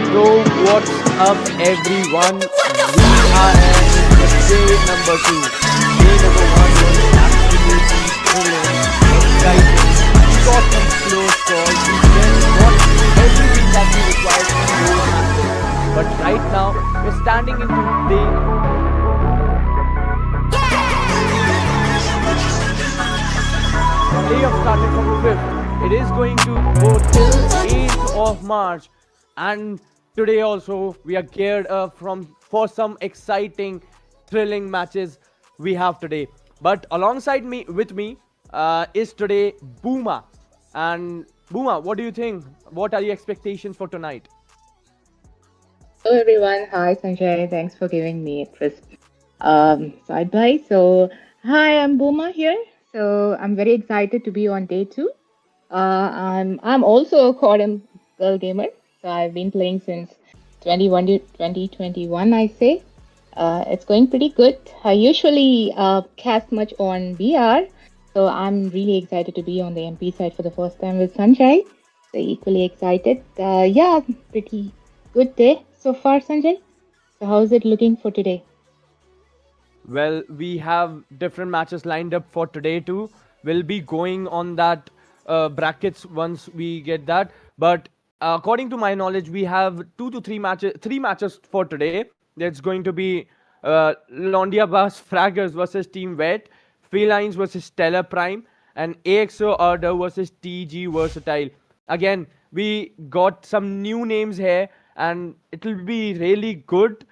So what's up everyone? We are in the day number 2. Day number 1 was absolutely thrilling, exciting. We got some close calls. We then got everything that we required from those matches. But right now, we're standing into playoff started from 5th. It is going to go till 8th of March. And today also we are geared up for some exciting, thrilling matches we have today. But alongside me, with me, is today Booma. And Booma, what do you think? What are your expectations for tonight? Hello everyone. Hi Sanjay. Thanks for giving me a crisp side by. Hi, I'm Booma here. I'm very excited to be on day two. I'm also a Quantum Girl gamer. So I've been playing since 2021, I say. It's going pretty good. I usually cast much on BR, so I'm really excited to be on the MP side for the first time with Sanjay. So equally excited. Yeah, pretty good day so far, Sanjay. So how's it looking for today? Well, we have different matches lined up for today too. We'll be going on that brackets once we get that. But according to my knowledge, we have three matches for today. That's going to be Laundiyabazz Fraggers versus Team Wet, Felines versus Steller Prime, and AXO Ardor versus TG Versatile. Again, we got some new names here, and it'll be really good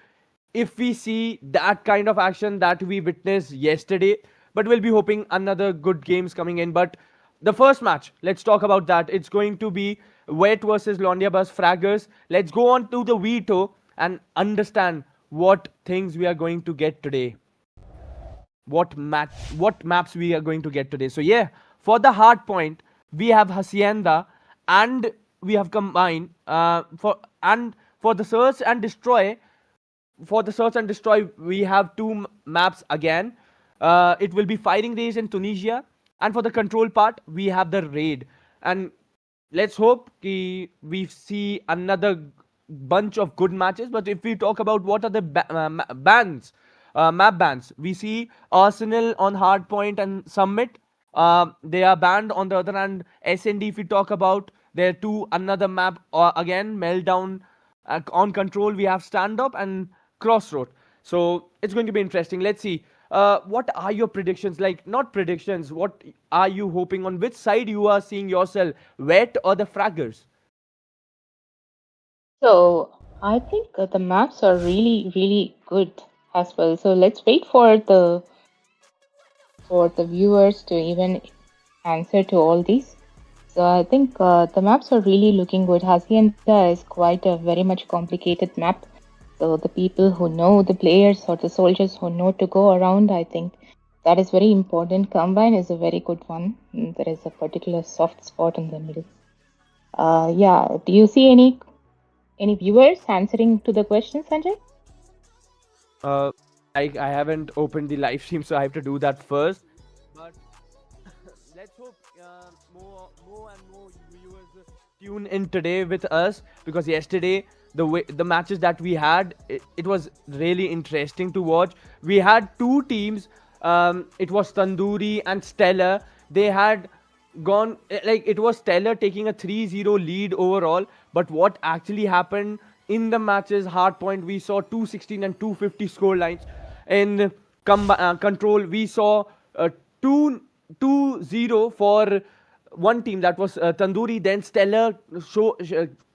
if we see that kind of action that we witnessed yesterday. But we'll be hoping another good games coming in. But the first match, let's talk about that. It's going to be Wet versus Laundiyabazz Fraggers. Let's go on to the veto and understand what things we are going to get today. What maps we are going to get today. So yeah, for the hard point, we have Hacienda and we have combined for the search and destroy. For the search and destroy, we have two maps again. It will be fighting days in Tunisia, and for the control part, we have the raid. And let's hope we see another bunch of good matches. But if we talk about what are the bans, map bans, we see Arsenal on Hardpoint and Summit. They are banned. On the other hand, SND, if we talk about, there are two another map again, Meltdown. On control, we have Stand Up and Crossroad. So it's going to be interesting. Let's see. What are your predictions? Like, not predictions. What are you hoping on? Which side you are seeing yourself, Wet or the Fraggers? So I think the maps are really, really good as well. So let's wait for the viewers to even answer to all these. So I think the maps are really looking good. Hacienda is quite a very much complicated map. So the people who know the players or the soldiers who know to go around, I think that is very important. Combine is a very good one. There is a particular soft spot in the middle. Yeah. Do you see any viewers answering to the question, Sanjay? Uh, I haven't opened the live stream, so I have to do that first. But let's hope more and more viewers tune in today with us, because yesterday the matches that we had, it was really interesting to watch. We had two teams. It was Tandoori and Steller. They had gone, like, it was Steller taking a 3-0 lead overall. But what actually happened in the matches, Hardpoint, we saw 216 and 250 score lines. In control, we saw 2-0 for one team, that was Tandoori. Then Steller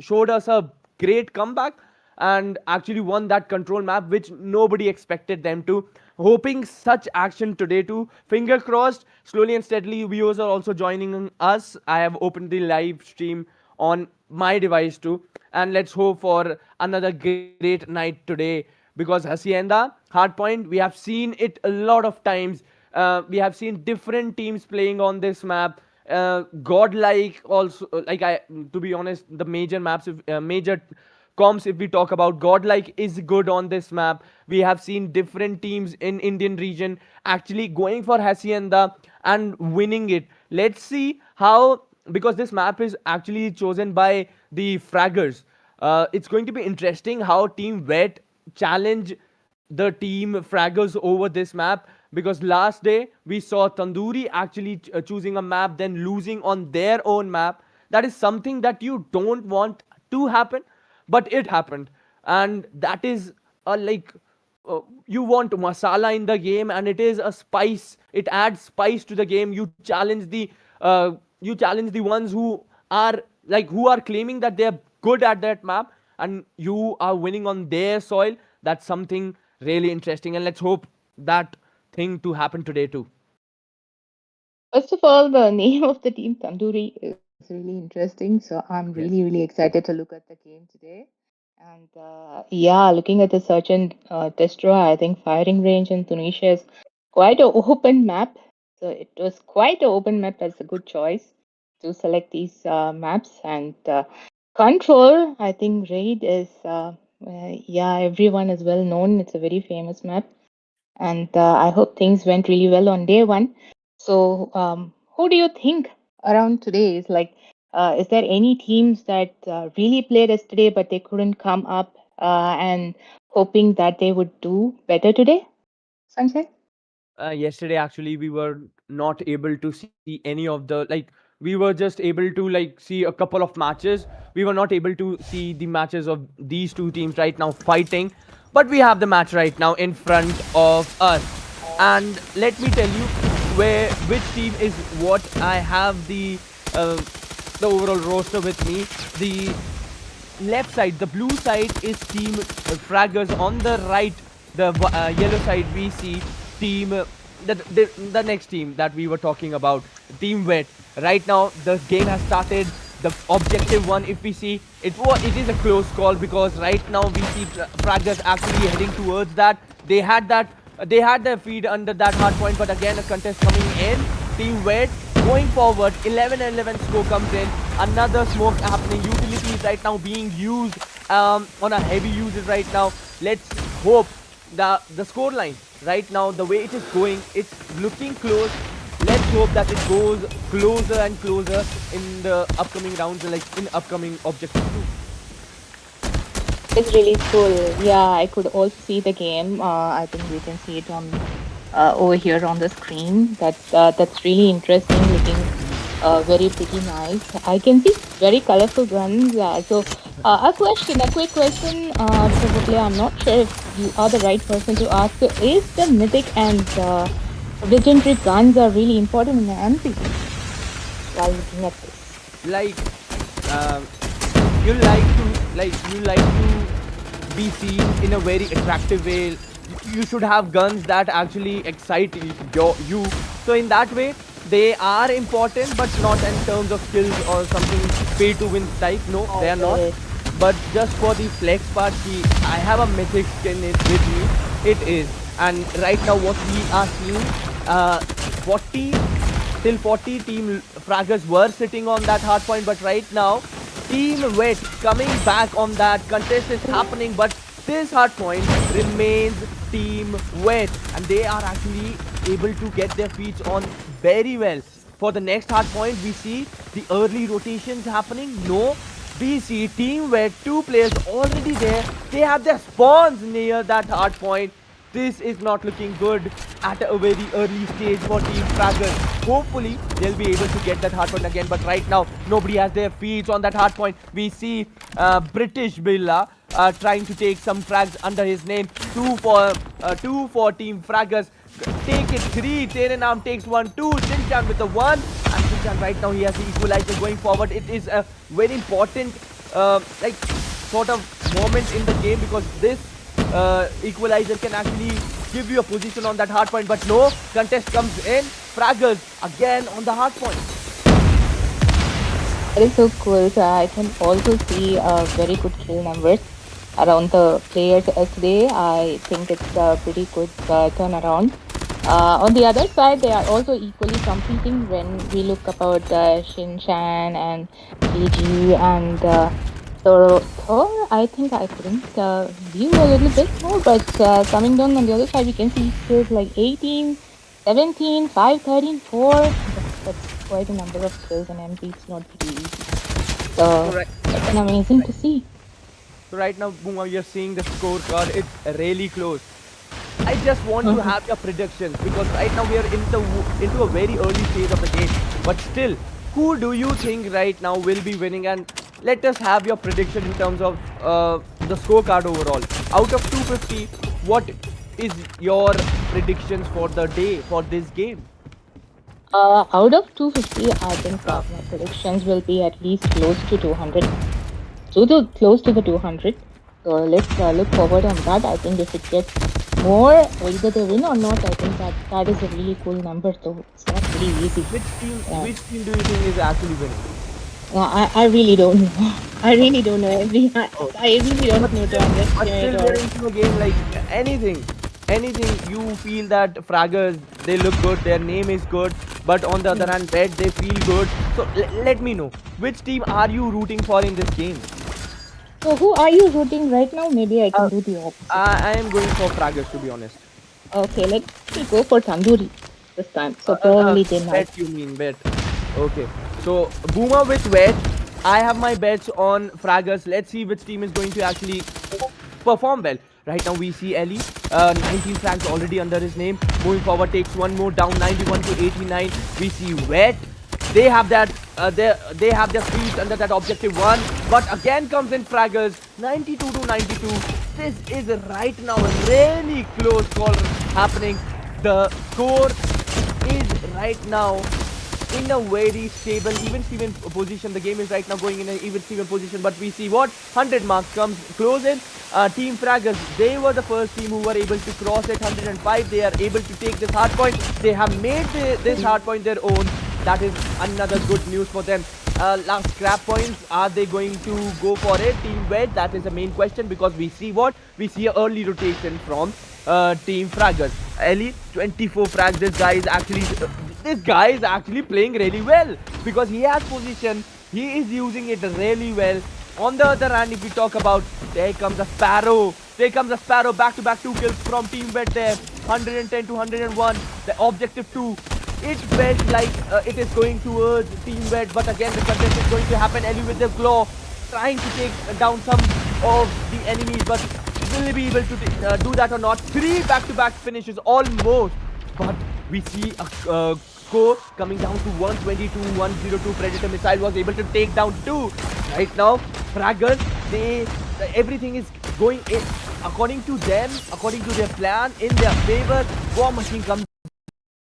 showed us a great comeback and actually won that control map, which nobody expected them to. Hoping such action today too. Finger crossed. Slowly and steadily, viewers are also joining us. I have opened the live stream on my device too, and let's hope for another great night today, because Hacienda, Hardpoint, we have seen it a lot of times. We have seen different teams playing on this map. Godlike also, like, I to be honest, the major maps, major comps, if we talk about, Godlike is good on this map. We have seen different teams in Indian region actually going for Hacienda and winning it. Let's see how, because this map is actually chosen by the Fraggers. It's going to be interesting how Team Wet challenge the team Fraggers over this map, because last day we saw Tandoori actually choosing a map, then losing on their own map. That is something that you don't want to happen, but it happened, and that is a like you want masala in the game, and it is a spice. It adds spice to the game. You challenge the ones who are who are claiming that they're good at that map, and you are winning on their soil. That's something really interesting, and let's hope that thing to happen today too. First of all, the name of the team Tandoori is really interesting. So I'm really, Yes. really excited to look at the game today. And yeah, looking at the search and destroy, I think firing range in Tunisia is quite an open map. So it was quite an open map. That's a good choice to select these maps. And control, I think raid is, yeah, everyone is well known. It's a very famous map. And I hope things went really well on day one. So, who do you think around today is there any teams that really played yesterday but they couldn't come up and hoping that they would do better today? Sanjay? Yesterday actually we were not able to see any of the we were just able to see a couple of matches. We were not able to see the matches of these two teams right now fighting, but we have the match right now in front of us. And let me tell you where which team is what. I have uh, the overall roster with me. The left side, the blue side, is Team Fraggers. On the right, the yellow side, we see Team the next team that we were talking about, Team Wet. Right now, the game has started. The objective one, if we see, it is a close call, because right now we see Fraggers actually heading towards that. They had their feed under that hard point, but again a contest coming in. Team Wet going forward. 11-11 score comes in. Another smoke happening. Utilities right now being used on a heavy usage right now. Let's hope the score line right now, the way it is going, it's looking close. Let's hope that it goes closer and closer in the upcoming rounds, in upcoming objectives too. It's really cool. Yeah, I could also see the game. I think we can see it on over here on the screen. That's really interesting looking. Very pretty nice. I can see very colorful guns. A quick question. Probably I'm not sure if you are the right person to ask. So, is the mythic and legendary guns are really important in the MP while looking at this? Like um, you like to be seen in a very attractive way. You should have guns that actually excite you. So in that way, they are important, but not in terms of skills or something pay to win type. No, they are not. Okay. But just for the flex part, I have a mythic skin with me. It is, and right now what we are seeing, 40 till 40 team Fraggers were sitting on that hard point, but right now Team Wet coming back on that. Contest is happening, but this hard point remains Team Wet, and they are actually able to get their feet on very well. For the next hard point, we see the early rotations happening. No, we see Team Wet, two players already there. They have their spawns near that hard point. This is not looking good at a very early stage for Team Fraggers. Hopefully, they'll be able to get that hard point again. But right now, nobody has their feet on that hard point. We see British Billa trying to take some frags under his name. Two for Team Fraggers. Take it, 3. Terenam takes 1, 2. Shinchan with the 1. And Shinchan right now, he has the equalizer going forward. It is a very important sort of moment in the game, because this equalizer can actually give you a position on that hard point. But no, contest comes in. Fraggers again on the hard point. That is so cool. So I can also see very good kill numbers around the players yesterday. I think it's a pretty good turnaround. On the other side, they are also equally competing when we look about Shinshan and PG and Thor. I think I couldn't view a little bit more, but coming down on the other side, we can see skills like 18, 17, 5, 13, 4. That's quite a number of kills, and MP it's not pretty easy. So Correct. it's an amazing to see. So right now, Booma, you're seeing the scorecard. It's really close. I just want to have your predictions because right now we are into a very early stage of the game. But still, who do you think right now will be winning? And let us have your prediction in terms of the scorecard overall. Out of 250, what is your predictions for the day for this game? Out of 250, I think my predictions will be at least close to 200. Close to the 200. So let's look forward on that. I think if it gets more, either they win or not, I think that is a really cool number. So it's not pretty easy. Which team do you think is actually winning? I really don't know. I really don't know. Oh, I really don't know to but underestimate still or. we're into a game like anything you feel that Fraggers, they look good, their name is good, but on the other hand, Red, they feel good. So let me know, which team are you rooting for in this game? So who are you rooting right now? Maybe I Uh, can do the opposite. I am going for Fraggers, to be honest. Okay, let me go for Tandoori this time. So probably they might. Bet, you mean bet. Okay. So Boomer with Wet. I have my bets on Fraggers. Let's see which team is going to actually perform well. Right now we see Ellie, 19 frags already under his name. Moving forward, takes one more down, 91 to 89. We see Wet. They have that. They have their feet under that objective one. But again comes in Fraggers, 92 to 92. This is right now a really close call happening. The score is right now in a very stable, even Steven position. The game is right now going in an even Steven position, but we see what 100 marks comes close in. Team Fraggers, they were the first team who were able to cross it 105. They are able to take this hard point. They have made this hard point their own. That is another good news for them. Last scrap points, are they going to go for it? Team Wed, that is the main question, because we see what? We see an early rotation from Team Fraggers. Ellie, 24 frags. This guy is actually playing really well because he has position. He is using it really well. On the other hand, if we talk about, there comes a Sparrow. There comes a Sparrow. Back-to-back 2 kills from Team Wed there. 110 to 101. The objective 2. It felt like it is going towards Team Wed, but again the contest is going to happen. Ellie with the claw, trying to take down some of the enemies, but will he be able to do that or not? 3 back-to-back finishes almost, but we see a score coming down to 122, 102. Predator missile was able to take down 2. Right now, Fraggers, everything is going in according to them, according to their plan, in their favor. War Machine comes,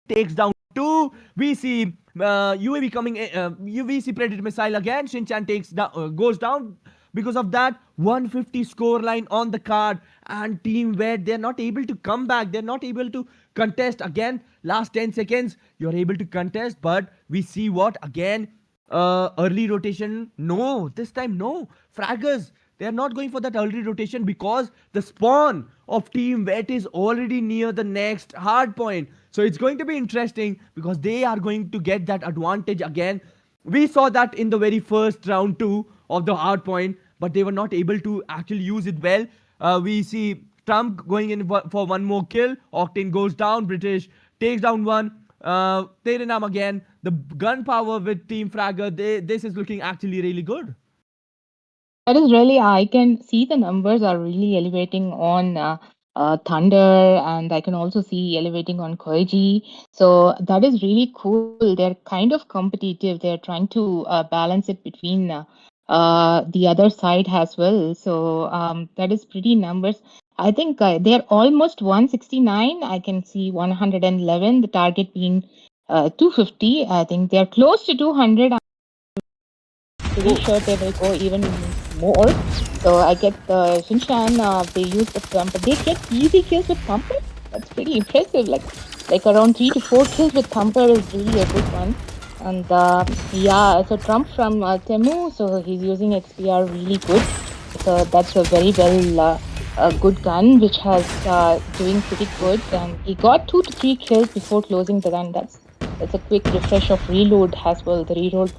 takes down 2. We see UAV coming in, we see Predator missile again. Shinchan goes down. Because of that, 150 score line on the card, and Team Wed, they're not able to come back. They're not able to contest again. Last 10 seconds, you're able to contest, but we see what again? Early rotation. No, this time no. Fraggers, they are not going for that early rotation because the spawn of Team Wet is already near the next hard point. So it's going to be interesting because they are going to get that advantage again. We saw that in the very first round 2 of the hard point, but they were not able to actually use it well. We see Trump going in for one more kill. Octane goes down. British takes down one. Terenam again. The gun power with Team Fragger, this is looking actually really good. That is really, I can see the numbers are really elevating on Thunder, and I can also see elevating on Koiji. So that is really cool. They're kind of competitive. They're trying to balance it between the other side as well. So that is pretty numbers. I think they're almost 169. I can see 111, the target being 250. I think they're close to 200. Pretty sure they will go even more. So I get the Shinshan, they use the Thumper. They get easy kills with Thumper. That's pretty impressive. Like around 3 to 4 kills with Thumper is really a good one. And yeah, so Trump from Temu, so he's using XPR really good. So that's a very well a good gun which has doing pretty good. And he got 2 to 3 kills before closing the gun. That's a quick refresh of reload as well. The reload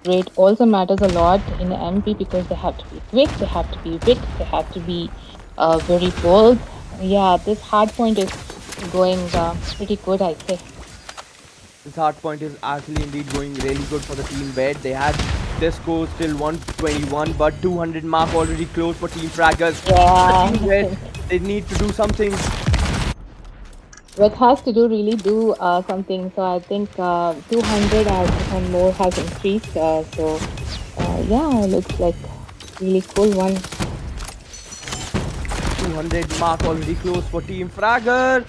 rate also matters a lot in MP because they have to be quick, they have to be quick, they have to be very bold. Yeah, this hard point is going pretty good, I say. This hard point is actually indeed going really good for the Team Wed. They had The score still 121, but 200 mark already close for Team Fraggers. Yeah. Team Red, they need to do something. What has to do really do something. So I think 200 and more has increased. Yeah, looks like really cool one. 200 mark already close for Team Fragger.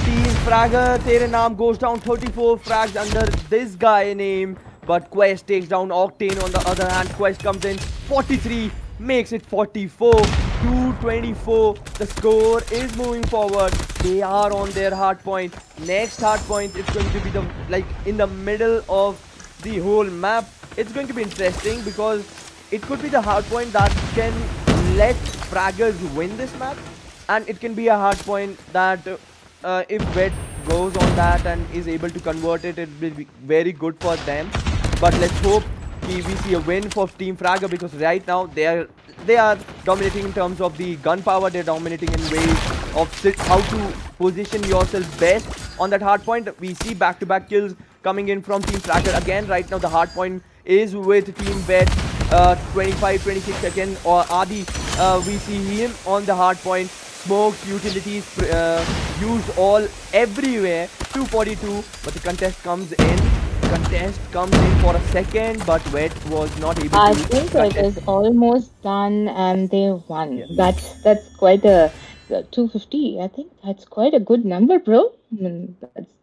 Team Fragger, their name goes down 34 frags under this guy name. But Quest takes down Octane on the other hand. Quest comes in 43, makes it 44. 224. The score is moving forward. They are on their hard point. Next hard point is going to be the in the middle of the whole map. It's going to be interesting because it could be the hard point that can let Fraggers win this map, and it can be a hard point that if Wet goes on that and is able to convert it, it will be very good for them. But let's hope we see a win for Team Fragger, because right now they are dominating in terms of the gunpowder. They're dominating in ways of how to position yourself best on that hard point. We see back-to-back kills coming in from Team Fragger again. Right now the hard point is with Team Wet. 25, 26 seconds, or Adi, we see him on the hard point. Smokes, utilities used all everywhere. 242, but the contest comes in. Contest comes in for a second, but Wet was not able I to think it contest. is almost done and they won. Yeah. That's quite a 250. I think that's quite a good number, bro.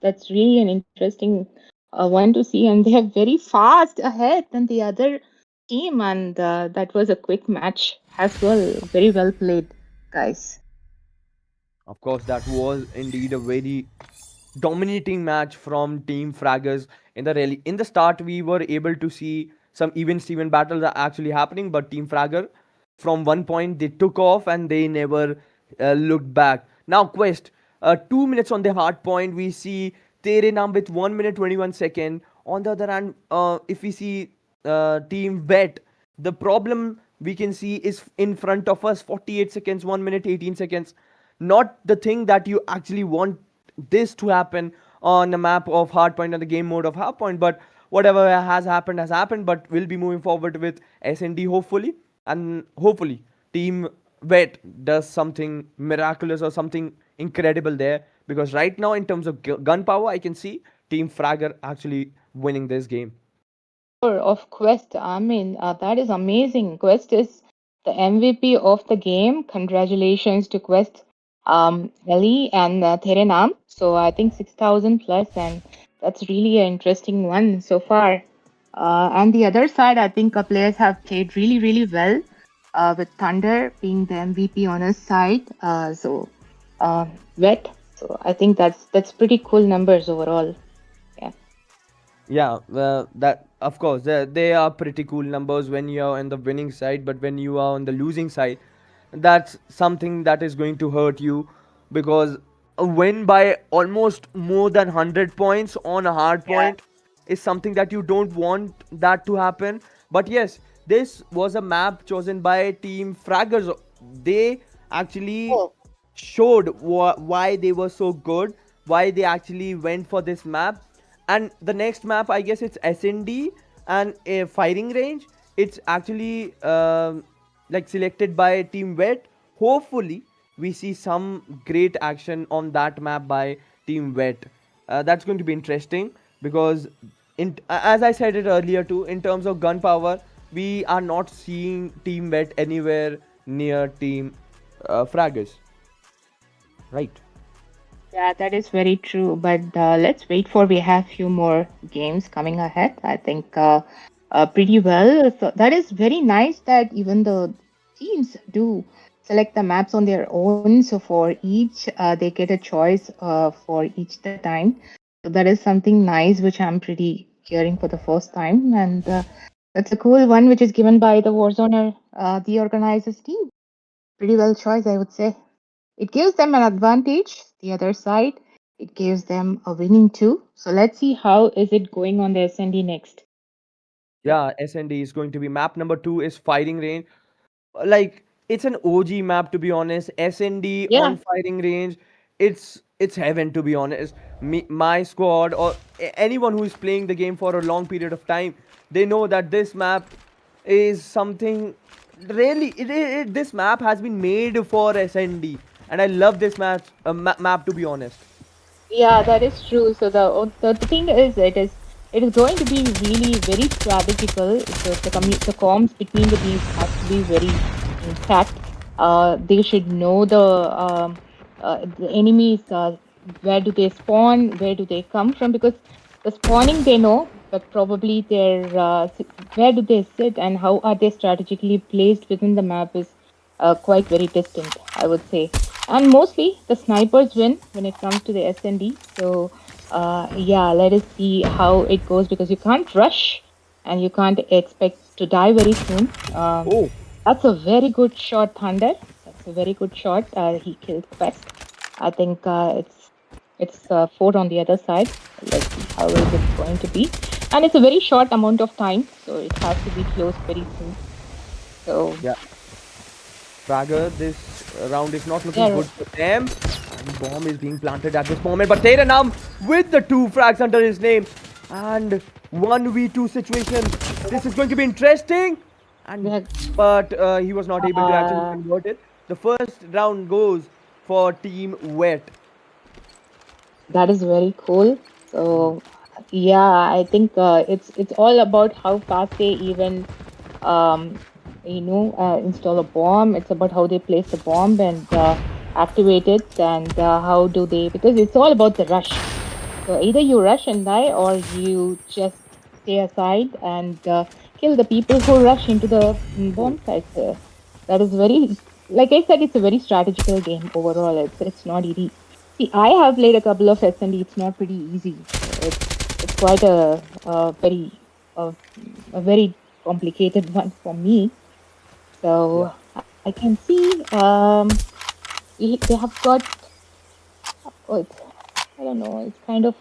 That's really an interesting one to see, and they are very fast ahead than the other team, and that was a quick match as well. Very well played, guys. Of course, that was indeed a very dominating match from Team Fraggers in the rally. In the start, we were able to see some even Steven battles are actually happening, but Team Fragger, from one point, they took off and they never looked back. Now, Quest, 2 minutes on the hard point. We see Terenam with 1 minute 21 second. On the other hand, if we see Team Vet, the problem we can see is in front of us, 48 seconds, 1 minute 18 seconds. Not the thing that you actually want this to happen on a map of hardpoint, on the game mode of hardpoint, but whatever has happened. But we'll be moving forward with SND, hopefully, and hopefully Team Vet does something miraculous or something incredible there, because right now in terms of gunpowder, I can see Team Fragger actually winning this game. Of Quest. I mean, that is amazing. Quest is the MVP of the game. Congratulations to Quest, Ellie, and Therenam. So I think 6,000 plus, and that's really an interesting one so far. And the other side, I think players have played really, really well, with Thunder being the MVP on his side. Wet. So I think that's pretty cool numbers overall. Yeah. Yeah, that of course they are pretty cool numbers when you are on the winning side, but when you are on the losing side, that's something that is going to hurt you, because a win by almost more than 100 points on a hard point is something that you don't want that to happen. But yes, this was a map chosen by Team Fraggers. They actually showed why they were so good, why they actually went for this map. And the next map, I guess it's SND and a firing range. It's actually selected by Team Wet. Hopefully, we see some great action on that map by Team Wet. That's going to be interesting, because as I said it earlier too, in terms of gunpowder, we are not seeing Team Wet anywhere near Team Fraggers. Right. Yeah, that is very true. But let's wait for we have few more games coming ahead. I think pretty well. So that is very nice that even the teams do select the maps on their own. So for each, they get a choice for each the time. So that is something nice, which I'm pretty hearing for the first time, and that's a cool one, which is given by the Warzone, the organizers team. Pretty well choice, I would say. It gives them an advantage. The other side, it gives them a winning too. So let's see how is it going on the SND next. Yeah, SND is going to be map number 2 is firing range. Like, it's an OG map, to be honest. SND Yeah. on firing range, it's heaven, to be honest. My squad, or anyone who is playing the game for a long period of time, they know that this map is something really. This map has been made for SND, and I love this map to be honest. Yeah, that is true. So the thing is, it is going to be really very strategical. So the comms between the teams has to be very intact. They should know the enemies. Where do they spawn? Where do they come from? Because the spawning they know, but probably where do they sit and how are they strategically placed within the map is quite very distant, I would say. And mostly the snipers win when it comes to the SND. So yeah, let us see how it goes because you can't rush and you can't expect to die very soon. Oh, That's a very good shot, Thunder. That's a very good shot. He killed Quest. I think it's four on the other side. Let's see how is it going to be. And it's a very short amount of time, so it has to be closed very soon. So yeah. Fragger, this round is not looking yeah, good for them. And bomb is being planted at this moment. But Terenam with the 2 frags under his name. And 1v2 situation. This is going to be interesting. And yeah. but he was not able to actually Uh, convert it. The first round goes for Team Wet. That is very cool. So yeah, I think it's all about how fast they even um, install a bomb. It's about how they place the bomb and activate it, and how do they, because it's all about the rush. So either you rush and die, or you just stay aside and kill the people who rush into the Oh, bomb sites. That is very, like I said, it's a very strategical game overall. It's not easy. See, I have played a couple of S&D. It's not pretty easy. So it's quite a, a very complicated one for me. yeah. So I can see they have got, oh, I don't know, it's kind of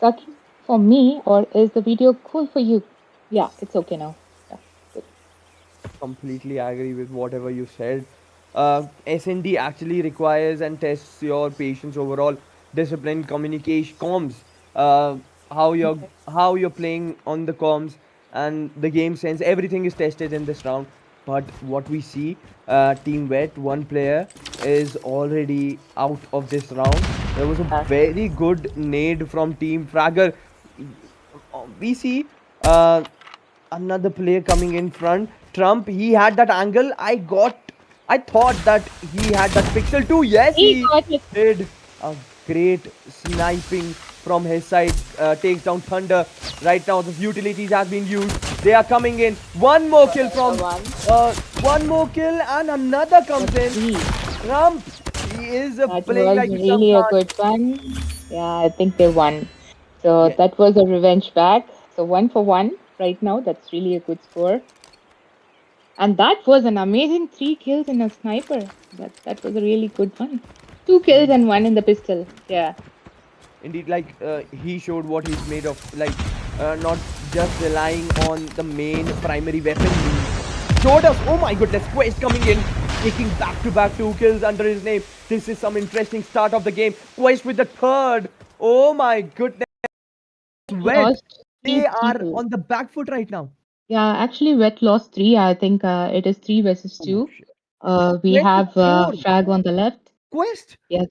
sucky for me, or is the video cool for you? Yeah, it's okay now. Yeah, good. Completely agree with whatever you said. SND actually requires and tests your patience overall, discipline, communication, comms, uh, how you're playing on the comms, and the game sense. Everything is tested in this round. But what we see, Team Wet, one player is already out of this round. There was a Uh, very good nade from Team Fragger. We see uh, another player coming in front. Trump, he had that angle. I thought that he had that pixel too. Yes, he he got it. did a great sniping from his side. Takes down Thunder. Right now, the utilities have been used. They are coming in. One more kill Another from. one. One more kill and another Got comes in. three. Trump, he is That playing was like a Trump really a card. good one. Yeah, I think they won. So Yeah. that was a revenge back. So 1 for 1 right now. That's really a good score. And that was an amazing 3 kills in a sniper. That was a really good one. 2 kills and one in the pistol. Yeah. Indeed, like he showed what he's made of, like not just relying on the main primary weapon. He showed us, oh my goodness, Quest coming in, taking back-to-back 2 kills under his name. This is some interesting start of the game. Quest with the third. Oh my goodness, Wet. Lost They three are people. on the back foot right now. Yeah, actually, Wet lost three. I think it is three versus Oh two. shit. We Quest with have 4. Frag on the left. Quest. Yeah,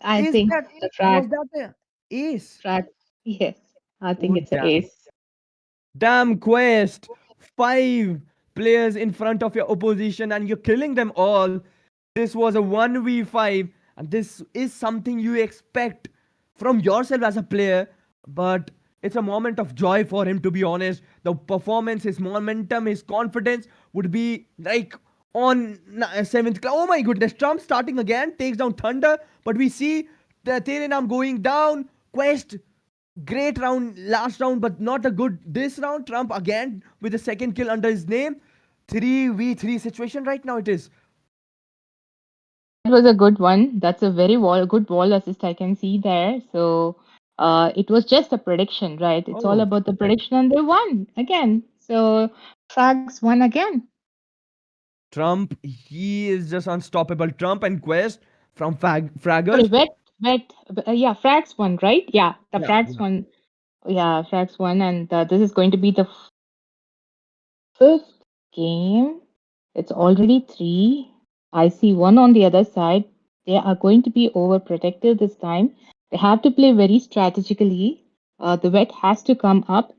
I Is think that, the was that the ace? Frag. Yes, I Oh think it's a damn. ace. Damn Quest! 5 players in front of your opposition and you're killing them all. This was a 1v5, and this is something you expect from yourself as a player, but it's a moment of joy for him, to be honest. The performance, his momentum, his confidence would be like on 7th class. Oh my goodness, Trump starting again, takes down Thunder, but we see the Terenam going down. Quest, great round last round, but not a good this round. Trump again with a second kill under his name. 3v3 situation right now it is. That was a good one. That's a very good wall assist I can see there. So it was just a prediction, right? It's all Oh, about the prediction, and they won again. So Frags won again. Trump, he is just unstoppable. Trump and Quest from Sorry, Fraggers. yeah, Frags won, right? Yeah, the Yeah, Frags yeah. won. Yeah, Frags won, and this is going to be the Fifth game, it's already three. I see one on the other side. They are going to be overprotective this time. They have to play very strategically. The vet has to come up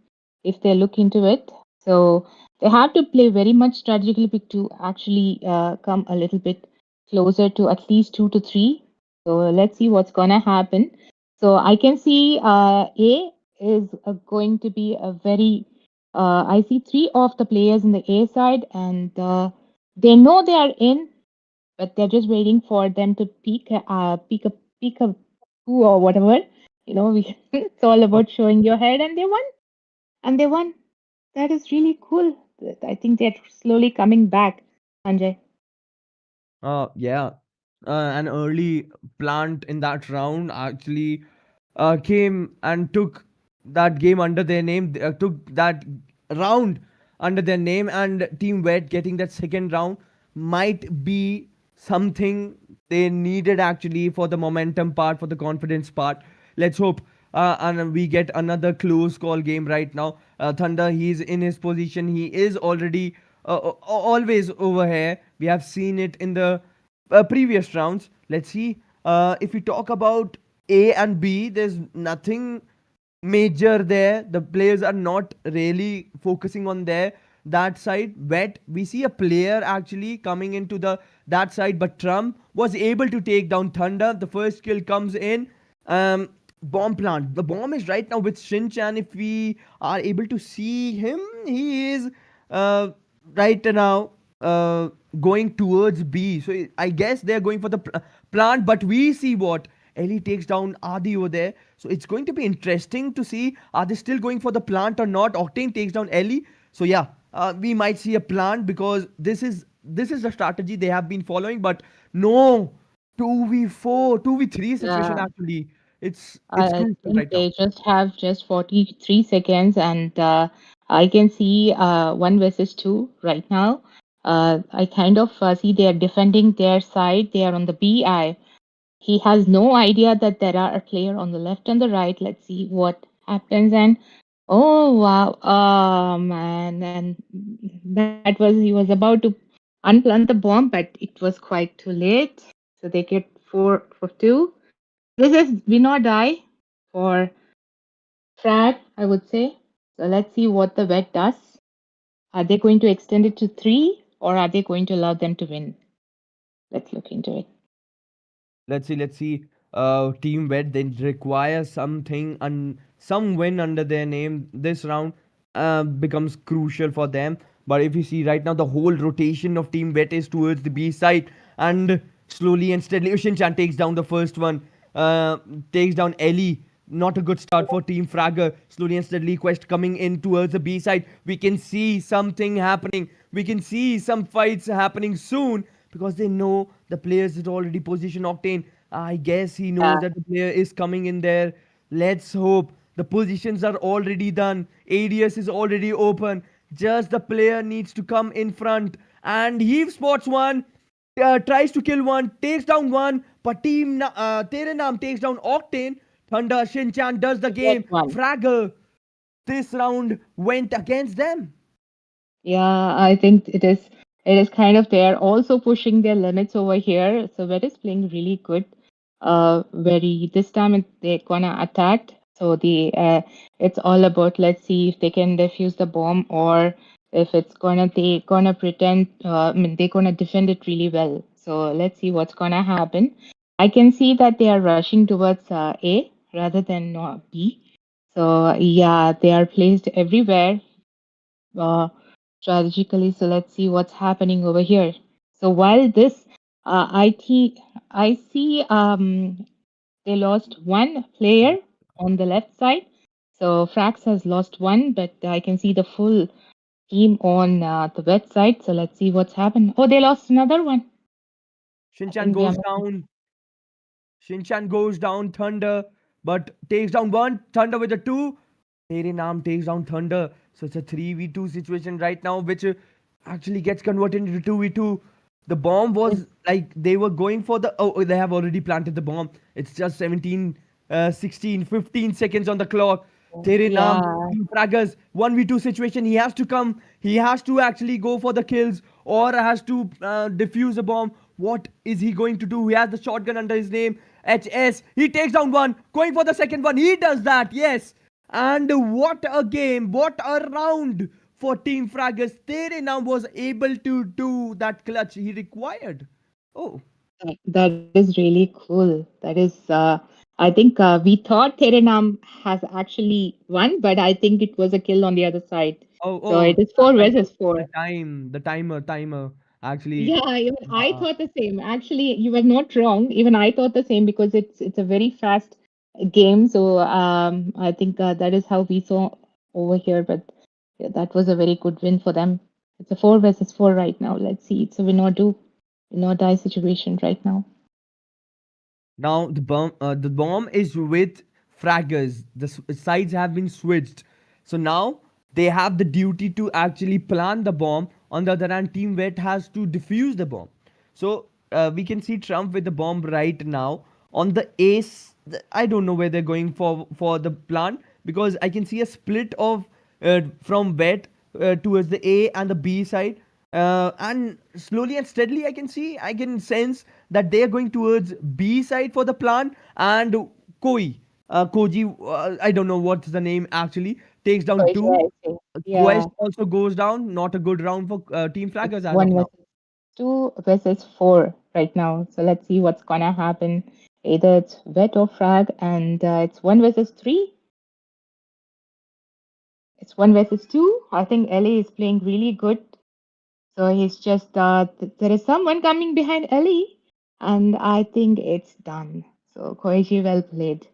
if they look into it. So they have to play very much strategically to actually come a little bit closer to at least 2 to 3. So let's see what's gonna happen. So I can see A is going to be a very I see three of the players in the A side, and they know they are in, but they're just waiting for them to peek a poo or whatever. It's all about showing your head, and they won. And they won. That is really cool. I think they're slowly coming back, Sanjay. Yeah. An early plant in that round actually came and took that game under their name, took that round under their name, and Team Wet getting that second round might be something they needed actually for the momentum part, for the confidence part. Let's hope. And we get another close call game right now. Thunder, he's in his position. He is already always over here. We have seen it in the previous rounds. Let's see. If we talk about A and B, there's nothing major there. The players are not really focusing on their that side. Wet, we see a player actually coming into the that side, but Trump was able to take down Thunder. The first kill comes in. Bomb plant. The bomb is right now with Shinchan. If we are able to see him, he is uh, right now going towards B. So I guess they're going for the plant, but we see what Ellie takes down Adi over there. So it's going to be interesting to see are they still going for the plant or not. Octane takes down Ellie. So yeah, we might see a plant because this is the strategy they have been following. But no, 2v4, 2v3 situation Yeah. actually. It's I crucial think right now. they just have just 43 seconds, and I can see 1 versus 2 right now. I kind of see they are defending their side. They are on the BI. He has no idea that there are a player on the left and the right. Let's see what happens. And oh wow, oh man, and that was he was about to unplant the bomb, but it was quite too late. So they get 4 for 2. This is win or die for Frag, I would say. So let's see what the vet does. Are they going to extend it to 3, or are they going to allow them to win? Let's look into it. Let's see. Team Wet they require something and some win under their name. This round becomes crucial for them. But if you see right now, the whole rotation of Team Wet is towards the B side, and slowly and steadily, Ushinchan takes down the first one. Takes down Ellie. Not a good start for Team Fragger. Slowly and steadily, Quest coming in towards the B side. We can see something happening. We can see some fights happening soon because they know the players is already positioned. Octane, I guess he knows Yeah, that the player is coming in there. Let's hope the positions are already done. ADS is already open. Just the player needs to come in front, and he spots one. Tries to kill one, takes down one, but Tere Naam takes down Octane. Thunder Shinchan does the get game. one. Fraggle, this round went against them. Yeah, I think it is. It is kind of they're also pushing their limits over here. So Vet is playing really good. Very this time they're gonna attack. So the it's all about let's see if they can defuse the bomb or if it's gonna they gonna pretend. I mean they're gonna defend it really well. So let's see what's gonna happen. I can see that they are rushing towards A rather than B. So yeah, they are placed everywhere uh, strategically. So let's see what's happening over here. So while this, I see they lost one player on the left side. So Frax has lost one, but I can see the full team on the west side. So let's see what's happened. Oh, they lost another one. I Shinchan think we are goes missing. down. Shinchan goes down Thunder, but takes down one. Thunder with a two. Tere Naam takes down Thunder. So it's a 3v2 situation right now, which actually gets converted into 2v2. The bomb Yes. was like they were going for the. Oh, they have already planted the bomb. It's just 17, 16, 15 seconds on the clock. Tere Naam, Yeah. Team Fraggers, 1v2 situation. He has to come. He has to actually go for the kills or has to defuse a bomb. What is he going to do? He has the shotgun under his name. HS. He takes down one. Going for the second one. He does that. Yes. And what a game. What a round for Team Fraggers. Tere now was able to do that clutch he required. Oh. That is really cool. That is, I think we thought Theranam has actually won, but I think it was a kill on the other side. Oh, So it is that four might versus be four. the timer. Actually, Yeah, even I uh, thought the same. Actually, you were not wrong. Even I thought the same because it's a very fast game. So I think that is how we saw over here. But yeah, that was a very good win for them. It's a four versus four right now. Let's see. It's a win or die situation right now. now the bomb is with Fraggers. The sides have been switched, so now they have the duty to actually plant the bomb. On the other hand, Team Wet has to defuse the bomb. So we can see Trump with the bomb right now on the ace. I don't know where they're going for the plant, because I can see a split of from Wet towards the A and the B side. And slowly and steadily, I can sense that they are going towards B side for the plan. And Koji, I don't know what's the name actually, takes down Quite two. right. Yeah, Quest also goes down. Not a good round for Team it's Flaggers as of one now. versus two versus four right now. So let's see what's gonna happen. Either it's wet or frag, and it's one versus three. It's one versus two. I think Ellie is playing really good. So he's just there is someone coming behind Ellie, and I think it's done. So Koichi, well played.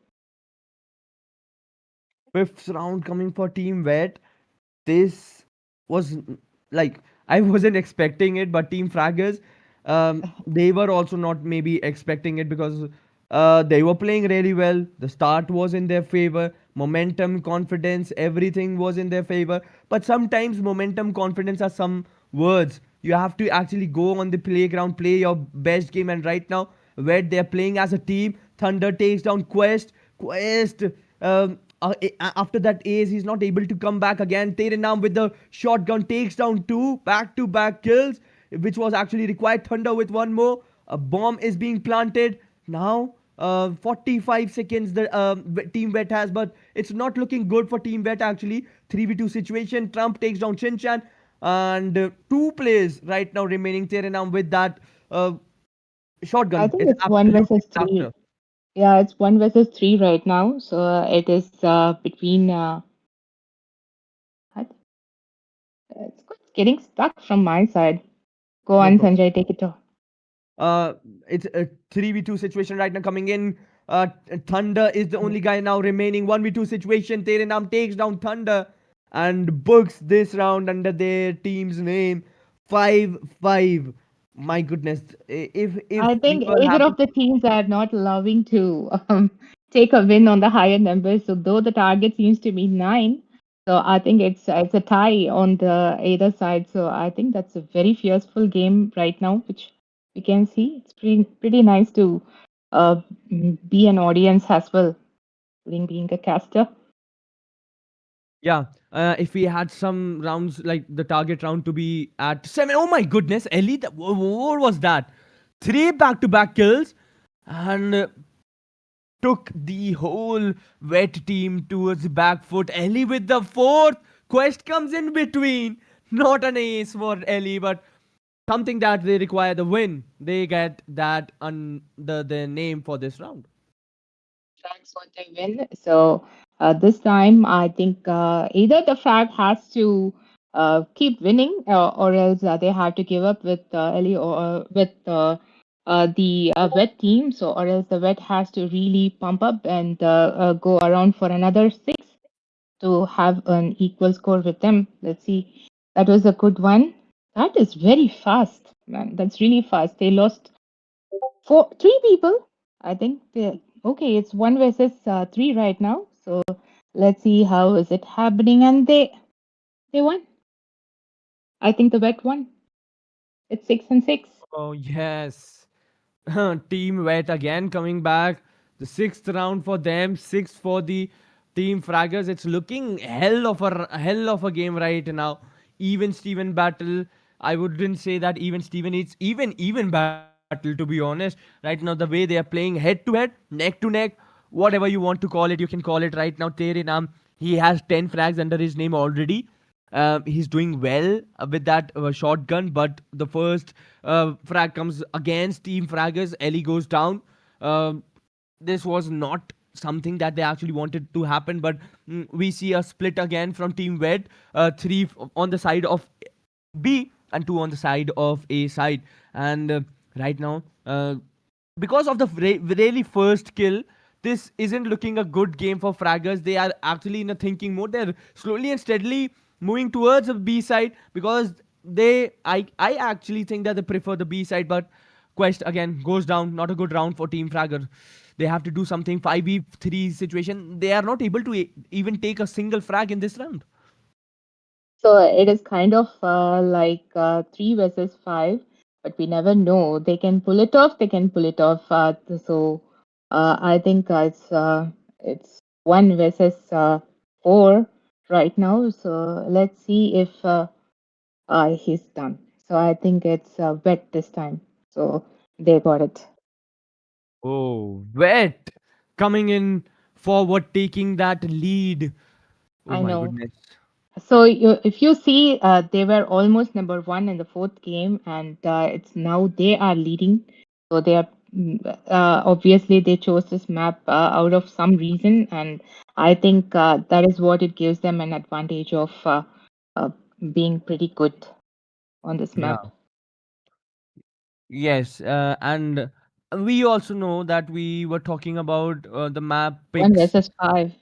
Fifth round coming for Team Wet. This was like, I wasn't expecting it, but Team Fraggers, they were also not maybe expecting it, because they were playing really well. The start was in their favor, momentum, confidence, everything was in their favor. But sometimes momentum, confidence are some words. You have to actually go on the playground, play your best game, and right now, where they're playing as a team, Thunder takes down Quest. After that ace, he's not able to come back again. Terenam with the shotgun takes down two back-to-back kills, which was actually required. Thunder with one more. A bomb is being planted now. 45 seconds the Team Wet has, but it's not looking good for Team Wet actually. 3v2 situation. Trump takes down Chinchan, and two players right now remaining. Terenam with that I shotgun. think It's it's one absolute versus three. disaster. Yeah, it's one versus three right now. So it is between. I think it's getting stuck from my side. Go No on, problem. Sanjay, take it off. Uh, it's a 3v2 situation right now coming in. Thunder is the only guy now remaining. 1v2 situation. Terenam takes down Thunder and books this round under their team's name. 5-5. My goodness. If I we think were either happy. of the teams are not loving to take a win on the higher numbers. So though the target seems to be nine, so I think it's a tie on the either side. So I think that's a very fearful game right now, which we can see. It's pretty nice to uh, be an audience as well, being a caster. Yeah, if we had some rounds like the target round to be at 7. Oh my goodness, Ellie, what was that? Three back-to-back kills, and took the whole Wet team towards the back foot. Ellie with the fourth. Quest comes in between. Not an ace for Ellie, but something that they require the win. They get that under their name for this round. Frags want to win. So this time, I think either the frag has to keep winning, or else they have to give up with Ellie or with the vet team. So, or else the vet has to really pump up and go around for another six to have an equal score with them. Let's see. That was a good one. That is very fast, man. That's really fast. They lost three people. I think okay, it's one versus three right now. So let's see how is it happening, and they won. I think the bet won. It's 6-6. Oh, yes. Team Wet again coming back. The sixth round for them, sixth for the Team Fraggers. It's looking hell of a game right now. even Steven battle. I wouldn't say that even Steven, it's even battle, to be honest. Right now, the way they are playing head to head, neck to neck, whatever you want to call it, you can call it. Right now, Terenam, he has 10 frags under his name already. He's doing well with that shotgun, but the first frag comes against Team Fraggers. Ellie goes down. Um this was not something that they actually wanted to happen, but we see a split again from Team Wed. Three on the side of B and two on the side of A side. And right now, because of the really first kill, this isn't looking a good game for Fraggers. They are actually in a thinking mode. They're slowly and steadily moving towards the B side because I actually think that they prefer the B side, but Quest again goes down. Not a good round for Team Fragger. They have to do something. 5v3 situation. They are not able to even take a single frag in this round. So it is kind of like 3 versus 5, but we never know. They can pull it off. They can pull it off. I think it's 1 versus 4 right now. So let's see if he's done. So I think it's wet this time. So they got it. Oh, Wet coming in forward, taking that lead. Oh I my know. goodness. So if you see, they were almost number one in the fourth game, and it's now they are leading. So they are obviously they chose this map out of some reason, and I think that is what it gives them an advantage of uh, being pretty good on this Yeah. map. Yes, and we also know that we were talking about the map One picks. versus five.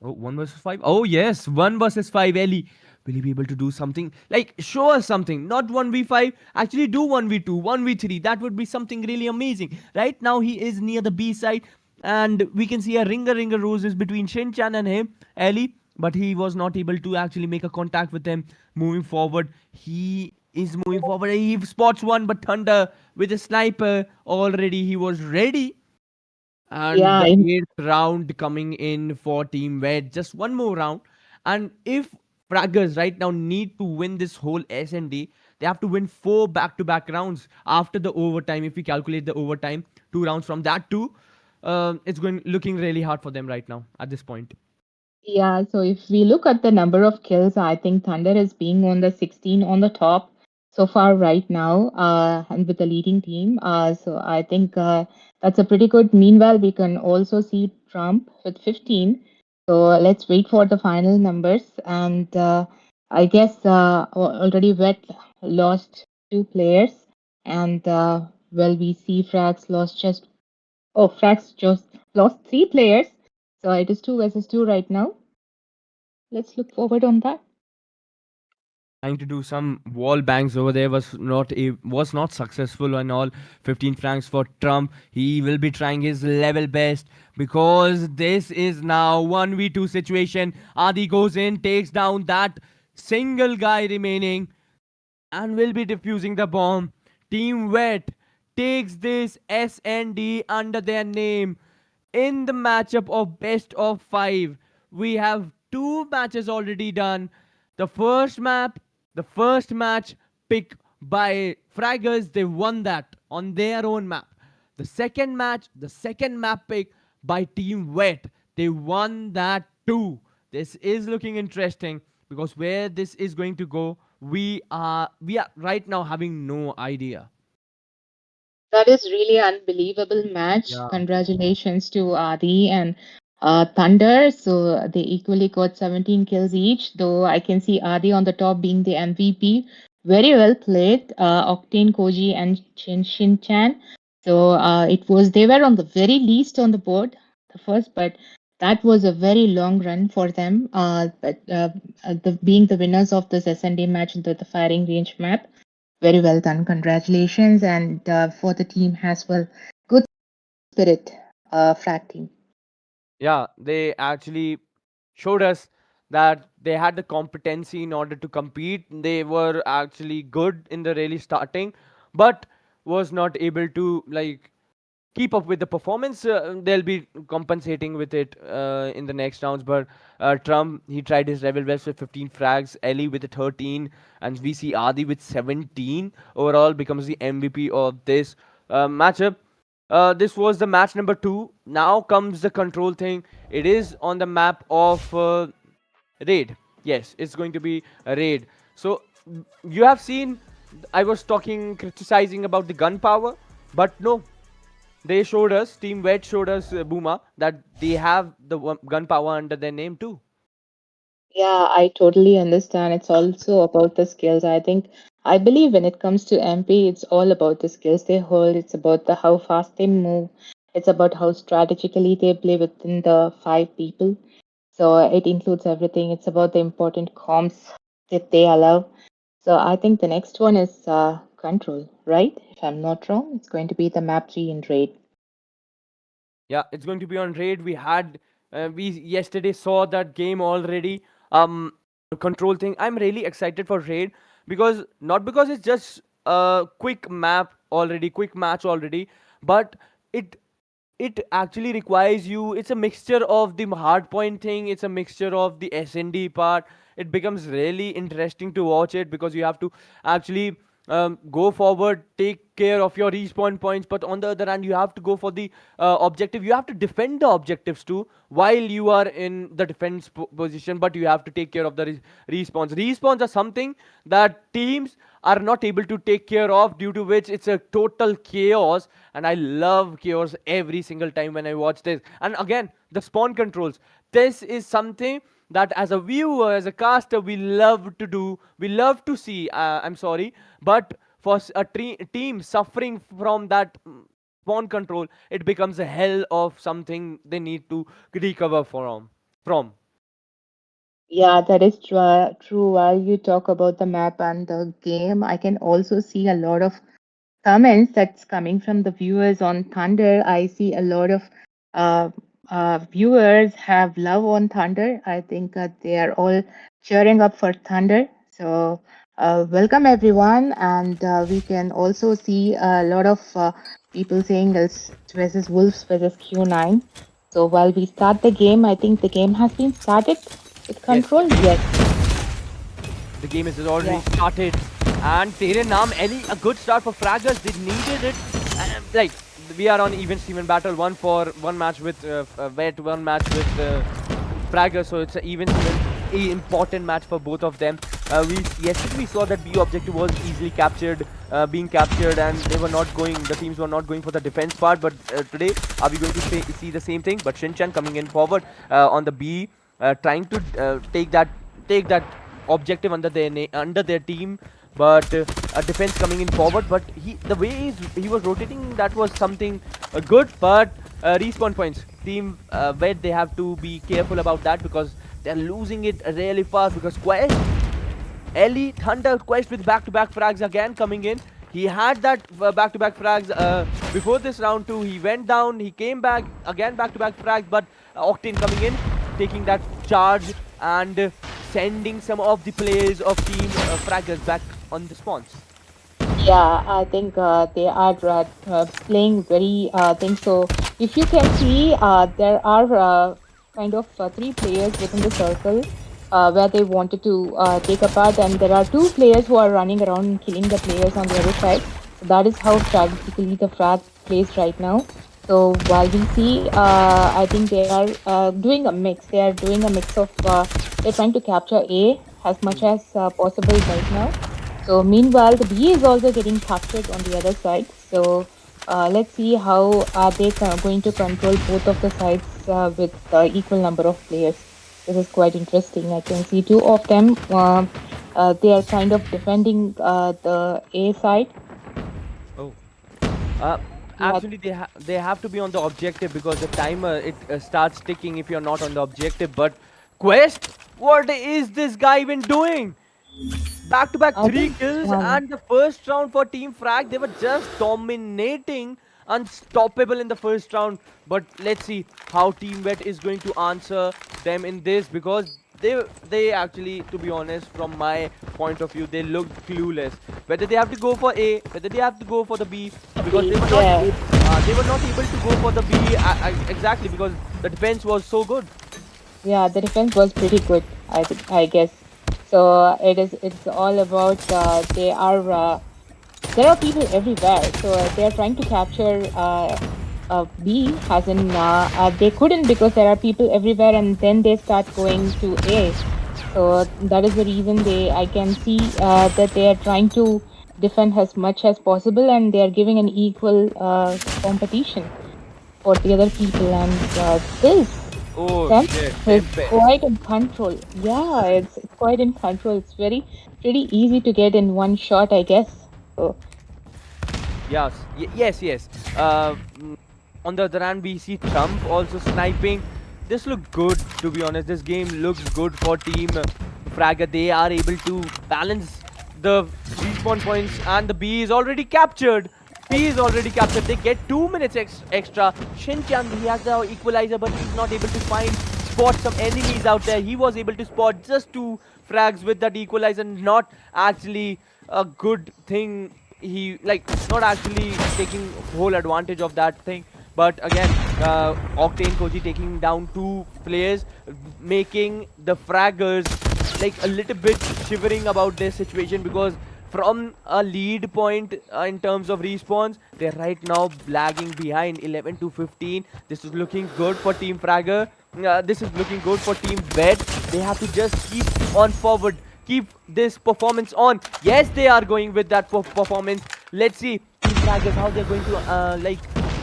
Oh, 1 versus 5. Oh, yes, 1 versus 5. Ellie, will he be able to do something? Like, show us something. Not 1v5. Actually, do 1v2, 1v3. That would be something really amazing. Right now, he is near the B side, and we can see a ringer roses between Shinchan and him, Ellie. But he was not able to actually make a contact with him. Moving forward, he is moving forward. He spots one, but Thunder with a sniper already. He was ready, and Yeah, the eighth round coming in for Team Red. Just one more round. And if Fraggers right now need to win this whole SND, they have to win four back-to-back rounds after the overtime. If we calculate the overtime, 2 rounds from that too, it's going looking really hard for them right now at this point. yeah, so if we look at the number of kills, I think Thunder is being on the 16 on the top so far right now, and with the leading team. So I think that's a pretty good. Meanwhile, we can also see Trump with 15. So let's wait for the final numbers. And I guess already Wet lost 2 players, and well, we see Frax just lost 3 players. So it is 2 versus 2 right now. Let's look forward on that. Trying to do some wall bangs over there was not successful and all. 15 francs for Trump. He will be trying his level best because this is now 1v2 situation. Adi goes in, takes down that single guy remaining, and will be defusing the bomb. Team Wet takes this SND under their name in the matchup of best of 5. We have 2 matches already done. The first map, the first match pick by Fraggers, they won that on their own map. The second match, the second map pick by Team Wet, they won that too. This is looking interesting because where this is going to go, we are right now having no idea. That is really unbelievable match. Yeah. Congratulations to Adi and Thunder. So they equally got 17 kills each, though I can see Adi on the top being the MVP. Very well played, Octane, Koji, and Shin Chan. So it was they were on the very least on the board, the first, but that was a very long run for them. Being the winners of this SND match, the firing range map. Very well done. Congratulations. And for the team as well. Good spirit, frat team. Yeah, they actually showed us that they had the competency in order to compete. They were actually good in the really starting, but was not able to like keep up with the performance. They'll be compensating with it in the next rounds. But Trump, he tried his level best with 15 frags, Ellie with a 13, and we see Adi with 17. Overall, becomes the MVP of this matchup. This was the match number 2. Now comes the control thing. It is on the map of raid. Yes, it's going to be a raid. So you have seen, I was talking, criticizing about the gunpowder, but no, they showed us, Team Wet showed us, Booma, that they have the gunpowder under their name too. Yeah, I totally understand. It's also about the skills. I believe when it comes to MP, it's all about the skills they hold. It's about the how fast they move. It's about how strategically they play within the 5 people. So it includes everything. It's about the important comms that they allow. So I think the next one is control, right? If I'm not wrong, it's going to be the map 3 in raid. Yeah, it's going to be on raid. We yesterday saw that game already. Control thing. I'm really excited for raid because not because it's just a quick map already, quick match already, but it it actually requires you. It's a mixture of the hard point thing. It's a mixture of the SND part. It becomes really interesting to watch it because you have to actually go forward, take care of your respawn points, but on the other hand you have to go for the objective. You have to defend the objectives too while you are in the defense position, but you have to take care of the respawns are something that teams are not able to take care of, due to which it's a total chaos. And I love chaos every single time when I watch this. And again, the spawn controls, this is something that as a viewer, as a caster, we love to do, we love to see. I'm sorry, but for a team suffering from that spawn control, it becomes a hell of something they need to recover from. Yeah, that is true. While you talk about the map and the game, I can also see a lot of comments that's coming from the viewers on Thunder. I see a lot of uh, viewers have love on Thunder. I think they are all cheering up for Thunder. So, welcome everyone. And we can also see a lot of people saying it's versus Wolves versus Q9. So, while we start the game, I think the game has been started with Yes, control. Yes. the game is already Yeah. started, and Tere Naam Ellie, a good start for Fraggers. They needed it. Like, we are on even Steven battle, one match with Vet, one match with Fraggers, so it's an even Steven, a important match for both of them. We Yesterday we saw that B objective was easily being captured, and they were not going. The teams were not going for the defense part. But today, are we going to see the same thing? But Shinchan coming in forward on the B, trying to take that objective under their team, but a defense coming in forward. But the way he was rotating, that was something good. But respawn points, team Wet, they have to be careful about that because they're losing it really fast. Because Quest, Ellie, Thunder, Quest with back-to-back frags again coming in. He had that back-to-back frags before this round too. He went down, he came back, again back-to-back frags, but Octane coming in, taking that charge and sending some of the players of Team Fraggers back on the spawns. Yeah, I think they are playing very things. So if you can see, there are kind of 3 players within the circle where they wanted to take a part, and there are 2 players who are running around and killing the players on the other side. So that is how strategically the frag plays right now. So while we see, I think they are doing a mix. They are doing a mix of they're trying to capture A as much as possible right now. So meanwhile, the B is also getting captured on the other side. So let's see how are they going to control both of the sides with equal number of players. This is quite interesting. I can see 2 of them. They are kind of defending the A side. Oh. Actually, they have to be on the objective because the timer, it starts ticking if you're not on the objective. But Quest, what is this guy even doing? Back-to-back I 3 think kills, and the first round for Team Frag, they were just dominating, unstoppable in the first round. But let's see how Team Wet is going to answer them in this, because they actually, to be honest, from my point of view, they looked clueless. Whether they have to go for A, whether they have to go for the B, because Yeah, they were not able to go for the B exactly because the defense was so good. yeah, the defense was pretty good, I guess. So it's all about there are people everywhere. So they are trying to capture B, as in they couldn't because there are people everywhere, and then they start going to A. So that is the reason I can see that they are trying to defend as much as possible, and they are giving an equal competition for the other people. And this Oh Temp shit, is Tempest. quite in control. Yeah, it's quite in control. It's pretty easy to get in one shot, I guess. So Yes, yes. Mm, on the other hand, we see Trump also sniping. This looked good, to be honest. This game looks good for Team Fragger. They are able to balance the respawn points, and the B is already captured. B is already captured. They get 2 minutes extra. Shinchan, he has the equalizer, but he's not able to spot some enemies out there. He was able to spot just 2 frags with that equalizer. Not actually a good thing. He like not actually taking whole advantage of that thing. But again, Octane Koji taking down 2 players, making the Fraggers like a little bit shivering about their situation, because from a lead point in terms of respawns, they're right now lagging behind 11 to 15. This is looking good for Team Fragger. This is looking good for Team Bed. They have to just keep on forward, keep this performance on. Yes, they are going with that performance. Let's see Team Fraggers how they're going to like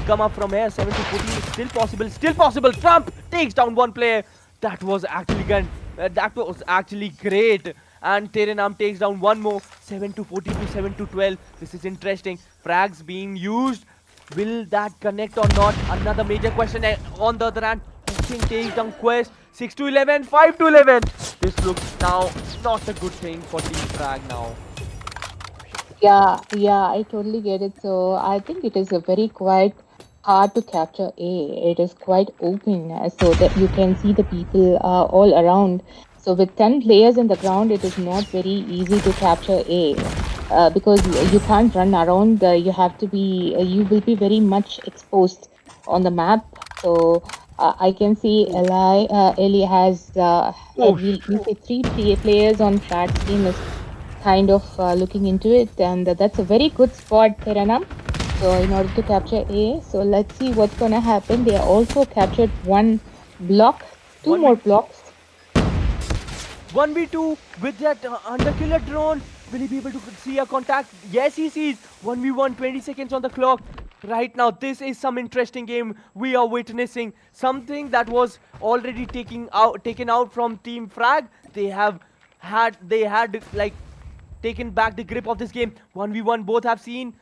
come up from here. 7 to 14 is still possible. Still possible. Trump takes down 1 player. That was actually good. That was actually great. And Terenam takes down 1 more. 7 to 14 to 7 to 12. This is interesting. Frags being used. Will that connect or not? Another major question. On the other hand, Hawking takes down Quest. 6 to 11, 5 to 11. This looks now not a good thing for Team Frag now. yeah, I totally get it. So I think it is a very quite hard to capture A. It is quite open, so that you can see the people all around. So with 10 players in the ground, it is not very easy to capture A. Because you can't run around. You have to be. You will be very much exposed on the map. So I can see Eli has Oh, we say players on Frat's team is kind of looking into it, and that's a very good spot, Teranam. So in order to capture A, so let's see what's gonna happen. They also captured 1 block, 2 more 1v blocks. 1v2 with that underkiller drone. Will he be able to see a contact? Yes, he sees. 1v1, 20 seconds on the clock. Right now, this is some interesting game. We are witnessing something that was already taken out from Team Frag. They had like taken back the grip of this game. 1v1, both have seen.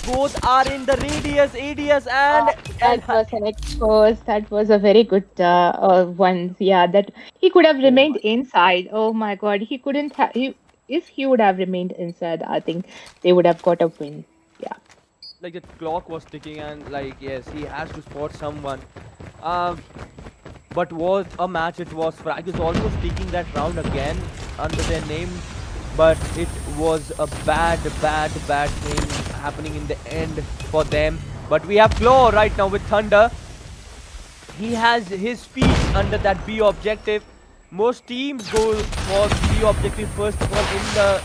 Both are in the radius, ADS, and That was an expose. That was a very good one. Yeah, that he could have oh remained my. inside. Oh my God, he couldn't have. If he would have remained inside, I think they would have got a win. Yeah. Like the clock was ticking, and like yes, he has to spot someone. Um, but was a match it was. Frag is almost taking that round again under their name, but it was a bad thing happening in the end for them. But we have Claw right now with Thunder. He has his feet under that B objective. Most teams go for B objective first of all in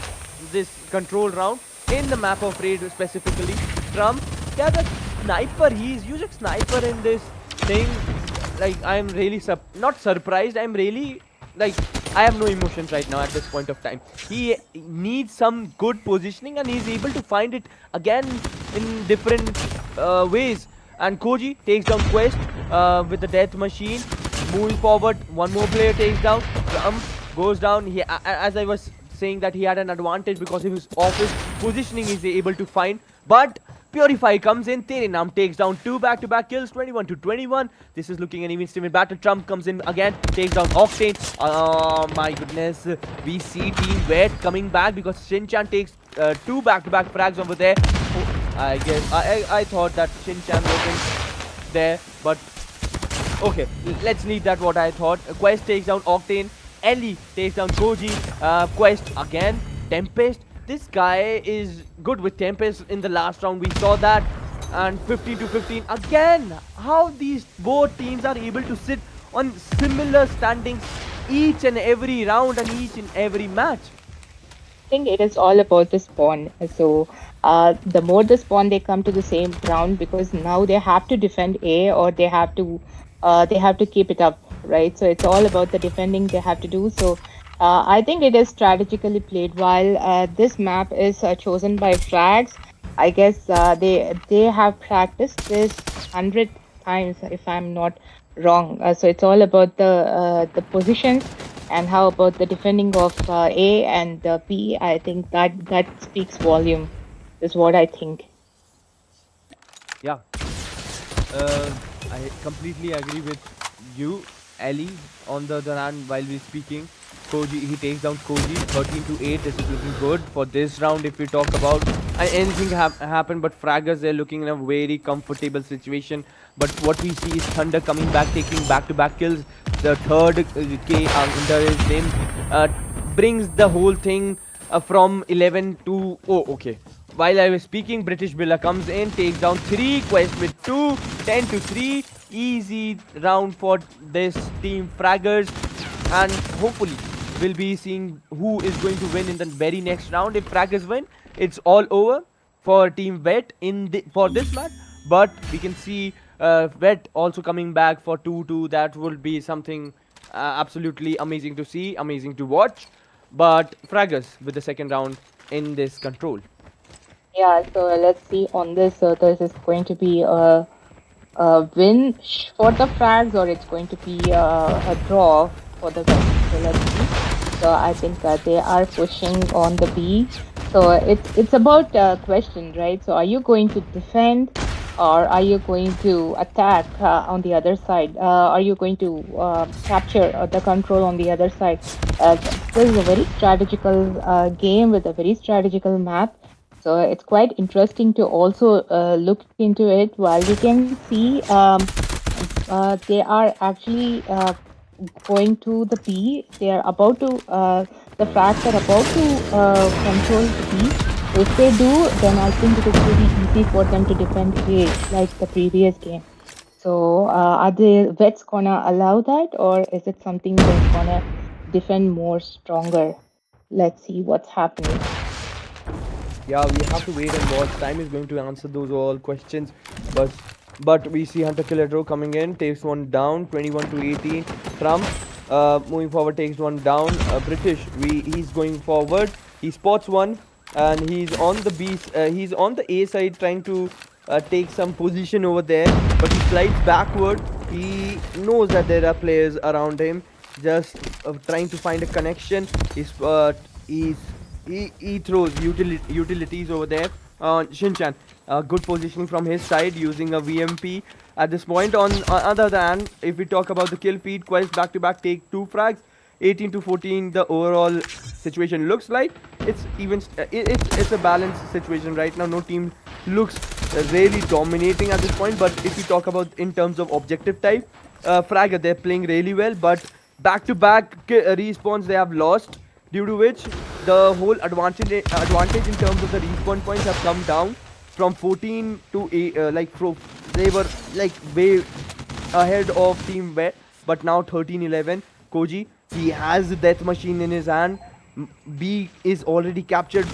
this control round, in the map of raid specifically. Trump, yeah, the sniper. He's using sniper in this thing. Like I'm really not surprised. I'm really like I have no emotions right now at this point of time. He needs some good positioning, and he's able to find it again in different ways. And Koji takes down Quest with the death machine. Moving forward, 1 more player takes down. Trump goes down. As I was saying, that he had an advantage because of his office positioning is able to find. But Purify comes in. Terenam takes down 2 back-to-back kills, 21 to 21. This is looking an even Steven battle. Trump comes in again, takes down Octane. Oh my goodness. We see Team Wet coming back because Shinchan takes 2 back-to-back frags over there. Oh, I guess I thought that Shinchan wasn't there, but okay, let's leave that what I thought. Quest takes down Octane. Ellie takes down Koji. Quest again. Tempest. This guy is good with Tempest in the last round. We saw that. And 15 to 15 again. How these both teams are able to sit on similar standings each and every round and each and every match. I think it is all about the spawn. So the more the spawn they come to the same ground, because now they have to defend A, or they have to keep it up, right? So it's all about the defending they have to do. So I think it is strategically played. While this map is chosen by Frags, I guess they have practiced this 100 times, if I'm not wrong. So it's all about the positions, and how about the defending of A and B? I think that speaks volume, is what I think. Yeah. I completely agree with you, Ali. On the other hand, while we're speaking, Koji, he takes down Koji 13 to 8. This is looking good for this round. If we talk about anything happen, but Fraggers, they're looking in a very comfortable situation. But what we see is Thunder coming back, taking back-to-back kills. The third K under his name brings the whole thing from 11 to okay. While I was speaking, British Billa comes in, takes down 3, Quest with 2, 10 to 3. Easy round for this team Fraggers. And hopefully, we'll be seeing who is going to win in the very next round. If Fraggers win, it's all over for Team Vet for this match. But we can see Vet also coming back for 2-2. That will be something absolutely amazing to see, amazing to watch. But Fraggers with the second round in this control. Yeah, so let's see on this. This is going to be a win for the Frags, or it's going to be a draw for the West. So let's see. So I think they are pushing on the B. So it's about a question, right? So are you going to defend, or are you going to attack on the other side? Are you going to capture the control on the other side? This is a very strategical game with a very strategical map. So it's quite interesting to also look into it. While we can see they are actually going to the B. They are about to, the Frags are about to control the B. If they do, then I think it is pretty easy for them to defend A, like the previous game. So are the Vets gonna allow that, or is it something that's gonna defend more stronger? Let's see what's happening. Yeah, we have to wait and watch. Time is going to answer those all questions. But we see Hunter Killedro coming in, takes one down, 21 to 18. Trump moving forward takes one down. British, he's going forward. He spots one, and he's on the B. He's on the A side trying to take some position over there, but he slides backward. He knows that there are players around him, just trying to find a connection. He throws utilities over there. Shinchan, good positioning from his side using a VMP. At this point, on other hand, if we talk about the kill feed, Quest back-to-back take 2 frags. 18 to 14, the overall situation looks like. It's even. It's a balanced situation right now. No team looks really dominating at this point. But if we talk about in terms of objective type, Fragger, they're playing really well. But back-to-back respawns they have lost, due to which the whole advantage in terms of the respawn points have come down from 14 to 8. They were like way ahead of Team Vet, but now 13-11. Koji, he has the death machine in his hand. B is already captured.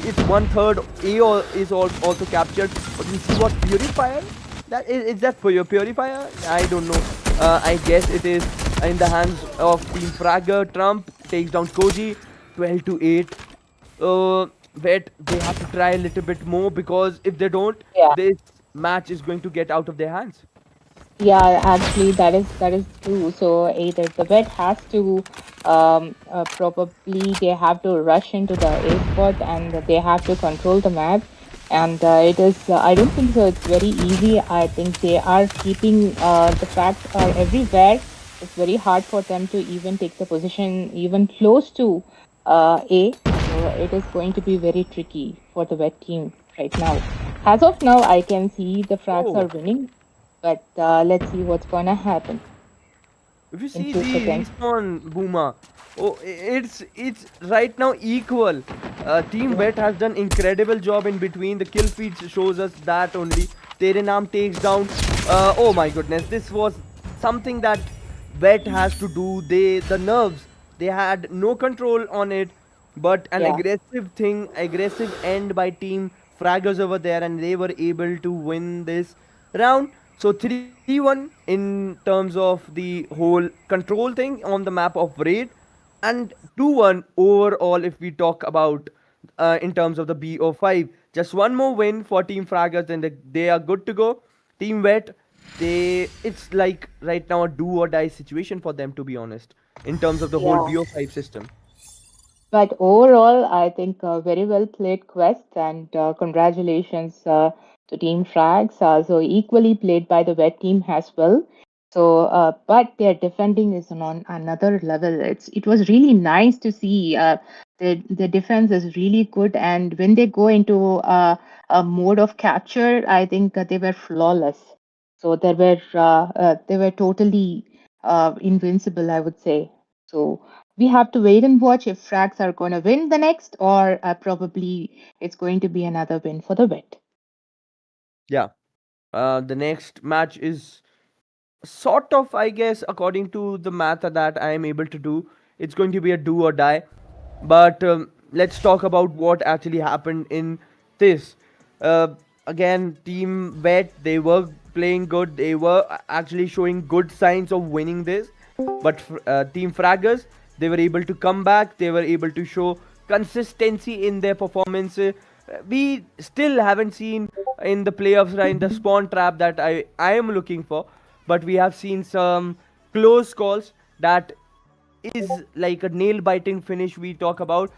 It's 1/3. A is also captured. But we see what Purifier. Is that for your Purifier? I don't know. I guess it is in the hands of Team Fragger. Trump takes down Koji, 12 to 8. Vet, they have to try a little bit more, because if they don't, this match is going to get out of their hands. Yeah, actually, that is true. So either the vet has to probably they have to rush into the A spot, and they have to control the map. And it is I don't think so. It's very easy. I think they are keeping the facts are everywhere. It's very hard for them to even take the position even close to A. So it is going to be very tricky for the vet team right now. As of now, I can see the frags are winning. But let's see what's gonna happen. If you in see future the things. respawn, Booma, oh, it's right now equal. Team Yeah. Vet has done incredible job in between. The kill feeds shows us that only. Terenam takes down. Oh my goodness, this was something that Vet has to do. The nerves, they had no control on it, but an Yeah. aggressive thing, aggressive end by Team Fraggers over there, and they were able to win this round. So 3-1 in terms of the whole control thing on the map of Raid, and 2-1 overall if we talk about in terms of the BO5. Just one more win for Team Fraggers, and they are good to go. Team Wet, it's like right now a do or die situation for them, to be honest, in terms of the whole Yeah. BO5 system. But overall, I think very well played Quest, and congratulations to Team Frags. So equally played by the Wet team as well. So, but their defending is on another level. It was really nice to see. The defense is really good, and when they go into a mode of capture, I think they were flawless. So they were totally invincible, I would say. So we have to wait and watch if Frags are going to win the next, or probably it's going to be another win for the Wet. Yeah. The next match is sort of, I guess, according to the math that I am able to do, it's going to be a do or die. But let's talk about what actually happened in this. Uh, Again, Team Vet, they were playing good. They were actually showing good signs of winning this. But Team Fraggers, they were able to come back. They were able to show consistency in their performance. We still haven't seen in the playoffs, in the spawn trap that I am looking for. But we have seen some close calls that is like a nail biting finish we talk about.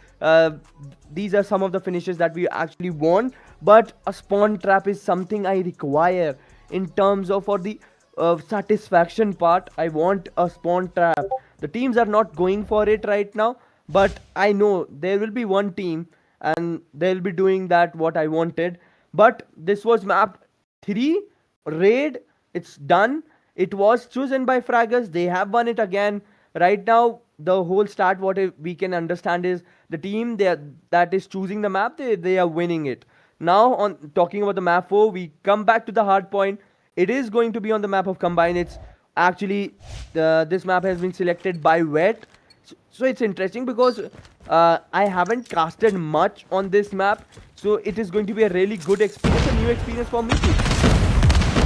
These are some of the finishes that we actually want, but a spawn trap is something I require in terms of for the satisfaction part. I want a spawn trap. The teams are not going for it right now, but I know there will be one team and they'll be doing that what I wanted. But this was map 3 raid. It's done. It was chosen by Fraggers. They have won it again. Right now, the whole start, what we can understand is the team that is choosing the map, they are winning it. Now, on talking about the map 4, we come back to the hard point. It is going to be on the map of Combine. It's actually this map has been selected by Wet. So it's interesting because I haven't casted much on this map. So it is going to be a really good experience, a new experience for me too.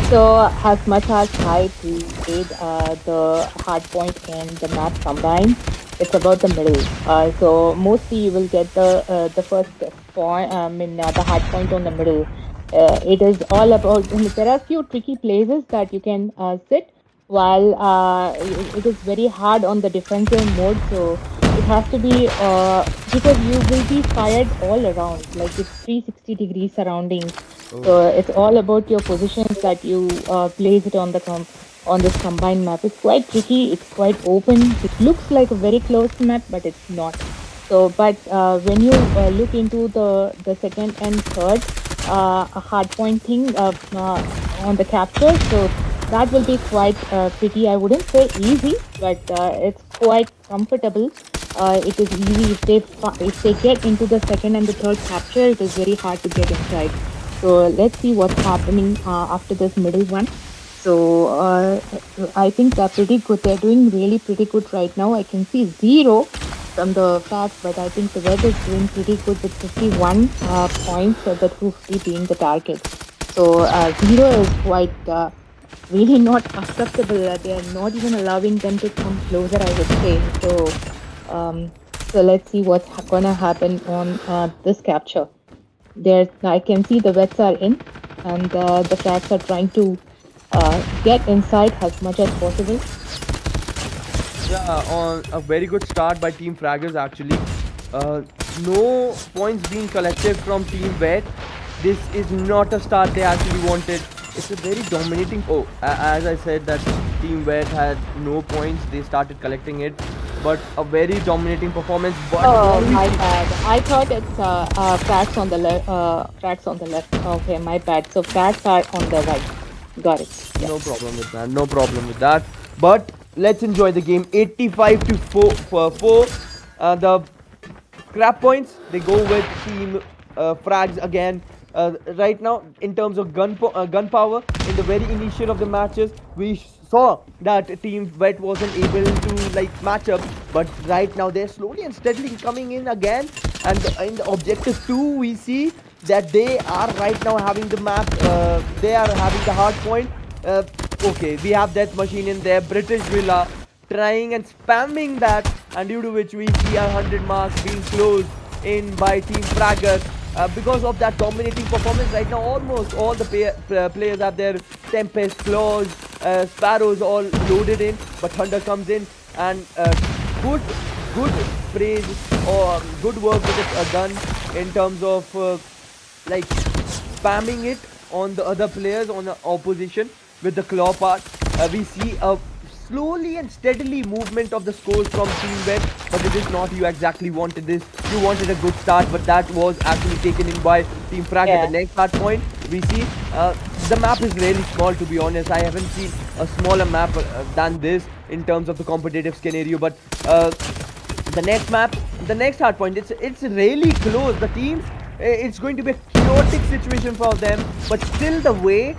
So, as much as I played the hard point and the map combined, it's about the middle. So mostly you will get the first point, the hard point on the middle. It is all about. There are few tricky places that you can sit, while it is very hard on the defensive mode. So it has to be because you will be fired all around, like it's 360 degree surroundings. Oh. So it's all about your positions that you place it on the on this combined map. It's quite tricky. It's quite open. It looks like a very closed map, but it's not. So, but when you look into the second and third a hard point thing on the capture, so that will be quite pretty. I wouldn't say easy, but it's quite comfortable. It is easy if they get into the second and the third capture. It is very hard to get inside. So let's see what's happening after this middle one. So I think they're pretty good. They're doing really pretty good right now. I can see 0 from the facts, but I think the Red is doing pretty good with 51 points, the 250 being the target. So 0 is quite really not acceptable. They are not even allowing them to come closer, I would say. So let's see what's gonna happen on this capture. There, I can see the Vets are in, and the Frags are trying to get inside as much as possible. Yeah, on a very good start by Team Fraggers actually. No points being collected from Team Vet. This is not a start they actually wanted. It's a very dominating. Oh, as I said, that Team Vet had no points. They started collecting it, but a very dominating performance. But Oh, what we my see, bad. I thought it's Frags on the left. Frags on the left. Okay, my bad. So Frags are on the right. Got it. Yeah. no problem with that. No problem with that. But let's enjoy the game. 85 to 4 for 4. The crap points, they go with team frags again. Right now, in terms of gun power, in the very initial of the matches, we saw that team vet wasn't able to like match up, but right now they're slowly and steadily coming in again. And in the objective 2, we see that they are right now having the map, they are having the hard point. uh, okay, we have that machine in there, British Villa trying and spamming that, and due to which we see 100 marks being closed in by Team Fraggers. Because of that dominating performance right now, almost all the players have their Tempest, Claws, Sparrows all loaded in, but Thunder comes in and good good praise or good work with a gun in terms of like spamming it on the other players on the opposition with the claw part. We see a slowly and steadily movement of the scores from Team Red, but it is not you exactly wanted this. You wanted a good start, but that was actually taken in by Team Frag at the next hard point. We see the map is really small, to be honest. I haven't seen a smaller map than this in terms of the competitive scenario, but the next map, the next hard point, it's really close. The teams, it's going to be a chaotic situation for them, but still the way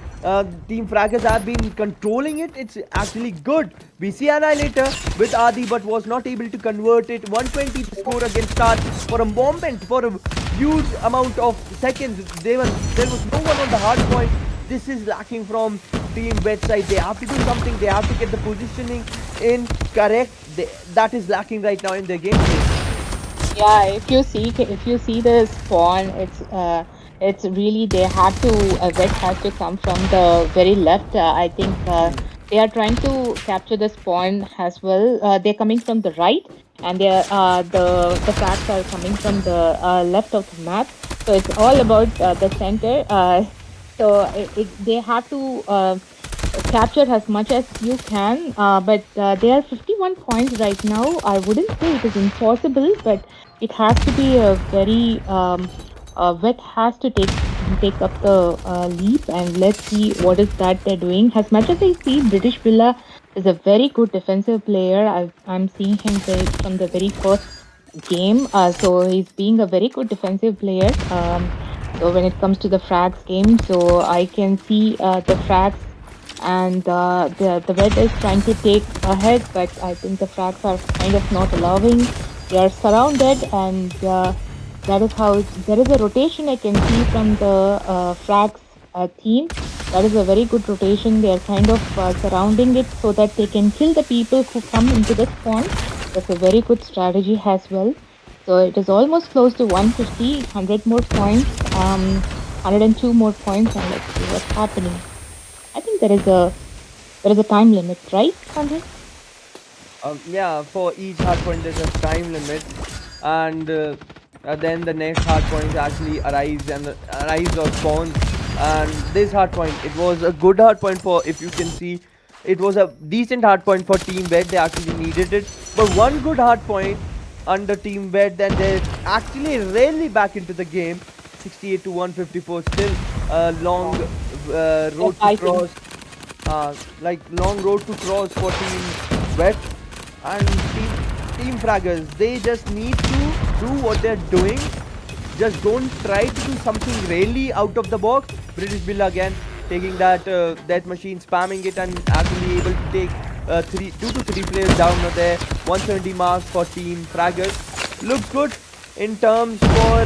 Team Fraggers have been controlling it, it's actually good. We see Annihilator with Adi, but was not able to convert it. 120 score against Start for a moment, for a huge amount of seconds. There was no one on the hard point. This is lacking from Team Vet side. They have to do something. They have to get the positioning in correct. That is lacking right now in their gameplay. Yeah, if you see the spawn, it's really they have to vet has to come from the very left. I think they are trying to capture the spawn as well. They're coming from the right, and they are the facts are coming from the left of the map. So it's all about the center. So they have to capture as much as you can. But there are 51 points right now. I wouldn't say it is impossible, but it has to be a very vet has to take up the leap, and let's see what is that they're doing. As much as I see, British Villa is a very good defensive player. I'm seeing him from the very first game. So he's being a very good defensive player. So when it comes to the frags game, so I can see the frags and the vet is trying to take ahead, but I think the frags are kind of not allowing. They are surrounded, and that is how there is a rotation I can see from the frags team. That is a very good rotation. They are kind of surrounding it so that they can kill the people who come into the spawn. That's a very good strategy as well. So it is almost close to 150, 100 more points, 102 more points, and let's see what's happening. I think there is a time limit, right, Sanjay? Yeah, for each hard point there's a time limit, and then the next hard point actually arrives or spawns. And this hard point, it was a good hard point for, if you can see, it was a decent hard point for Team Vet. They actually needed it, but one good hard point under Team Vet, then they're actually really back into the game. 68 to 154, still a long road to cross, like long road to cross for Team Vet. And team Fraggers, they just need to do what they're doing. Just don't try to do something really out of the box. British Villa again taking that machine, spamming it, and actually able to take 2 to 3 players down there. 170 marks for Team Fraggers. Looks good in terms for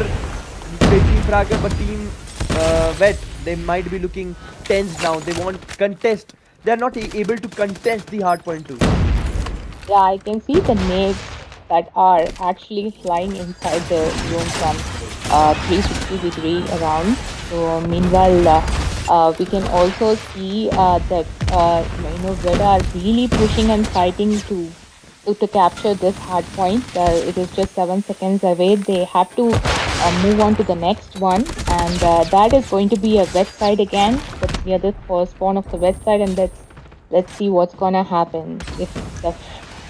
Team Fragger, but Team Vet, they might be looking tense now. They want contest. They're not able to contest the hard point too. Yeah, I can see the nades that are actually flying inside the zone from 360 degree around. So meanwhile, we can also see that Red are really pushing and fighting to capture this hard point. It is just 7 seconds away. They have to move on to the next one, and that is going to be a west side again. That's near the first spawn of the west side, and let's see what's gonna happen if the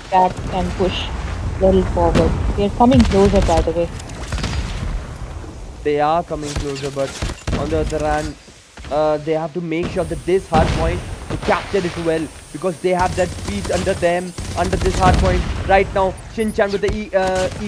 Frags can push a little forward. They're coming closer, by the way. They are coming closer, but on the other hand, they have to make sure that this hard point, the captured it well because they have that speed under them, under this hard point. Right now, Shinchan with the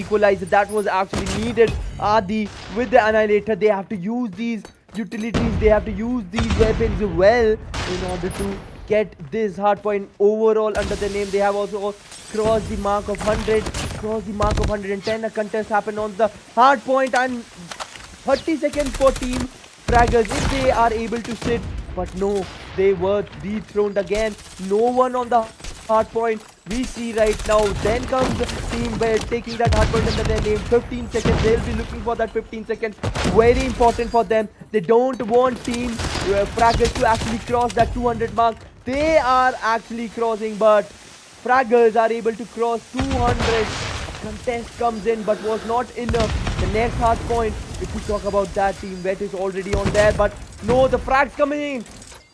equalizer, that was actually needed. Adi with the annihilator, they have to use these utilities, they have to use these weapons well in order to get this hard point overall under their name. They have also crossed the mark of 100, crossed the mark of 110. A contest happened on the hard point, and 30 seconds for team Fraggers if they are able to sit. But no, they were dethroned again. No one on the hard point. We see right now. Then comes Team Bed taking that hard point under their name. 15 seconds. They'll be looking for that 15 seconds. Very important for them. They don't want Team Fraggers to actually cross that 200 mark. They are actually crossing, but Fraggers are able to cross 200. Contest comes in but was not enough. The next hard point, if we talk about that, Team Wet is already on there, but no, the frags coming in.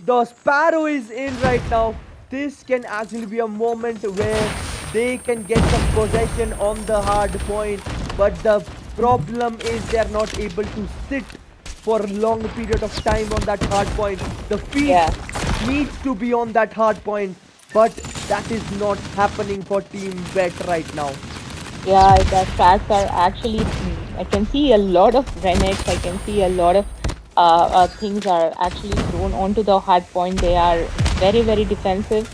The Sparrow is in right now. This can actually be a moment where they can get some possession on the hard point, but the problem is they are not able to sit for a long period of time on that hard point. The feet needs to be on that hard point, but that is not happening for Team Wet right now. Yeah, the tracks are actually. I can see a lot of grenades. I can see a lot of things are actually thrown onto the hard point. They are very, very defensive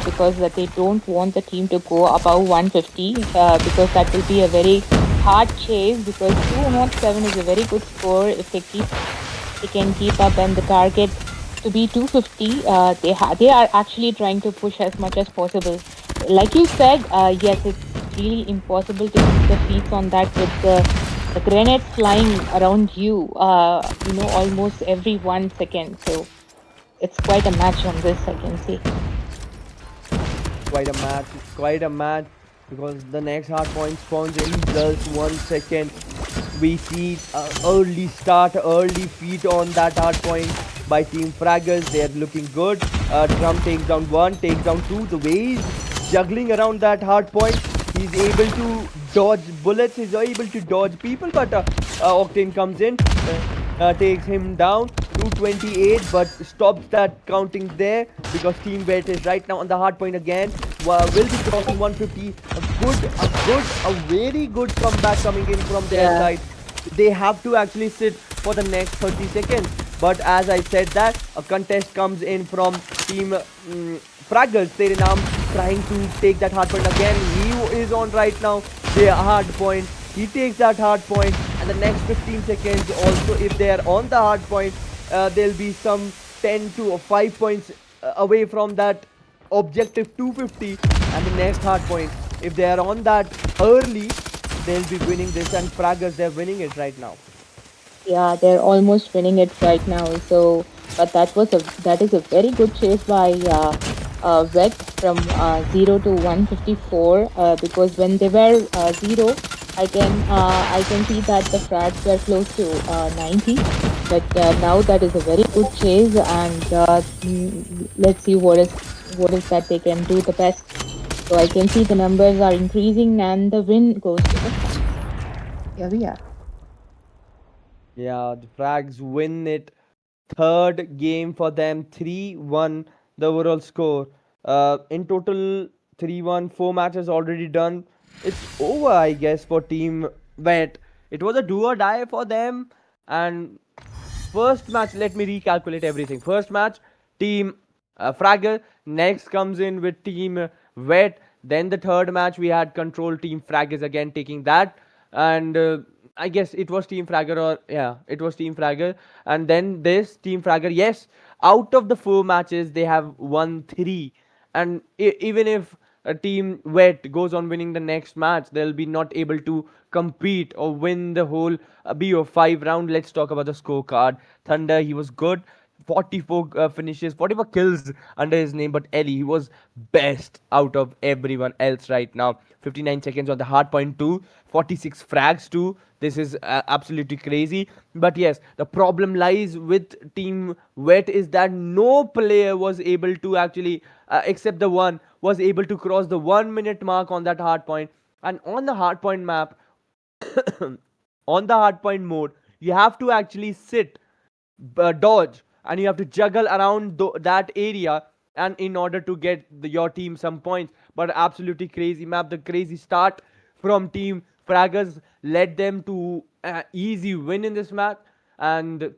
because that they don't want the team to go above 150 because that will be a very hard chase because 207 is a very good score if they can keep up and the target to be 250. They are actually trying to push as much as possible. Like you said, yes, it's really impossible to keep the feet on that with the grenades flying around you, almost every 1 second. So it's quite a match on this, I can see. Quite a match. It's quite a match because the next hard point spawns in just 1 second. We see early start, early feet on that hard point by Team Fraggers. They are looking good. Drum takes down one, takes down two. The way he's juggling around that hard point, he's able to dodge bullets, he's able to dodge people, but Octane comes in, takes him down. 228, but stops that counting there because Team Wet is right now on the hard point again. Will be crossing 150. A very good comeback coming in from their side. They have to actually sit for the next 30 seconds. But as I said that, a contest comes in from Team Fraggers. Terenam trying to take that hard point again. He is on right now the hard point. He takes that hard point, and the next 15 seconds also, if they are on the hard point, they'll be some 10 to 5 points away from that objective 250. And the next hard point, if they are on that early, they'll be winning this. And Fraggers, they're winning it right now. Yeah, they're almost winning it right now. So, but that is a very good chase by Wet from 0 to 154 because when they were 0, I can see that the frags were close to 90, but now that is a very good chase, and let's see what is that they can do the best. So I can see the numbers are increasing, and the win goes to the frags. Here we are. Yeah, the Frags win it. Third game for them, 3-1 the overall score. In total, 3-1, 4 matches already done. It's over, I guess, for Team Wet. It was a do or die for them. And first match, let me recalculate everything. First match, Team Fragger. Next comes in with Team Wet. Then the third match, we had Control Team Fraggers again taking that. And I guess it was Team Fragger, or yeah, it was Team Fragger. And then this Team Fragger, yes, out of the 4 matches, they have won 3. And even if a Team Wet goes on winning the next match, they'll be not able to compete or win the whole BO5 round. Let's talk about the scorecard. Thunder, he was good. 44 finishes, 44 kills under his name, but Ellie, he was best out of everyone else right now. 59 seconds on the hard point too, 46 frags too. This is absolutely crazy. But yes, the problem lies with Team Wet is that no player was able to actually, except the one, was able to cross the 1 minute mark on that hard point. And on the hard point map, on the hard point mode, you have to actually sit, dodge, and you have to juggle around that area and in order to get your team some points. But absolutely crazy map, the crazy start from team Fraggers led them to easy win in this match. And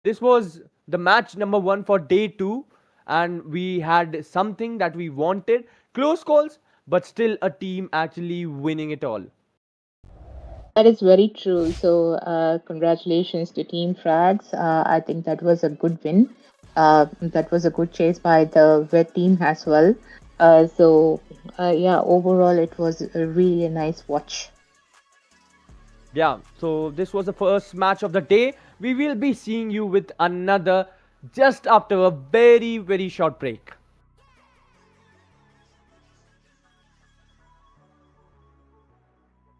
this was the match number 1 for day 2, and we had something that we wanted, close calls, but still a team actually winning it all. That is very true. So, congratulations to Team Frags. I think that was a good win. That was a good chase by the red team as well. Yeah, overall, it was a really nice watch. Yeah, so this was the first match of the day. We will be seeing you with another just after a very, very short break.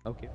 Okay.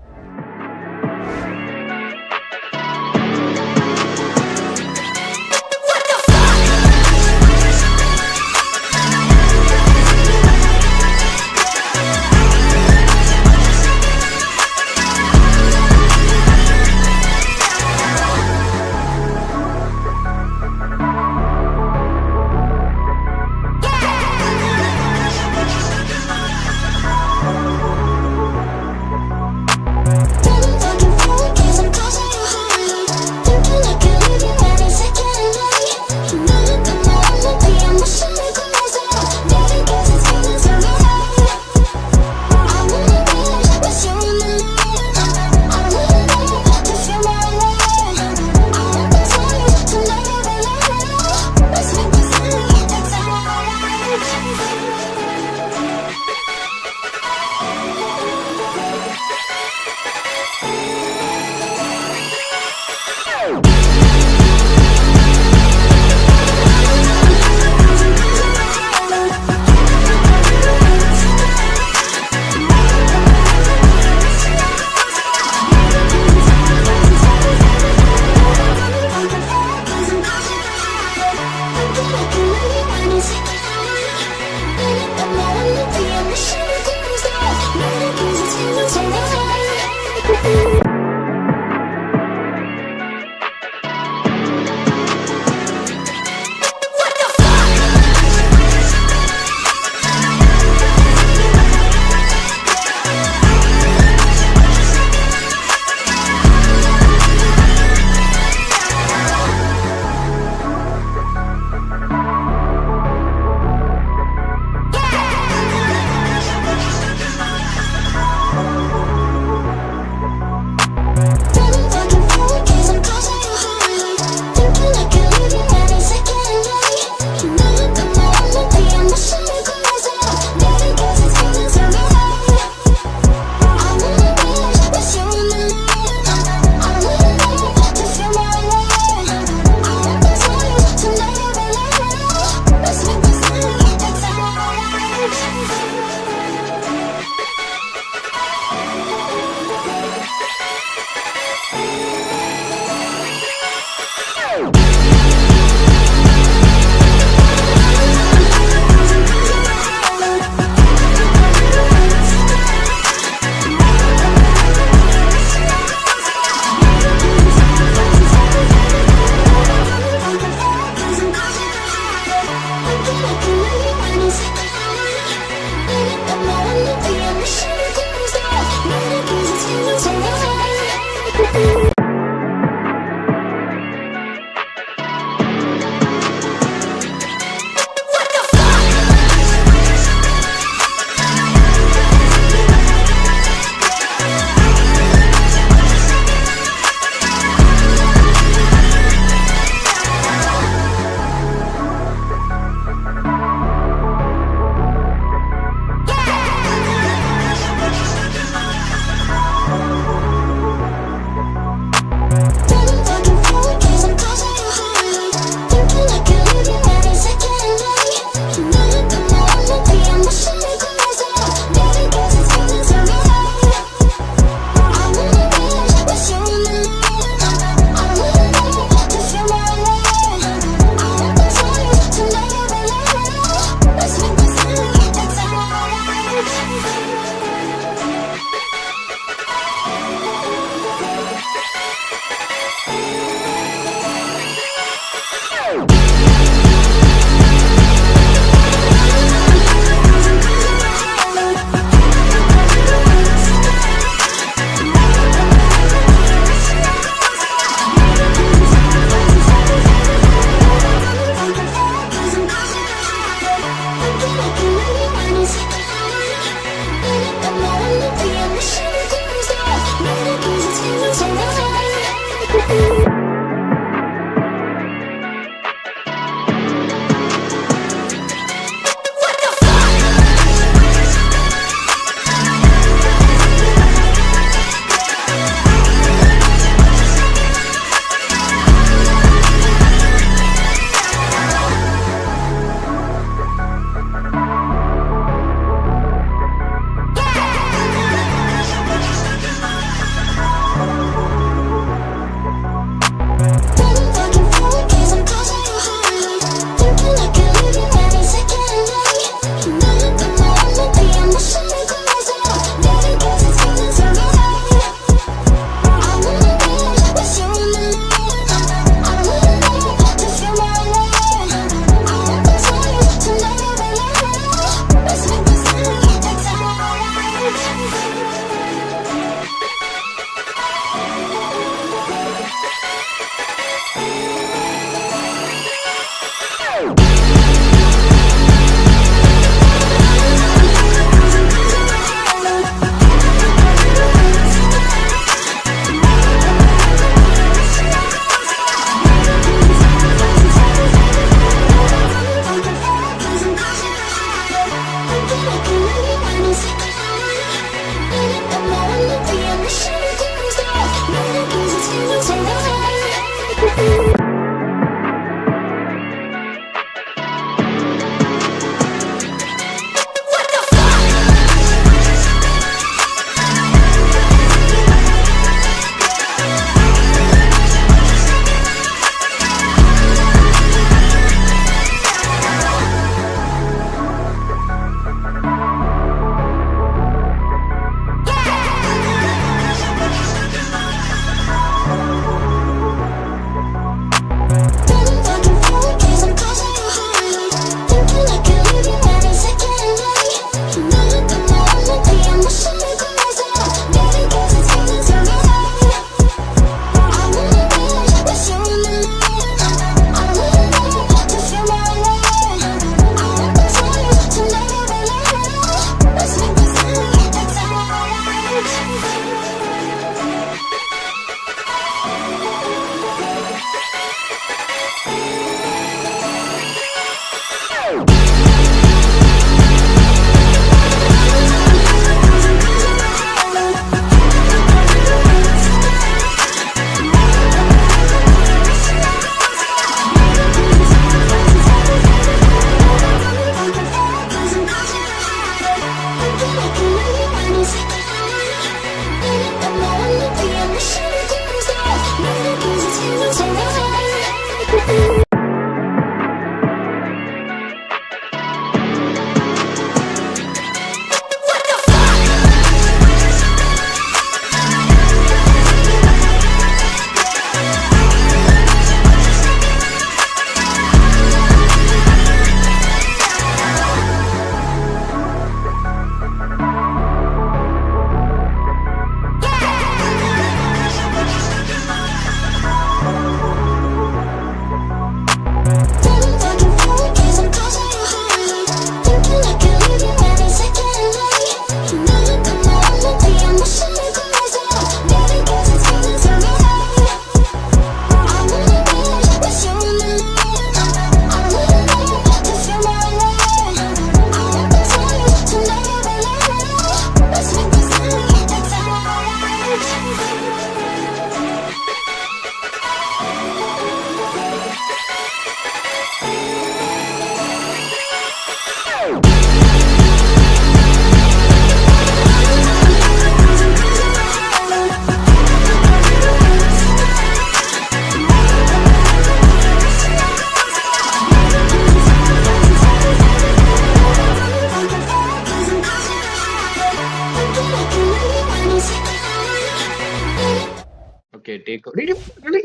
take. Did you really?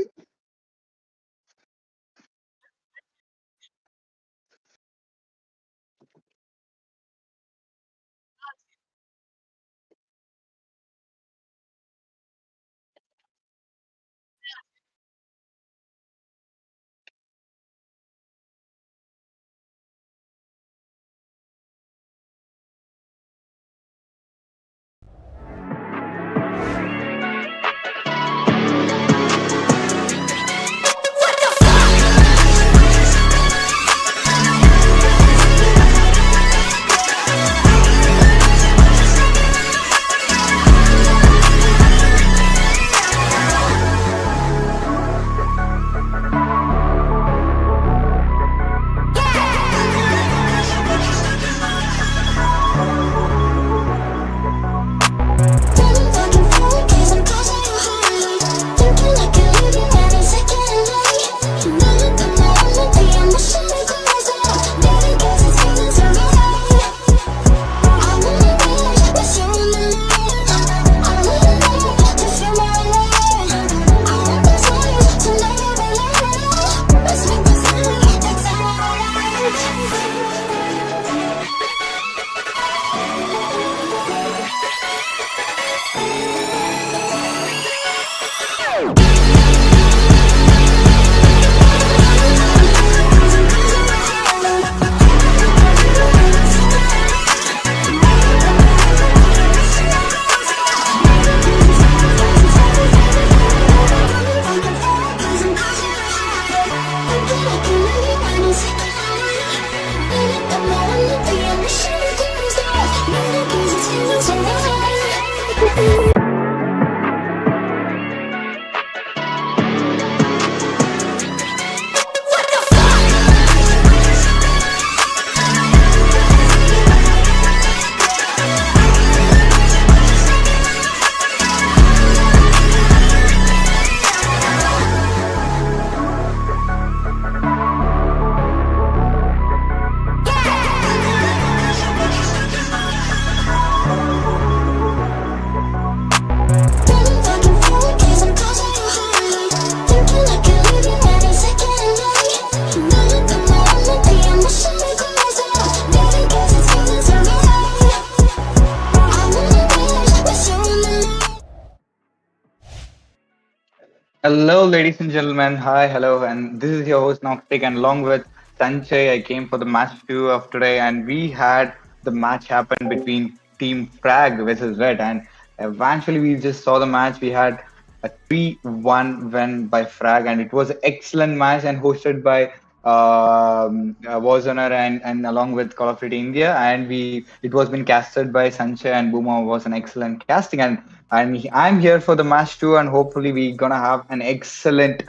Hello, ladies and gentlemen. Hi, hello, and this is your host Noctic, and along with Sanjay, I came for the match 2 of today, and we had the match happen between Team Frag versus Red, and eventually we just saw the match. We had a 3-1 win by Frag, and it was an excellent match and hosted by WarZoner and along with Call of Duty India, and we it was been casted by Sanjay and Boomer was an excellent casting, and I'm here for the match too, and hopefully we're gonna have an excellent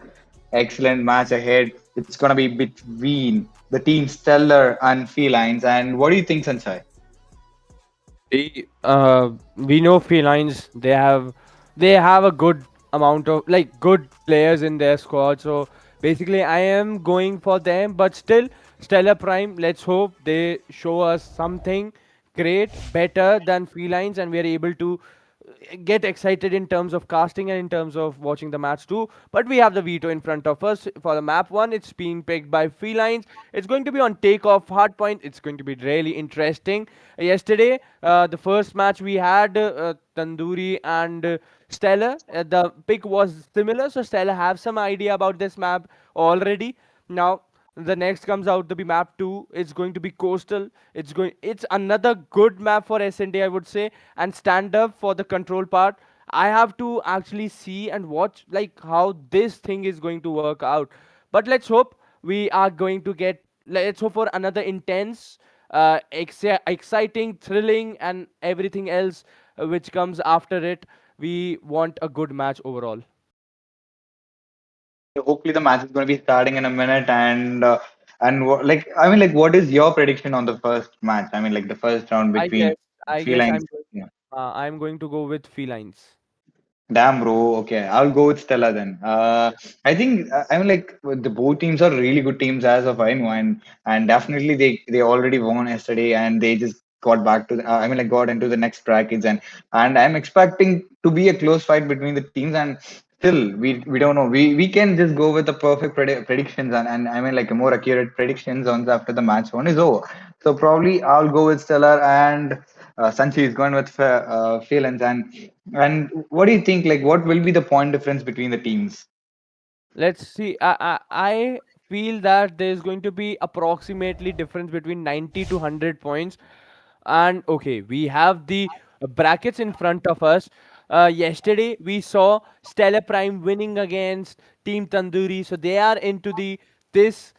match ahead. It's gonna be between the team Steller and Felines. And what do you think, Sanjay? We know Felines. They have a good amount of like good players in their squad. So basically, I am going for them. But still, Stellar Prime. Let's hope they show us something great, better than Felines, and we are able to get excited in terms of casting and in terms of watching the match too. But we have the veto in front of us for the map one. It's being picked by Felines. It's going to be on takeoff hardpoint. It's going to be really interesting. Yesterday, the first match we had Tandoori and Stellar. The pick was similar, so Stellar have some idea about this map already. Now the next comes out to be map 2. It's going to be coastal. It's another good map for SND, I would say, and stand up for the control part. I have to actually see and watch like how this thing is going to work out. But let's hope for another intense, exciting, thrilling, and everything else which comes after it. We want a good match overall. Hopefully the match is going to be starting in a minute, like I mean, like, what is your prediction on the first match? I mean, like the first round I guess between I guess Felines. Yeah. I'm going to go with felines. Damn, bro. Okay, I'll go with Stella then. I think I mean like the both teams are really good teams as of I know, and definitely they already won yesterday, and they just got back to I mean like got into the next brackets, and I'm expecting to be a close fight between the teams, and still we don't know. We can just go with the perfect predictions and I mean like a more accurate predictions on after the match one is over. So probably I'll go with Stellar and Sanchi is going with Felines and what do you think? Like, what will be the point difference between the teams? Let's see. I feel that there's going to be approximately difference between 90 to 100 points. And okay, we have the brackets in front of us. Yesterday we saw Stellar Prime winning against Team Tandoori, so they are into the this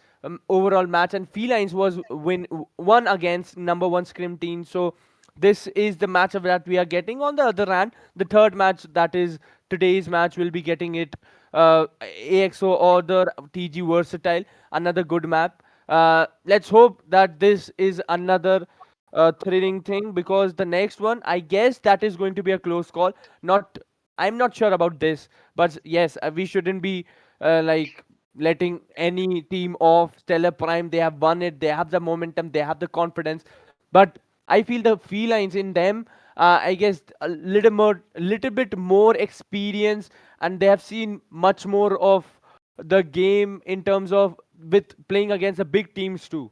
overall match, and Felines was won against number one scrim team. So this is the matchup that we are getting. On the other hand, the third match, that is today's match, will be getting it AXO or the TG Versatile, another good map. Let's hope that this is another thrilling thing, because the next one, I guess that is going to be a close call. Not, I'm not sure about this, but yes, we shouldn't be like letting any team off. Stellar Prime, they have won it, they have the momentum, they have the confidence, but I feel the felines in them, I guess little bit more experience, and they have seen much more of the game in terms of with playing against the big teams too.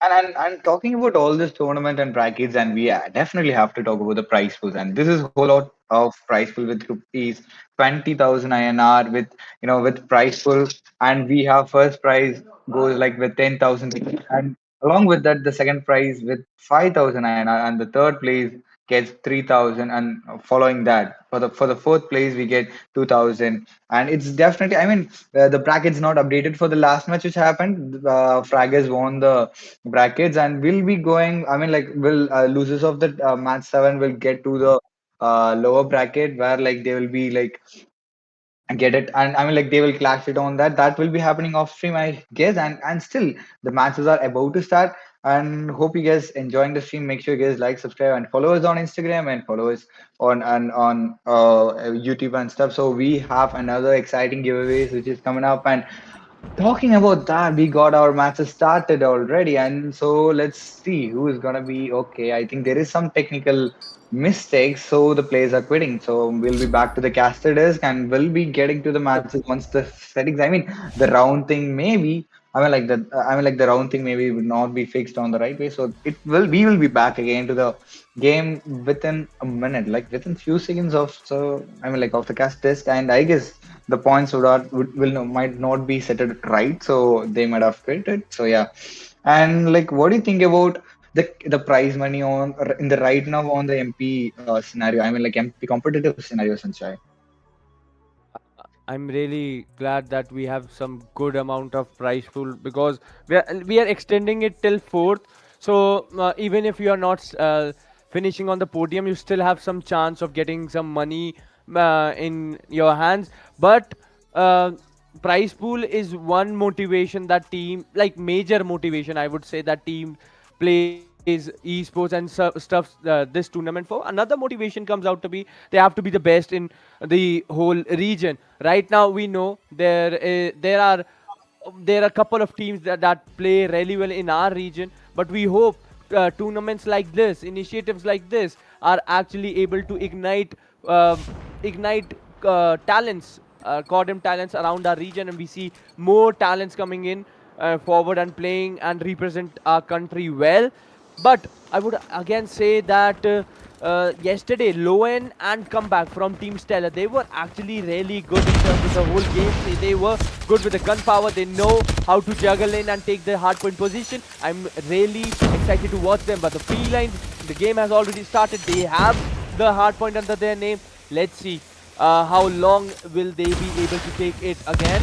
And talking about all this tournament and brackets, and we definitely have to talk about the prize pools. And this is whole lot of prize pool with rupees 20,000 INR with with prize pool, and we have first prize goes like with 10,000, and along with that the second prize with 5,000 INR, and the third place gets 3,000, and following that for the fourth place we get 2,000, and it's definitely I mean the bracket's not updated for the last match which happened. Fraggers won the brackets and will be going. I mean, like, will losers of the match seven will get to the lower bracket where like they will be like get it, and I mean like they will clash it on that will be happening off stream I guess, and still the matches are about to start, and hope you guys enjoying the stream. Make sure you guys like, subscribe, and follow us on Instagram and follow us on YouTube and stuff. So we have another exciting giveaways which is coming up, and talking about that, we got our matches started already, and so let's see who is gonna be okay. I think there is some technical mistakes, so the players are quitting. So we'll be back to the caster desk, and we'll be getting to the matches once the settings. I mean, the round thing maybe. I mean, like the round thing maybe would not be fixed on the right way. So it will. We will be back again to the game within a minute, like within few seconds of. So I mean, like of the cast desk, and I guess the points will no, might not be set it right, so they might have quit it. So yeah, and like, what do you think about the prize money on in the right now on the MP scenario? I mean, like MP competitive scenario, Sanchai. I'm really glad that we have some good amount of prize pool, because we are extending it till fourth. So even if you are not finishing on the podium, you still have some chance of getting some money in your hands. But uh, prize pool is one motivation that team, like major motivation, I would say, that team plays esports and stuff this tournament for. Another motivation comes out to be they have to be the best in the whole region. Right now we know there are a couple of teams that play really well in our region, but we hope tournaments like this, initiatives like this, are actually able to ignite talents, Cordem talents around our region, and we see more talents coming in forward and playing and represent our country well. But I would again say that yesterday, Lowen and comeback from Team Steller, they were actually really good in terms of the whole game. They were good with the gun power. They know how to juggle in and take the hardpoint position. I'm really excited to watch them. But the felines, the game has already started. They have the hardpoint under their name. Let's see how long will they be able to take it again.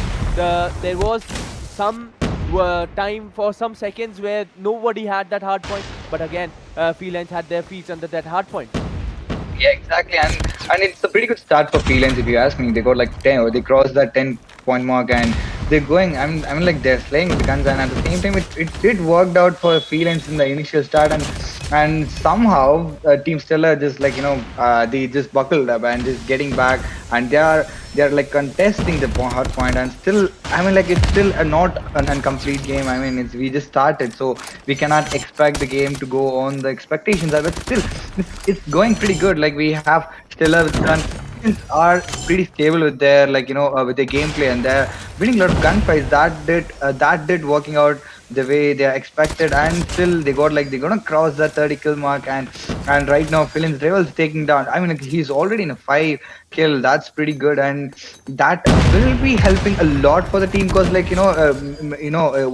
There was some time for some seconds where nobody had that hard point, but again, felines had their feet under that hard point. Yeah, exactly, and it's a pretty good start for Felines if you ask me. They got like 10, or they crossed that 10 point mark, and they're going. I mean, like they're slaying with the guns, and at the same time, it did worked out for Felines in the initial start, and somehow Team Stellar just like they just buckled up and just getting back, and they are like contesting the hard point, and still I mean like it's still not an incomplete game. I mean we just started, so we cannot expect the game to go on the expectations, but still it's going pretty good. Like we have Steller done Felines are pretty stable with their with their gameplay, and they're winning a lot of gunfights. That did working out the way they are expected, and still they're gonna cross the 30 kill mark, and right now Felines Rival's taking down. I mean, like, he's already in a 5 kill. That's pretty good, and that will be helping a lot for the team because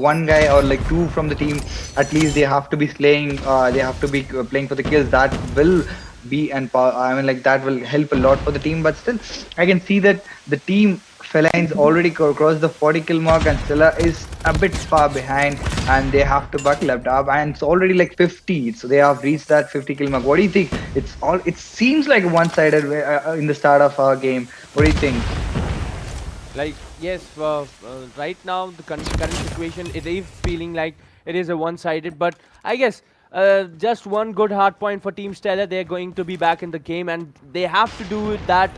one guy or like two from the team at least they have to be slaying. They have to be playing for the kills. That will be and I mean like that will help a lot for the team. But still, I can see that the team Felines already crossed the 40 kill mark, and Steller is a bit far behind, and they have to buckle up, and it's already like 50, so they have reached that 50 kill mark. What do you think? It seems like one-sided in the start of our game. What do you think? Like, yes, right now the current situation, it is feeling like it is a one-sided, but I guess just one good hard point for Team Stellar. They're going to be back in the game, and they have to do that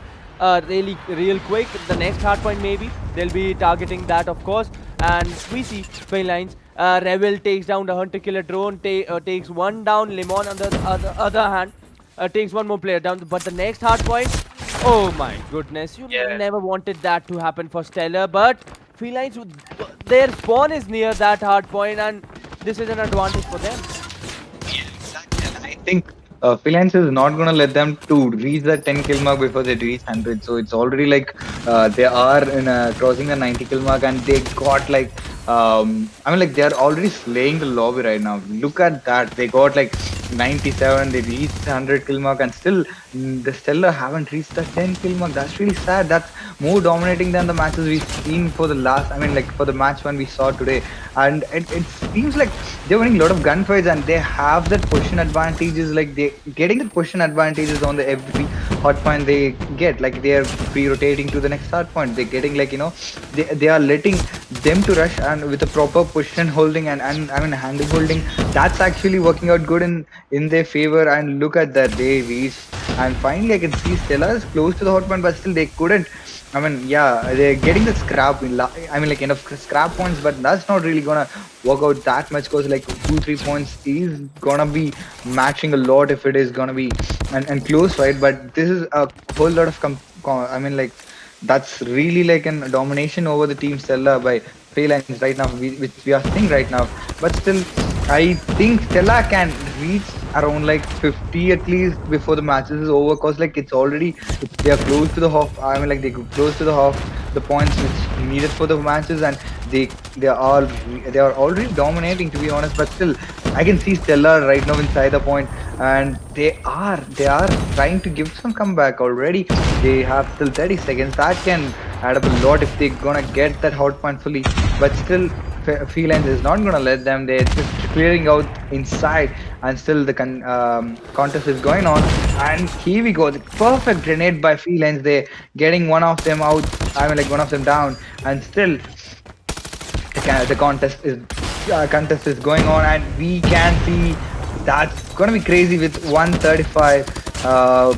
really real quick. The next hard point, maybe they'll be targeting that, of course. And we see Felines. Rebel takes down the hunter killer drone, takes one down. Limon on the other hand takes one more player down. But the next hard point, oh my goodness, you Yeah. never wanted that to happen for Stellar, but Felines, their spawn is near that hard point, and this is an advantage for them. Exactly. And I think Felines is not gonna let them to reach the 10 kill mark before they reach 100. So it's already like they are in crossing the 90 kill mark, and they got like I mean like they are already slaying the lobby right now. Look at that. They got like 97. They reached the 100 kill mark, and still the Stellar haven't reached the 10 kill mark. That's really sad. That's more dominating than the matches we've seen for the last. I mean like for the match one we saw today, and it seems like they're winning a lot of gunfights, and they have that position advantages. Like they getting the position advantages on the every hot point they get. Like they are pre-rotating to the next hard point. They're getting they are letting them to rush, and with a proper position holding and I mean handle holding. That's actually working out good in their favor. And look at that, they reached, and finally I can see Stella is close to the hot point, but still they couldn't. I mean, yeah, they're getting the scrap. I mean, like enough scrap points, but that's not really gonna work out that much because like 2-3 points is gonna be matching a lot if it is gonna be and close fight. But this is a whole lot of I mean, like that's really like a domination over the team Stella by Felines right now, which we are seeing right now. But still, I think Stella can reach around like 50 at least before the matches is over, cause like they are close to the half. I mean like they go close to the half the points which needed for the matches, and they are already dominating, to be honest. But still, I can see Stella right now inside the point, and they are trying to give some comeback already. They have still 30 seconds. That can add up a lot if they're gonna get that hot point fully. But still, Felines is not gonna let them. They're just clearing out inside, and still the contest is going on. And here we go, the perfect grenade by Felines. They're getting one of them out. I mean, like one of them down, and still the contest is going on, and we can see that's gonna be crazy with 135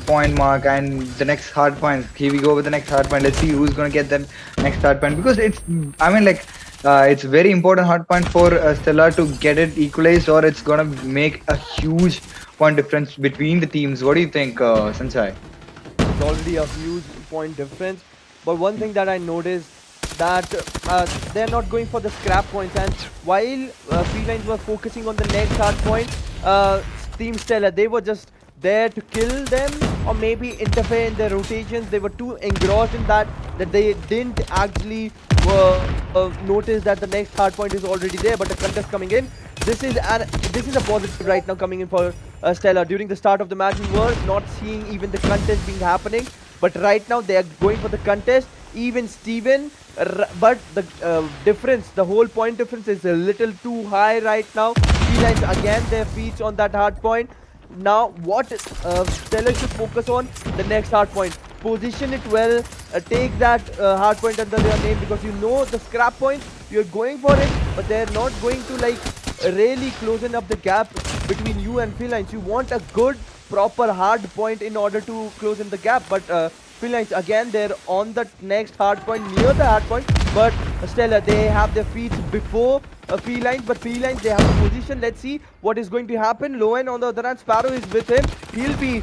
point mark and the next hard point. Here we go with the next hard point. Let's see who's gonna get that next hard point, because it's very important hard point for Stellar to get it equalized, or it's gonna make a huge point difference between the teams. What do you think, Sanjay? It's already a huge point difference, but one thing that I noticed that they're not going for the scrap points, and while Felines were focusing on the next hard point, Team Stellar, they were just there to kill them or maybe interfere in their rotations. They were too engrossed in that they didn't actually notice that the next hard point is already there, but the contest coming in. This is a positive right now coming in for Stellar. During the start of the match, we were not seeing even the contest being happening, but right now they are going for the contest. Even Steven, but the difference, the whole point difference is a little too high right now. Felines again their feet on that hard point. Now what Steller should focus on, the next hard point. Position it well, take that hard point under their name, because you know the scrap point, you're going for it, but they're not going to like really closing up the gap between you and Felines. You want a good proper hard point in order to close in the gap, but Felines again they're on the next hard point, near the hard point, but Stellar, they have their feet before Felines, but Felines, they have the position. Let's see what is going to happen. Lowen on the other hand, Sparrow is with him. He'll be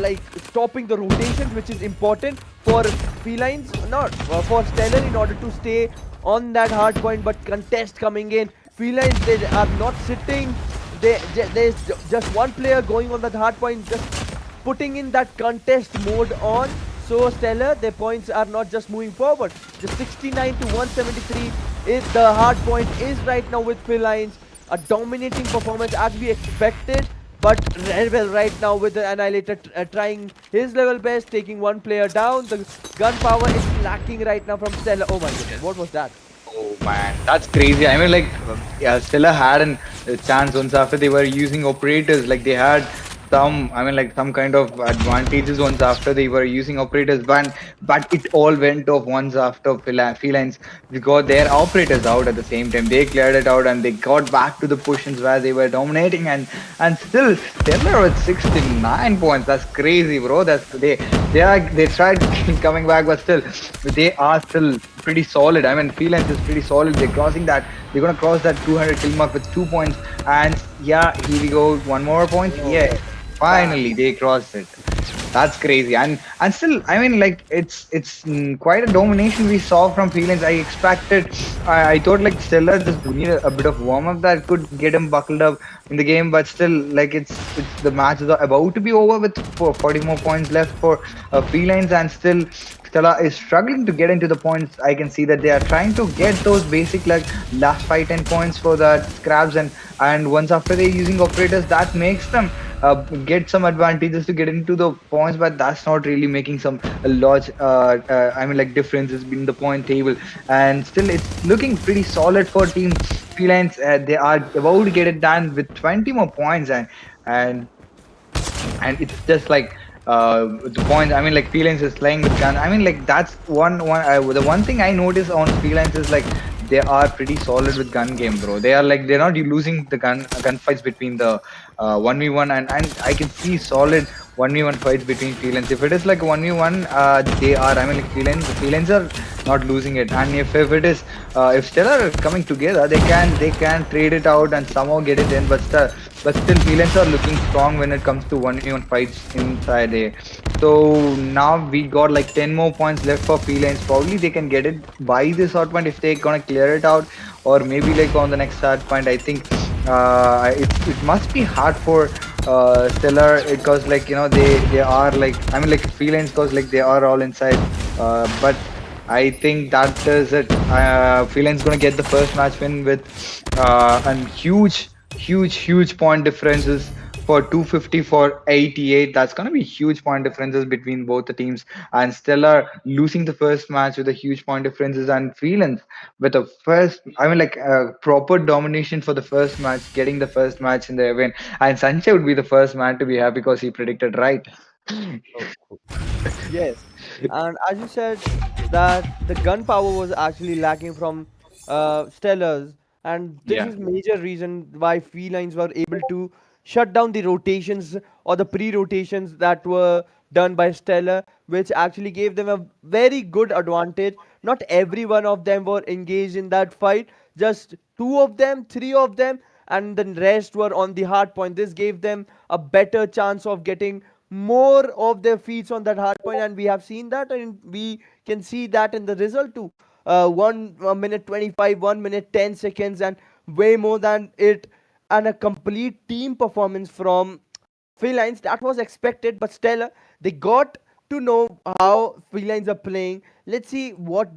like stopping the rotations, which is important for Felines, not for Steller in order to stay on that hard point. But contest coming in, Felines, they are not sitting. There's just one player going on that hard point, just putting in that contest mode on. So Steller, their points are not just moving forward. The 69 to 173 is the hard point is right now with Felines. A dominating performance as we expected. But Rebel right now with the Annihilator trying his level best, taking one player down. The gun power is lacking right now from Steller. Oh my goodness, what was that? Oh man, that's crazy. I mean, like, yeah, Stella had a chance once after they were using operators. Like, they had some, I mean, like, some kind of advantages once after they were using operators. But it all went off once after Felines. We got their operators out at the same time. They cleared it out and they got back to the positions where they were dominating. And still, Stella with 69 points. That's crazy, bro. They tried coming back, but still, they are still pretty solid. I mean, Felines is pretty solid. They're crossing that. They're gonna cross that 200 kill mark with 2 points. And yeah, here we go. One more point. Yeah, finally they crossed it. That's crazy. And still, I mean, like, it's quite a domination we saw from Felines. I expected. I thought like Steller just need a bit of warm up that could get him buckled up in the game. But still, like, it's the match is about to be over with 40 more points left for Felines, and still Stella is struggling to get into the points. I can see that they are trying to get those basic like last 5-10 points for the scraps, and once after they're using operators, that makes them get some advantages to get into the points, but that's not really making some a large I mean, like, differences in the point table. And still, it's looking pretty solid for Team Felines. They are about to get it done with 20 more points, and it's just like the point. I mean, like, Felines is playing with gun. I mean, like, that's the one thing I notice on Felines is like they are pretty solid with gun game, bro. They are like, they're not losing the gunfights between the 1v1, and I can see solid 1v1 fights between Felines. If it is like 1v1, they are, I mean, like, Felines are not losing it. And if it is if Steller are coming together, they can trade it out and somehow get it in. But still Felines are looking strong when it comes to 1v1 fights inside there. So now we got like 10 more points left for Felines. Probably they can get it by this hot point if they're gonna clear it out, or maybe like on the next hard point. I think it must be hard for Steller, because, like, you know, they are like, I mean, like, Felines, because like they are all inside, but I think that is it. Felines gonna get the first match win with and huge point differences for 250 for 88. That's gonna be huge point differences between both the teams. And Stellar losing the first match with a huge point differences, and Felines with a first, I mean, like, proper domination for the first match, getting the first match in the event. And Sanjay would be the first man to be happy because he predicted right. Yes, and as you said, that the gunpowder was actually lacking from Stellars, and this Yeah. is major reason why felines were able to shut down the rotations or the pre-rotations that were done by Stellar, which actually gave them a very good advantage. Not every one of them were engaged in that fight, just two of them, three of them, and the rest were on the hard point. This gave them a better chance of getting more of their feats on that hard point, and we have seen that, and we can see that in the result too. 1 minute 25, 1 minute 10 seconds, and way more than it, and a complete team performance from Felines that was expected. But Stella, they got to know how Felines are playing. Let's see what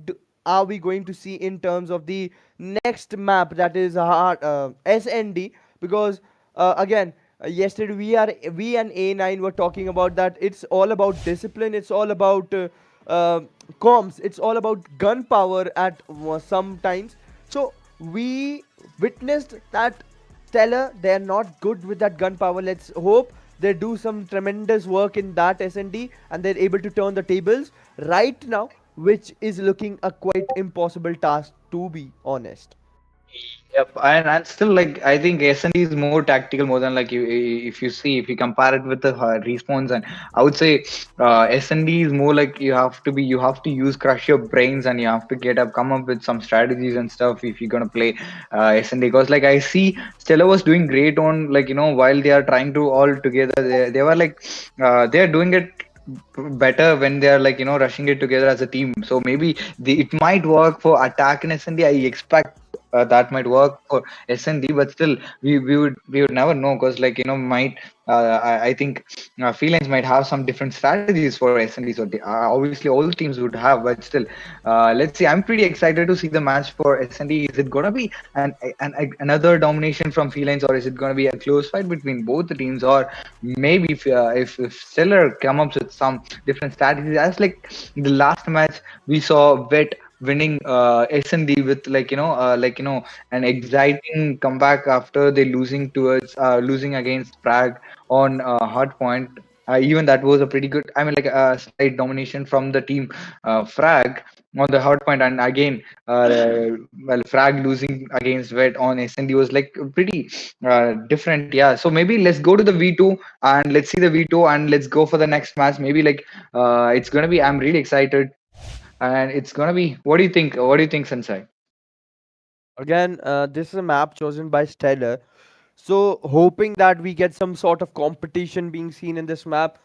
are we going to see in terms of the next map, that is SND, because again, yesterday we and A9 were talking about that it's all about discipline, it's all about uh, comms, it's all about gunpowder at sometimes. So we witnessed that Stellar, they're not good with that gunpowder. Let's hope they do some tremendous work in that SND and they're able to turn the tables right now, which is looking a quite impossible task, to be honest. Yep, and still, like, I think S&D is more tactical more than, like, if you compare it with the respawns. And I would say S&D is more like you have to use crush your brains, and you have to come up with some strategies and stuff if you're gonna play S&D. Because, like, I see Stella was doing great on, like, you know, while they are trying to all together, they were like they're doing it better when they are like rushing it together as a team. So maybe it might work for attack in SND. I expect that might work for SND, but still we would never know, because like might I think Felines might have some different strategies for SND. So obviously all teams would have, but still, let's see. I'm pretty excited to see the match for SND. Is it gonna be another domination from Felines, or is it gonna be a close fight between both the teams, or maybe if Steller come up with some different strategies, as like the last match we saw Vet winning SND with an exciting comeback after they losing against Prague on hard point. Even that was a pretty good, I mean, like a slight domination from the team Frag on the hard point, and again, Frag losing against Vet on SND was like pretty different. Yeah, so maybe let's go to the V2 and let's see the V2 and let's go for the next match. Maybe like it's gonna be. I'm really excited, and it's gonna be. What do you think? What do you think, Sensei? Again, this is a map chosen by Steller. So, hoping that we get some sort of competition being seen in this map.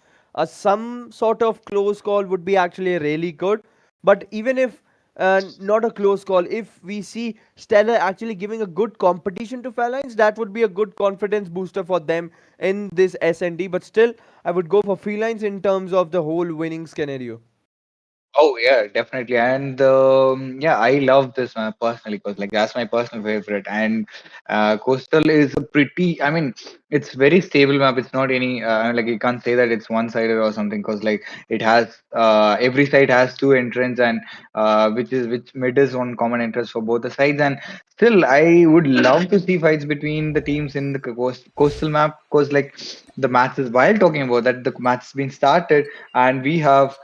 Some sort of close call would be actually really good. But even if not a close call, if we see Steller actually giving a good competition to Felines, that would be a good confidence booster for them in this SND. But still, I would go for Felines in terms of the whole winning scenario. Oh yeah, definitely. And yeah, I love this personally, because like that's my personal favorite. And Coastal is a pretty. I mean, it's very stable map. It's not any like you can't say that it's one-sided or something, because like it has every side has two entrants, and which mid is one common entrance for both the sides. And still, I would love to see fights between the teams in the coastal map, because like the match is, while talking about that, the match has been started, and we have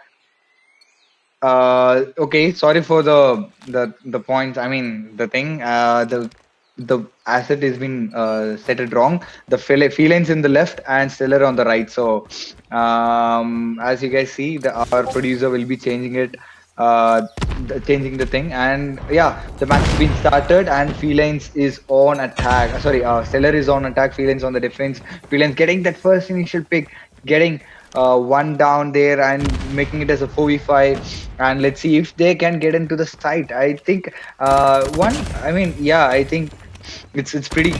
okay, sorry for the points. I mean, the thing, the asset has been set it wrong. The felines in the left and Steller on the right. So, as you guys see, our producer will be changing it, changing the thing. And yeah, the match has been started, and Felines is on attack. Sorry, Steller is on attack. Felines on the defense. Felines getting that first initial pick, getting one down there and making it as a 4v5, and let's see if they can get into the site. I think one I mean yeah, I think it's pretty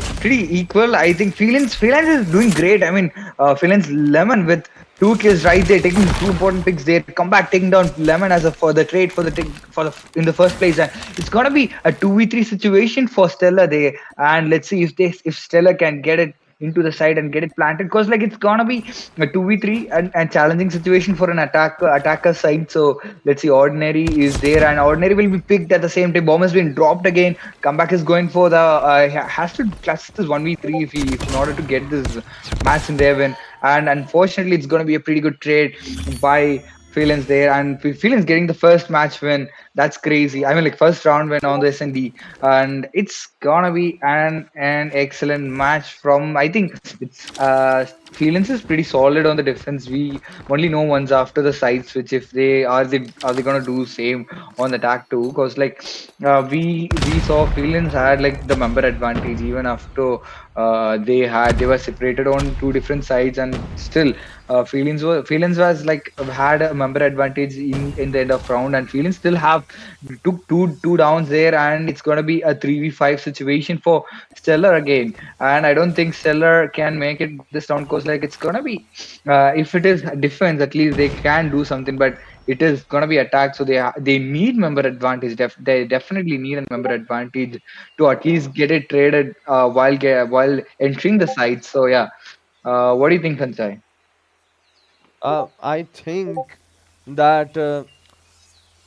equal. I think Felines is doing great. I mean, Felines Lemon with two kills right there, taking two important picks there, come back taking down Lemon as a for the trade for the in the first place. And it's gonna be a 2v3 situation for Stella there, and let's see if Stella can get it into the side and get it planted, because like it's gonna be a 2v3 and challenging situation for an attacker side. So let's see, Ordinary is there, and Ordinary will be picked at the same time. Bomb has been dropped again. Comeback is going for the has to clutch this 1v3 if in order to get this match in there win. And unfortunately, it's going to be a pretty good trade by Felines there, and Felines getting the first match win. That's crazy. I mean, like first round win on the SND, and it's gonna be an excellent match from. I think it's Felines is pretty solid on the defense. We only know once after the side switch if they gonna do same on the attack too, because like we saw Felines had like the member advantage even after they were separated on two different sides, and still Felines was like had a member advantage in the end of round, and Felines still have took two downs there, and it's gonna be a 3v5 situation for Steller again. And I don't think Steller can make it this round, because like it's gonna be if it is defense, at least they can do something, but it is gonna be attack, so they need member advantage. They definitely need a member advantage to at least get it traded while entering the site. So yeah, what do you think, Kansai? I think that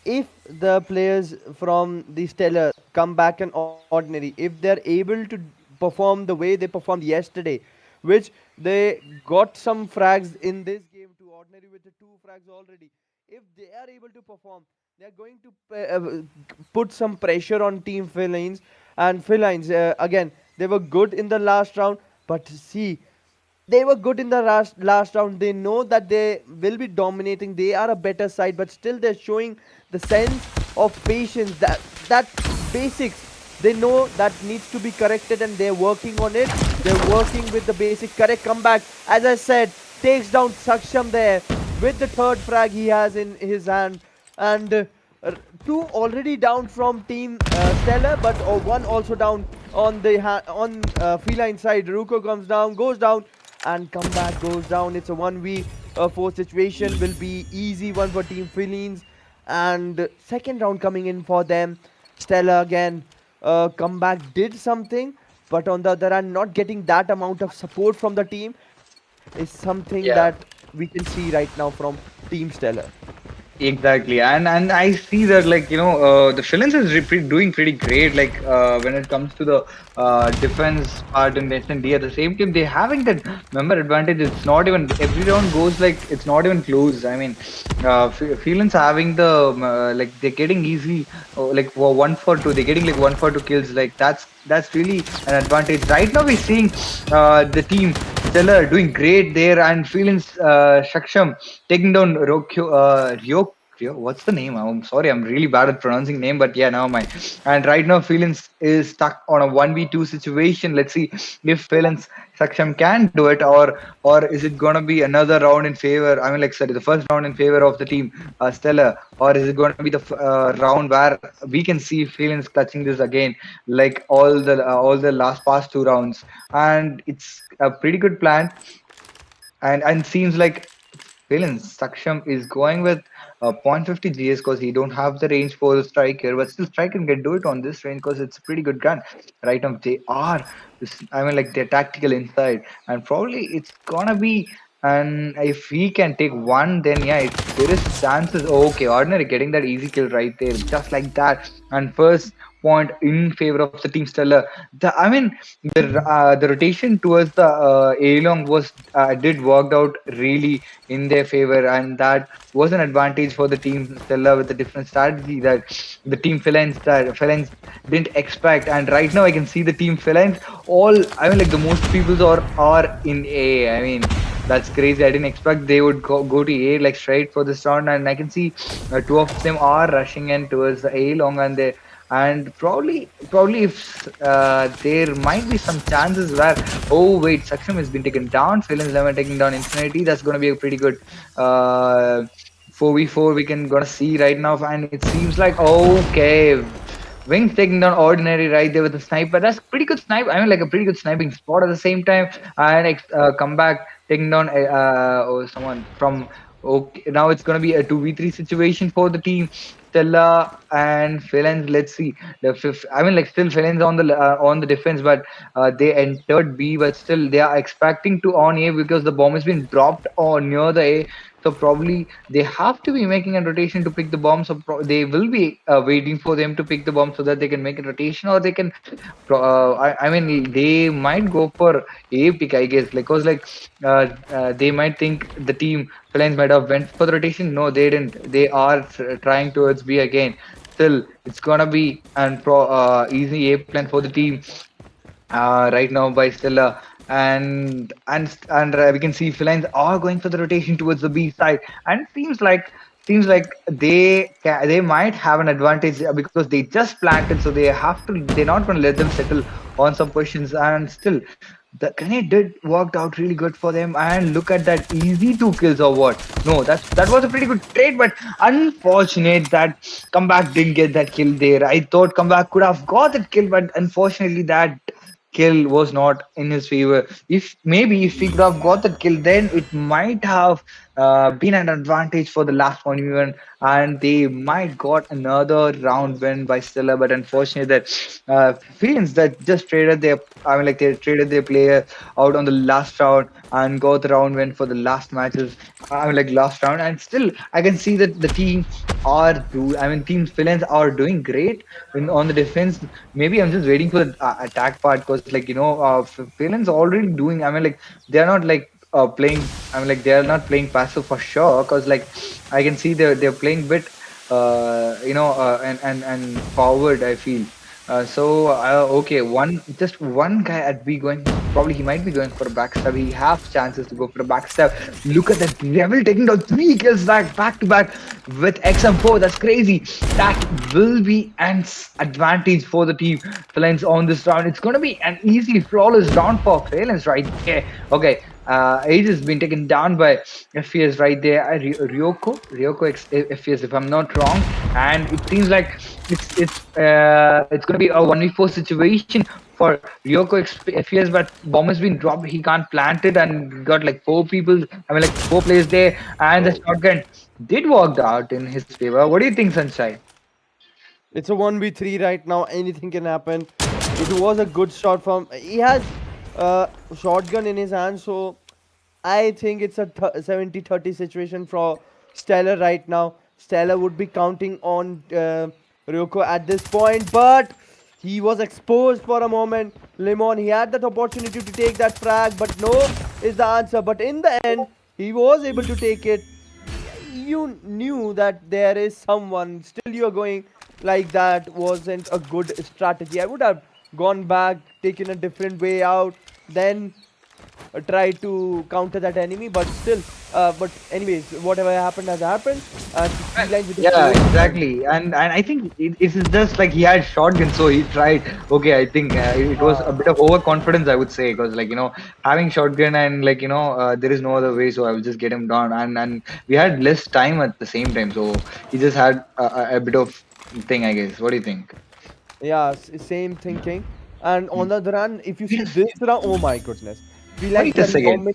if the players from the Stellar come back in ordinary, if they're able to perform the way they performed yesterday, which they got some frags in this game to ordinary with the two frags already, if they are able to perform, they're going to put some pressure on Team Felines. And Felines, again, they were good in the last round, but see, they were good in the last round. They know that they will be dominating. They are a better side, but still they're showing the sense of patience. That basics they know that needs to be corrected, and they're working on it. They're working with the basic correct comeback. As I said, takes down Saksham there. with the third frag he has in his hand, and two already down from team Steller, but one also down on the Feline side. Ruko comes down, goes down, and comeback goes down. It's a 1v4 situation. Will be easy one for team Felines, and second round coming in for them. Steller again, comeback did something, but on the other hand, not getting that amount of support from the team is something that Yeah. we can see right now from Team Stellar. Exactly, and I see that, like, the Phillies is doing pretty great. Like, when it comes to the defense part in S&D, at the same time they're having that member advantage. It's not even every round goes like it's not even close. I mean, Phillies having the like they're getting easily like 1 for 2. They're getting like 1 for 2 kills. Like that's really an advantage. Right now we're seeing the team Steller doing great there, and Phillies Shaksham taking down what's the name? I'm sorry, I'm really bad at pronouncing name, but yeah, never mind. And right now, Felines is stuck on a 1v2 situation. Let's see if Felines Saksham can do it, or is it gonna be another round in favor? I mean, like, sorry, the first round in favor of the team Stella, or is it gonna be the round where we can see Felines clutching this again, like all the last past 2 rounds? And it's a pretty good plan, and seems like Felines Saksham is going with 0.50 GS because he don't have the range for the striker, but still striker can do it on this range because it's a pretty good gun. Right now they are, I mean, like, they're tactical inside, and probably it's gonna be. And if he can take one, then yeah, there is chances. Okay, Ordinary getting that easy kill right there, just like that. And first point in favor of the team Stellar. I mean, the rotation towards the A long was did worked out really in their favor, and that was an advantage for the team Stella with a different strategy that the team Felines didn't expect. And right now I can see the team Felines all, I mean, like, the most people are in A. I mean, that's crazy. I didn't expect they would go to A like straight for this round, and I can see two of them are rushing in towards the A long, and probably if there might be some chances where, oh wait, Saksham has been taken down, Felines 11 taking down Infinity. That's going to be a pretty good 4v4 we can gonna see right now. And it seems like, okay, Wings taking down Ordinary right there with the sniper. That's pretty good snipe. I mean, like, a pretty good sniping spot at the same time. And comeback taking down someone from. Okay, now it's gonna be a 2v3 situation for the team Stella and Felines. Let's see the fifth. I mean, like, still Felines on the defense, but they entered B, but still they are expecting to on A because the bomb has been dropped on near the A. So probably they have to be making a rotation to pick the bomb. So they will be waiting for them to pick the bomb so that they can make a rotation, or they can. I mean, they might go for A pick, I guess, because like they might think the team Felines might have went for the rotation. No, they didn't. They are trying towards B again. Still, it's gonna be an easy A plan for the team right now by Stella. And we can see Felines are going for the rotation towards the B side, and seems like they might have an advantage because they just planted, so they're not going to let them settle on some positions. And still, the grenade did worked out really good for them. And look at that easy 2 kills, or what? No, that was a pretty good trade, but unfortunate that Comeback didn't get that kill there. I thought Comeback could have got that kill, but unfortunately that kill was not in his favor. If he could have got that kill, then it might have been an advantage for the last one even, and they might got another round win by Stella. But unfortunately, that Fiends that just traded their, I mean, like, they traded their player out on the last round and got the round win for the last matches. I mean, like, last round, and still I can see that the team team Fiends are doing great on the defense. Maybe I'm just waiting for the attack part, because, like, Fiends already doing. I mean, like, they're not like playing. I mean, like, they are not playing passive for sure, because, like, I can see they're playing bit and forward, I feel. Okay, just one guy at B going. Probably he might be going for a backstab. He has chances to go for a backstab. Look at that level, taking down 3 kills back to back with XM4. That's crazy. That will be an advantage for the team Felines on this round. It's going to be an easy, flawless round for Felines right here. Okay, Age has been taken down by FES right there. Ryoko FES, if I'm not wrong. And it seems like it's going to be a 1v4 situation for Ryoko FES, but bomb has been dropped. He can't plant it, and got like four people. I mean, like four players there, and the Oh, shotgun did work out in his favor. What do you think, Sanchai? it's a 1v3 right now. Anything can happen. It was a good shot from. He has shotgun in his hand, so I think it's a 70-30 situation for Steller right now. Steller would be counting on Ryoko at this point, but he was exposed for a moment. Lemon, he had that opportunity to take that frag, but no is the answer. But in the end, he was able to take it. You knew that there is someone. Still, you're going like that wasn't a good strategy. I would have gone back, taken a different way out, then try to counter that enemy, but still, but anyways, whatever happened has happened. Felines with the Yeah, fourth point. exactly. And I think it is just like he had shotgun, so he tried. Okay, I think it was a bit of overconfidence, I would say, because like having shotgun and like there is no other way, so I will just get him down. And we had less time at the same time, so he just had a bit of thing, I guess. What do you think? Yeah, same thinking. And on the other hand, if you see this round, oh my goodness, Felines Wait a were second.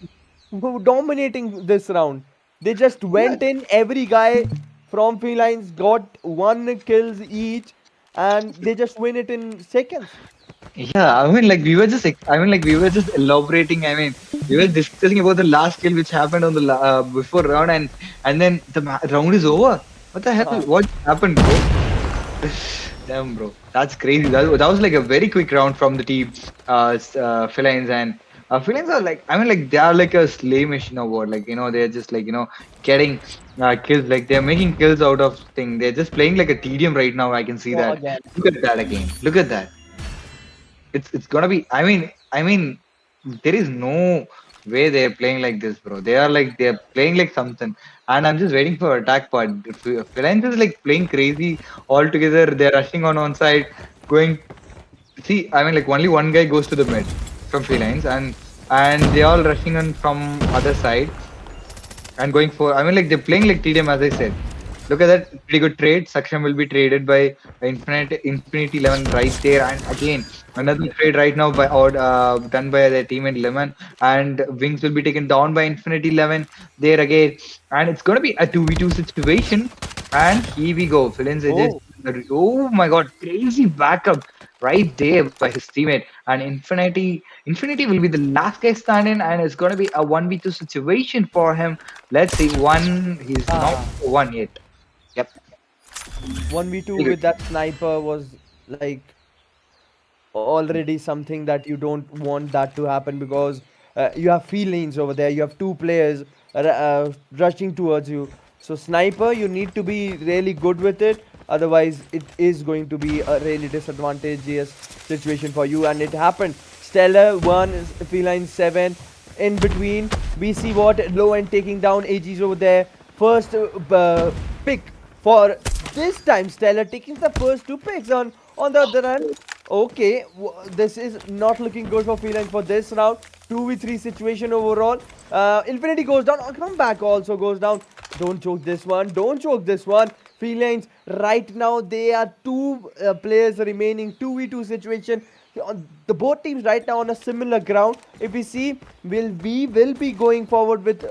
dominating this round. They just Yeah, went in. Every guy from Felines got one kills each, and they just win it in seconds. yeah. I mean, like we were just, I mean, like we were just elaborating. I mean, we were discussing about the last kill which happened on the before round, and then the round is over. What the hell? Ah, What happened, bro? Damn, bro, that's crazy. That was like a very quick round from the team, Felines, and Felines are like, I mean, like they are like a slay machine or what? Like they're just like getting kills. Like they're making kills out of thing. They're just playing like a tedium right now. I can see so that. again. Look at that again. Look at that. It's gonna be. I mean, there is no way they're playing like this, bro. They're playing like something, and I'm just waiting for attack part. Felines is like playing crazy altogether. They're rushing on one side, going. See, I mean, like only one guy goes to the mid from Felines, and they all rushing on from other side and going for. I mean, like they're playing like TDM as I said. Look at that pretty good trade. Saksham will be traded by Infinity 11 right there, and again another trade right now by or done by their teammate Lemon, and Wings will be taken down by Infinity 11 there again, and it's gonna be a 2v2 situation. And here we go. Philins edges. Oh, Oh my god, crazy backup right there by his teammate. And Infinity will be the last guy standing, and it's gonna be a 1v2 situation for him. Let's see. One, he's not ah, one yet. Yep. 1v2 Very with good. that sniper was like already something that you don't want that to happen because you have feelings over there. You have two players rushing towards you. So sniper, you need to be really good with it. Otherwise, it is going to be a really disadvantageous situation for you. And it happened. Steller 1, Feline 7. In between, we see what low end taking down AGs over there. First pick for this time. Steller taking the first two picks on the other hand. Okay, this is not looking good for Feline for this round. 2v3 situation overall. Infinity goes down. Comeback also goes down. Don't choke this one. Don't choke this one. Felines right now they are two players remaining 2v2 situation. The both teams right now on a similar ground. If we see, we will be going forward with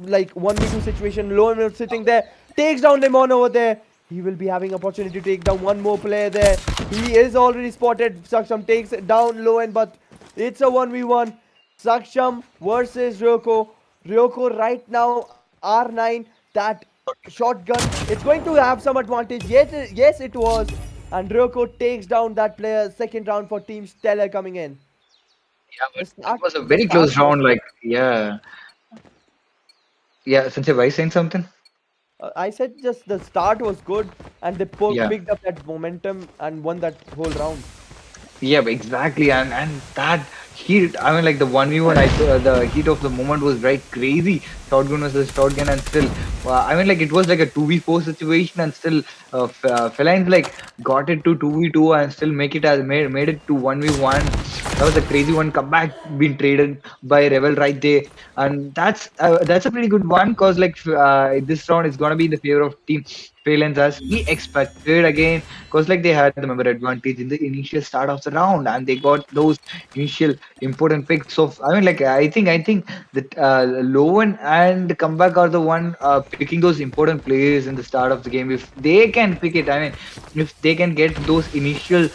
like 1v2 situation. Lone sitting there takes down Lemon over there. He will be having opportunity to take down one more player there. He is already spotted. Saksham takes it down low end, but it's a 1v1. Saksham versus Ryoko. Ryoko right now R9. That shotgun. It's going to have some advantage. Yes, it was. And Ryoko takes down that player. Second round for Team Steller coming in. Yeah, The but it start, was a the very start close was round. Like, yeah, yeah. Since you're saying something. I said just the start was good, and they Yeah. picked up that momentum and won that whole round. Yeah, exactly, and that heat. I mean, like the 1v1, the heat of the moment was right crazy. Shotgun versus shotgun, and still, I mean, like it was like a 2v4 situation, and still, Felines like got it to 2v2 and still make it as made it to 1v1. That was a crazy one comeback being traded by Revel right there, and that's a pretty good one because like this round is gonna be in the favor of team Felines as we expected again because like they had the member advantage in the initial start of the round and they got those initial important picks of I think that Lowen and comeback are the one picking those important players in the start of the game. If they can pick it, I mean, if they can get those initial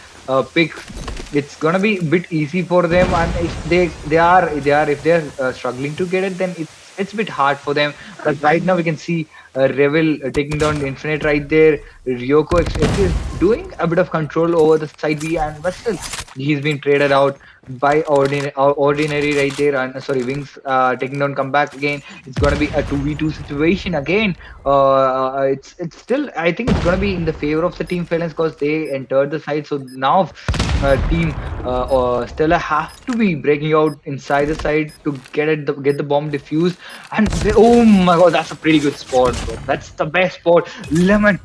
picks, it's gonna be a bit easy for them. And if they are if they're struggling to get it, then it's a bit hard for them. But right now we can see Revel taking down Infinite right there. Ryoko is doing a bit of control over the side B, and but still he's been traded out by ordinary right there. And sorry, Wings taking down comeback again. It's gonna be a 2v2 situation again. It's still I think it's gonna be in the favor of the team Felines because they entered the side. So now team Steller have to be breaking out inside the side to get the bomb defused. And oh my god, that's a pretty good spot, bro. That's the best spot. Lemon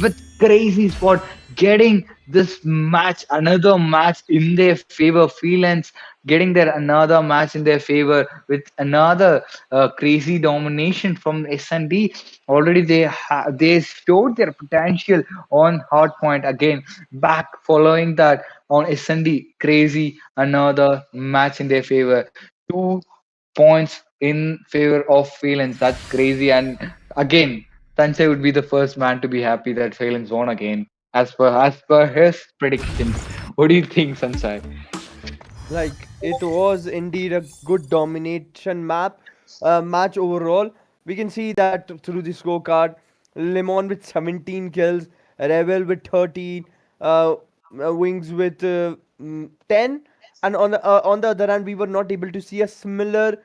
with crazy spot, getting this match, another match in their favor. Freelance getting their another match in their favor with another crazy domination from S&D. Already they showed their potential on hardpoint again. Back following that on S&D, crazy another match in their favor. 2 points in favor of Phelan's. That's crazy. And again, Sanjay would be the first man to be happy that Phelan's won again, as per his predictions. What do you think, Sanjay? Like it was indeed a good domination match overall. We can see that through the scorecard. Lemon with 17 kills, Rebel with 13, Wings with 10, and on the other hand, we were not able to see a similar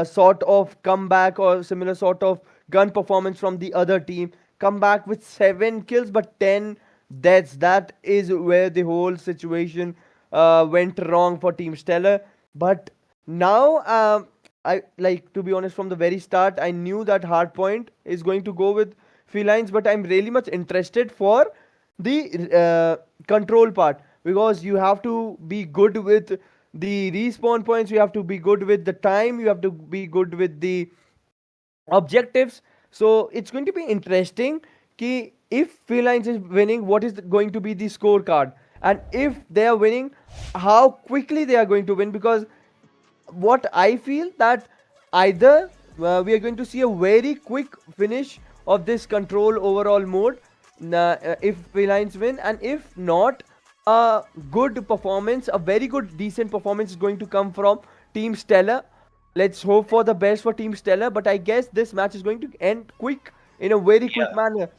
sort of comeback or similar sort of gun performance from the other team. Come back with 7 kills but 10 deaths. That is where the whole situation went wrong for Team Steller. But now, I like to be honest, from the very start, I knew that Hardpoint is going to go with Felines, but I'm really much interested for the control part because you have to be good with the respawn points, you have to be good with the time, you have to be good with the objectives. So it's going to be interesting ki if Felines is winning, what is going to be the scorecard, and if they are winning, how quickly they are going to win. Because what I feel that either we are going to see a very quick finish of this control overall mode if Felines win, and if not, a good performance, a very good decent performance is going to come from Team Stellar. Let's hope for the best for Team Stellar, but I guess this match is going to end quick in a very quick manner.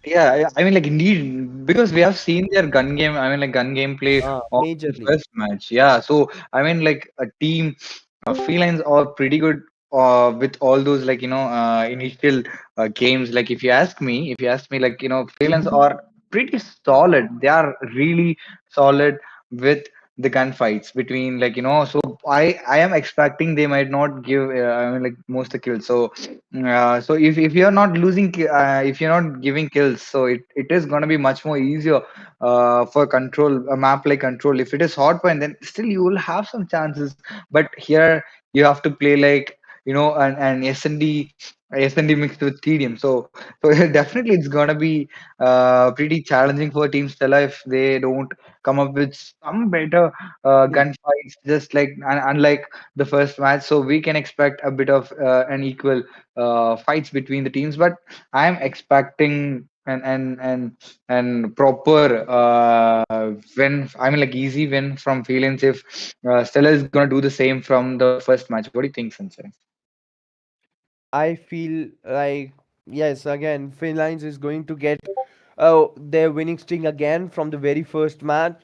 Yeah, I mean, like indeed, because we have seen their gun game. I mean, like gun gameplay on the Majorly. first match. Yeah, so I mean, like a team, felines are pretty good with all those like initial games. Like if you ask me, like felines are pretty solid. They are really solid with the gunfights between So I am expecting they might not give. I mean, like most the kills. So if you're not if you're not giving kills, so it is gonna be much more easier for control a map like control. If it is hard point, then still you will have some chances. But here you have to play like an S&D mixed with TDM. So definitely it's gonna be pretty challenging for Team Stella if they don't come up with some better gunfights, just like unlike the first match. So we can expect a bit of an equal fights between the teams, but I'm expecting and proper win. I mean, like easy win from Feelings if Stella is gonna do the same from the first match. What do you think, Sanjay? I feel like yes, again, Finlines is going to get their winning string again from the very first match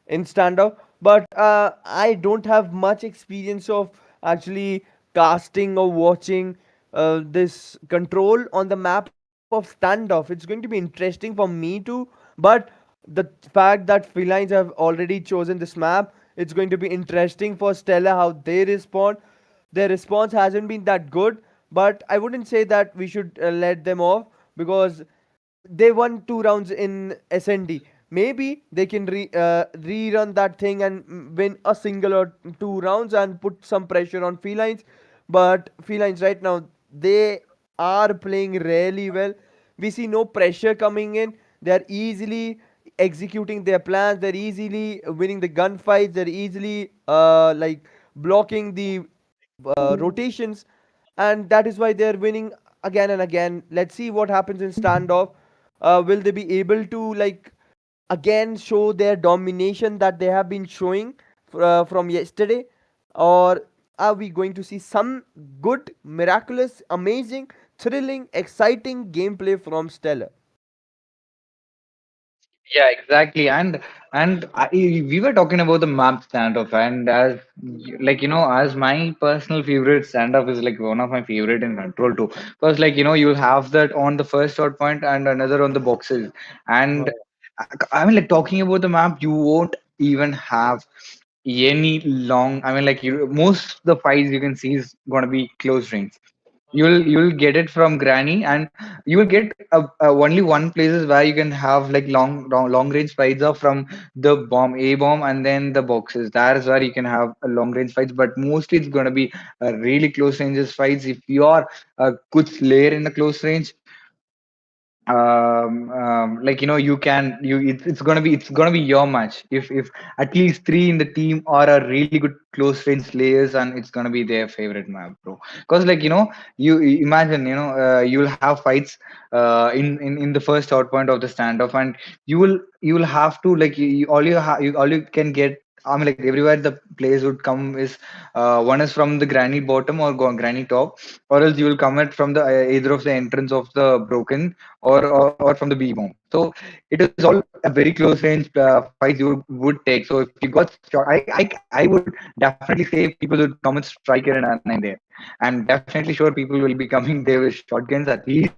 in standoff. But I don't have much experience of actually casting or watching this control on the map of standoff. It's going to be interesting for me too. But the fact that Felines have already chosen this map, it's going to be interesting for Stella how they respond. Their response hasn't been that good, but I wouldn't say that we should let them off because they won 2 rounds in SND. Maybe they can rerun that thing and win a single or 2 rounds and put some pressure on Felines. But Felines right now, they are playing really well. We see no pressure coming in. They're easily executing their plans. They're easily winning the gunfights. They're easily like blocking the rotations, and that is why they're winning again and again. Let's see what happens in standoff. Will they be able to like again show their domination that they have been showing from yesterday, or are we going to see some good, miraculous, amazing, thrilling, exciting gameplay from Stellar? Yeah, exactly. We were talking about the map standoff, and as like as my personal favorite standoff is like one of my favorite in Control too, because like you'll have that on the first shot point and another on the boxes, and I mean like talking about the map, you won't even have any long. I mean like you most the fights you can see is gonna be close range. You'll get it from Granny, and you will get only one places where you can have like long range fights are from the bomb A bomb and then the boxes. That is where you can have a long range fights, but mostly it's going to be really close ranges fights. If you are a good slayer in the close range, like you can it's gonna be your match if at least three in the team are a really good close range players, and it's gonna be their favorite map, bro. Because like you imagine you'll have fights in the first out point of the standoff, and you will have to like all you can get. I mean, like everywhere the players would come is one is from the granny bottom or granny top, or else you will come at from the either of the entrance of the broken or from the B bomb. So it is all a very close range fights you would take. So if you got shot, I would definitely say people would come with striker and R9 there. I'm definitely sure people will be coming there with shotguns. At least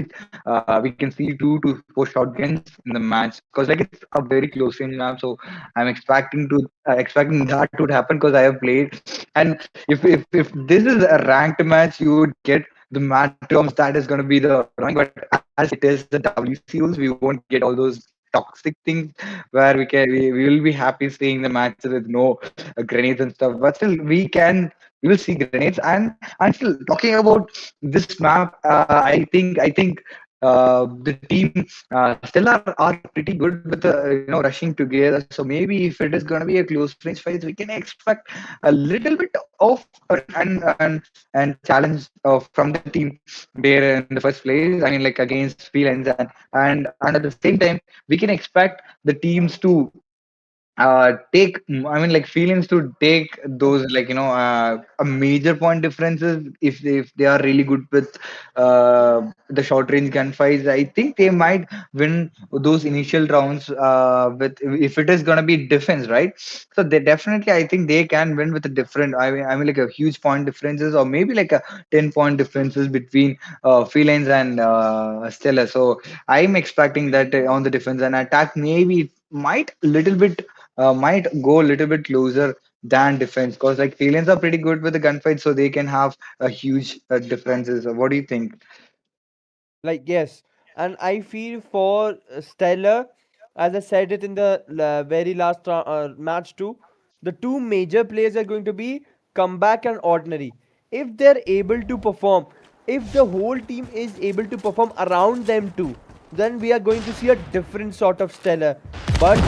we can see 2 to 4 shotguns in the match because like it's a very close range map. So I'm expecting that to happen because I have played. And if this is a ranked match, you would get the match terms that is going to be the annoying, but as it is the WC rules, we won't get all those toxic things where we will be happy seeing the matches with no grenades and stuff, but still we will see grenades. And still talking about this map, I think the team still are pretty good with rushing together. So maybe if it is going to be a close range fight, we can expect a little bit of and challenge from the team there in the first place. I mean, like against Felines, and at the same time, we can expect the teams to take. I mean, like feelings to take those like a major point differences if they are really good with the short range gunfights. I think they might win those initial rounds with if it is gonna be defense, right? So they definitely, I think they can win with a different. I mean like a huge point differences or maybe like a 10 point differences between felines and Steller. So I'm expecting that on the defense and attack, maybe it might go a little bit closer than defense because like felines are pretty good with the gunfight, so they can have a huge differences. What do you think? Like, yes, and I feel for Stellar, as I said it in the very last match too, the two major players are going to be comeback and ordinary. If they're able to perform, if the whole team is able to perform around them too, then we are going to see a different sort of Stellar. But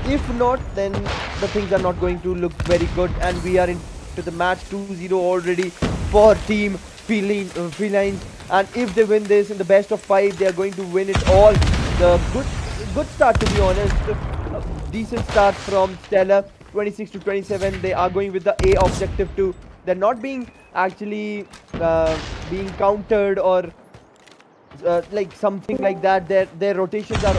if not, then the things are not going to look very good, and we are into the match 2-0 already for team Felines. And if they win this in the best of 5, they are going to win it all. The good start, to be honest. Decent start from Stella, 26 to 27. They are going with the A objective too. They're not being actually being countered or like something like that. Their rotations are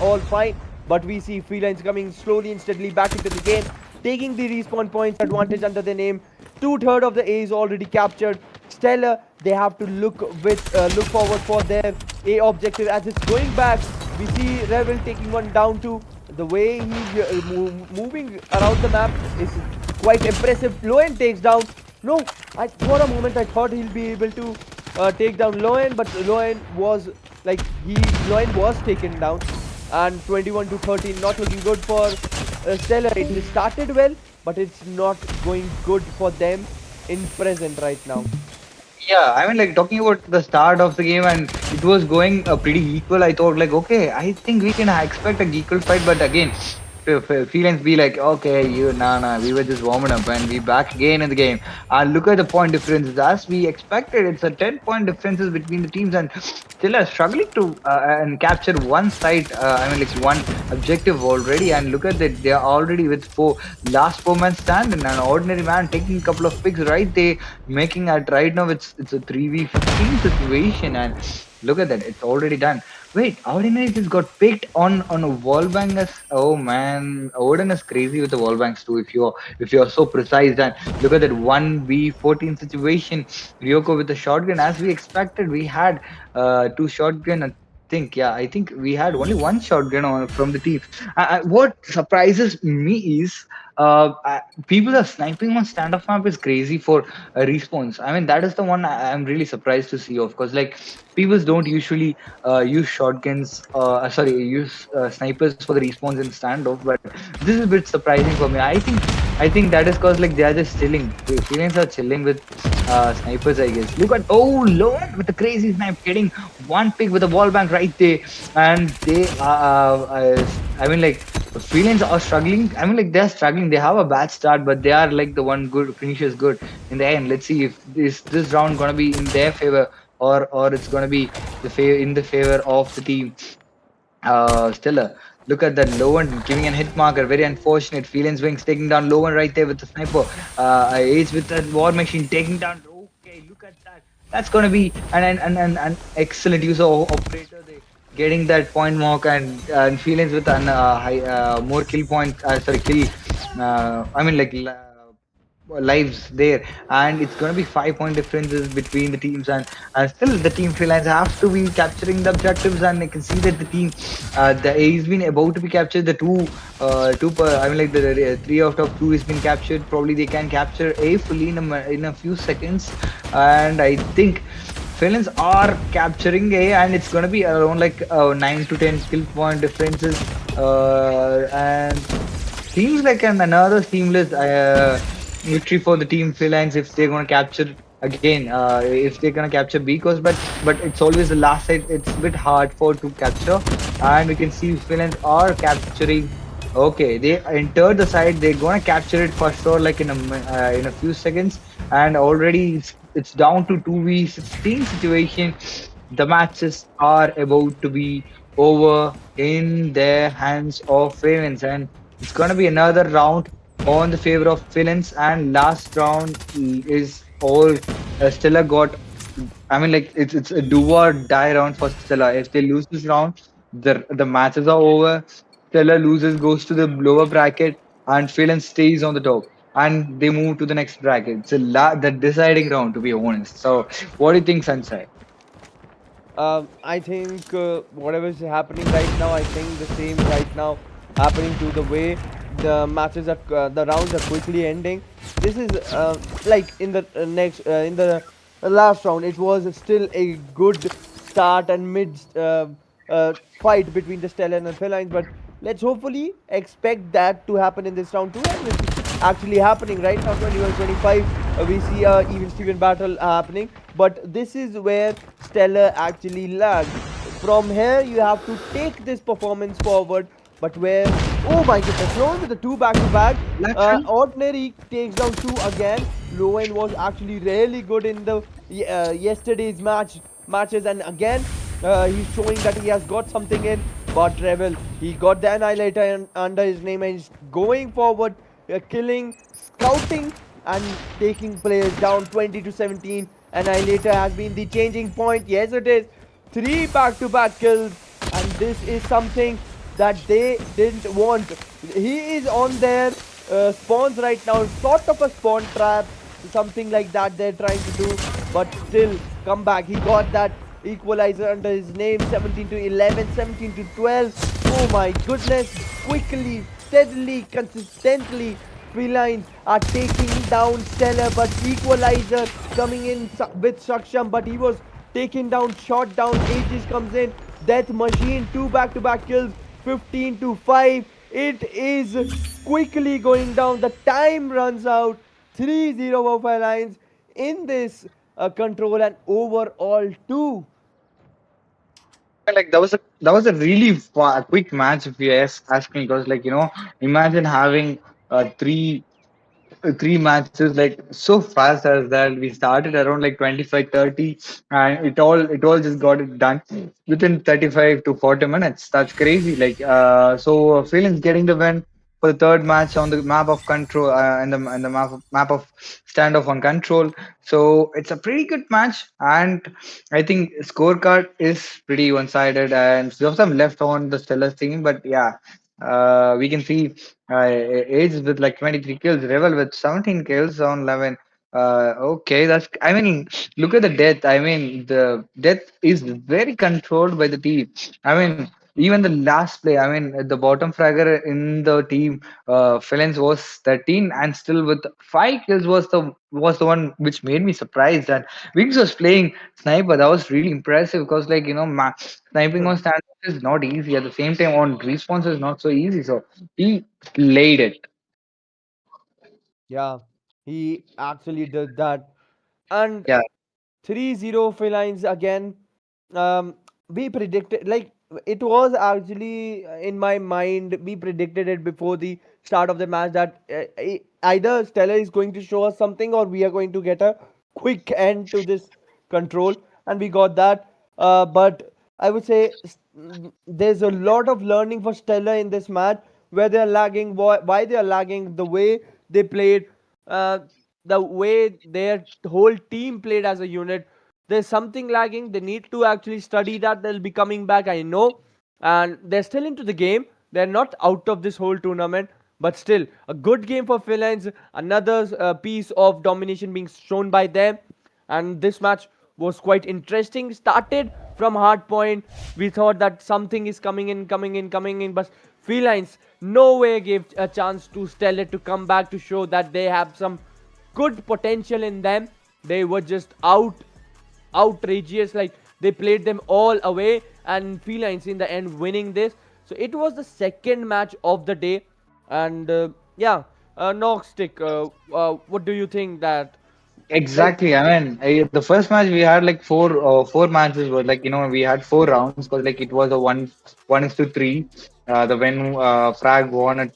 all fine, but we see Felines coming slowly and steadily back into the game, taking the respawn points advantage under their name. 2/3 of the A is already captured. Stellar, they have to look forward for their A objective as it's going back. We see Revel taking one down too. The way he's moving around the map is quite impressive. Loen takes down. No, for a moment I thought he'll be able to take down Loen, but Loen was like Loin was taken down, and 21 to 13, not looking good for Steller. It started well, but it's not going good for them in present right now. Yeah, I mean, like talking about the start of the game, and it was going pretty equal. I thought, like, okay, I think we can expect a equal fight, but again, feelings be like, okay, nah, we were just warming up, and we back again in the game. And look at the point differences as we expected. It's a 10-point differences between the teams, and still are struggling to and capture one side. I mean, like one objective already, and look at that, they are already with last 4 man stand, and an ordinary man taking a couple of picks right there, making it right now. It's a 3v15 situation, and look at that, it's already done. Wait, Ordinary just got picked on a wall bang. Oh man, Odin is crazy with the wall bangs too. If you're so precise, and look at that 1v14 situation. Ryoko with the shotgun, as we expected, we had two shotgun. I think we had only one shotgun from the team. What surprises me is people are sniping on standoff map is crazy for respawns. I mean, that is the one I'm really surprised to see of, because like people don't usually use shotguns, use snipers for the respawns in standoff. But this is a bit surprising for me. I think that is because like they are just chilling. The Felines are chilling with snipers, I guess. Look at Lord with the crazy snipe, getting one pick with a wall bank right there, and they I mean like the Felines are struggling. I mean like they're struggling. They have a bad start, but they are like the one good finishes good in the end. Let's see if this round gonna be in their favor, or it's gonna be in the favor of the team. Steller. Look at that low one giving a hit marker. Very unfortunate. Felines Wings taking down low one right there with the sniper. Ace with that war machine taking down. Okay, look at that. That's gonna be an excellent user operator. They getting that point mark, and Felines with an more kill point. Kill. I mean like. Lives there, and it's going to be 5 point differences between the teams, and still the team Felines have to be capturing the objectives, and I can see that the team the A has been about to be captured. The I mean like the 3 out of 2 has been captured. Probably they can capture A fully in a few seconds, and I think Felines are capturing A, and it's going to be around like 9 to 10 skill point differences, and seems like another seamless victory for the team Felines if they're gonna capture again. If they're gonna capture B coast, but it's always the last side. It's a bit hard for to capture, and we can see Felines are capturing. Okay, they entered the side. They're gonna capture it for sure, like in a few seconds, and already it's down to 2v16 situation. The matches are about to be over in their hands of Felines, and it's gonna be another round on the favor of Felines, and last round is all Stella got. I mean, like it's a do or die round for Stella. If they lose this round, the matches are over. Stella loses, goes to the lower bracket, and Felines stays on the top, and they move to the next bracket. It's the deciding round, to be honest. So, what do you think, Sanjay? I think whatever is happening right now, I think the same right now happening to the way the matches are, the rounds are quickly ending. This is like in the in the last round, it was still a good start and mid fight between the Stellar and the Felines, but let's hopefully expect that to happen in this round too. And it's actually happening right now, 21-25. We see a even Steven battle happening, but this is where Stellar actually lagged. From here, you have to take this performance forward, but where, oh my goodness, Lowen with the 2 back-to-back. Ordinary takes down 2 again. Lowen was actually really good in the yesterday's matches, and again he's showing that he has got something in. But Rebel, he got the Annihilator under his name, and he's going forward, killing, scouting, and taking players down 20 to 17. Annihilator has been the changing point. Yes, it is. 3 back-to-back kills, and this is something that they didn't want. He is on their spawns right now, sort of a spawn trap, something like that they're trying to do, but still come back. He got that equalizer under his name, 17 to 11, 17 to 12. Oh my goodness, quickly, steadily, consistently, Felines are taking down Steller, but equalizer coming in with Saksham, but he was taken down, shot down. Aegis comes in. Death Machine, 2 back-to-back kills, 15 to 5. It is quickly going down. The time runs out. 3-0 for Felines in this control and overall 2. Like that was a really quick match if you ask me, because like imagine having three matches like so fast as that. We started around like 25:30, and it all just got it done within 35 to 40 minutes. That's crazy. Like Felines getting the win for the third match on the map of control, and the map of standoff on control. So it's a pretty good match, and I think scorecard is pretty one-sided, and we have some left on the Steller team. But yeah, we can see Age with like 23 kills, Revel with 17 kills on 11. Okay, that's. I mean, look at the death. I mean, the death is very controlled by the team. I mean, even the last play. I mean, the bottom fragger in the team, Felines was 13, and still with 5 kills was the one which made me surprised. That Wings was playing sniper. That was really impressive, because like sniping on stand is not easy. At the same time, on response is not so easy. So he laid it. Yeah, he actually did that. And Yeah, 3-0 Felines again. We predicted, like, it was actually in my mind. We predicted it before the start of the match that either Steller is going to show us something, or we are going to get a quick end to this control, and we got that. But I would say there's a lot of learning for Steller in this match, where they're lagging, why they're lagging, the way they played, uh, the way their whole team played as a unit. There's something lagging. They need to actually study that. They'll be coming back, I know. And they're still into the game. They're not out of this whole tournament. But still, a good game for Felines. Another piece of domination being shown by them. And this match was quite interesting. Started from hard point. We thought that something is coming in, coming in, coming in. But Felines no way gave a chance to Steller to come back to show that they have some good potential in them. They were just outrageous. Like, they played them all away, and Felines in the end winning this. So it was the second match of the day. And yeah, Noxtick, what do you think that, like, exactly. I mean, the first match we had like four matches were like we had 4 rounds, because like it was a one is to three. The when Frag won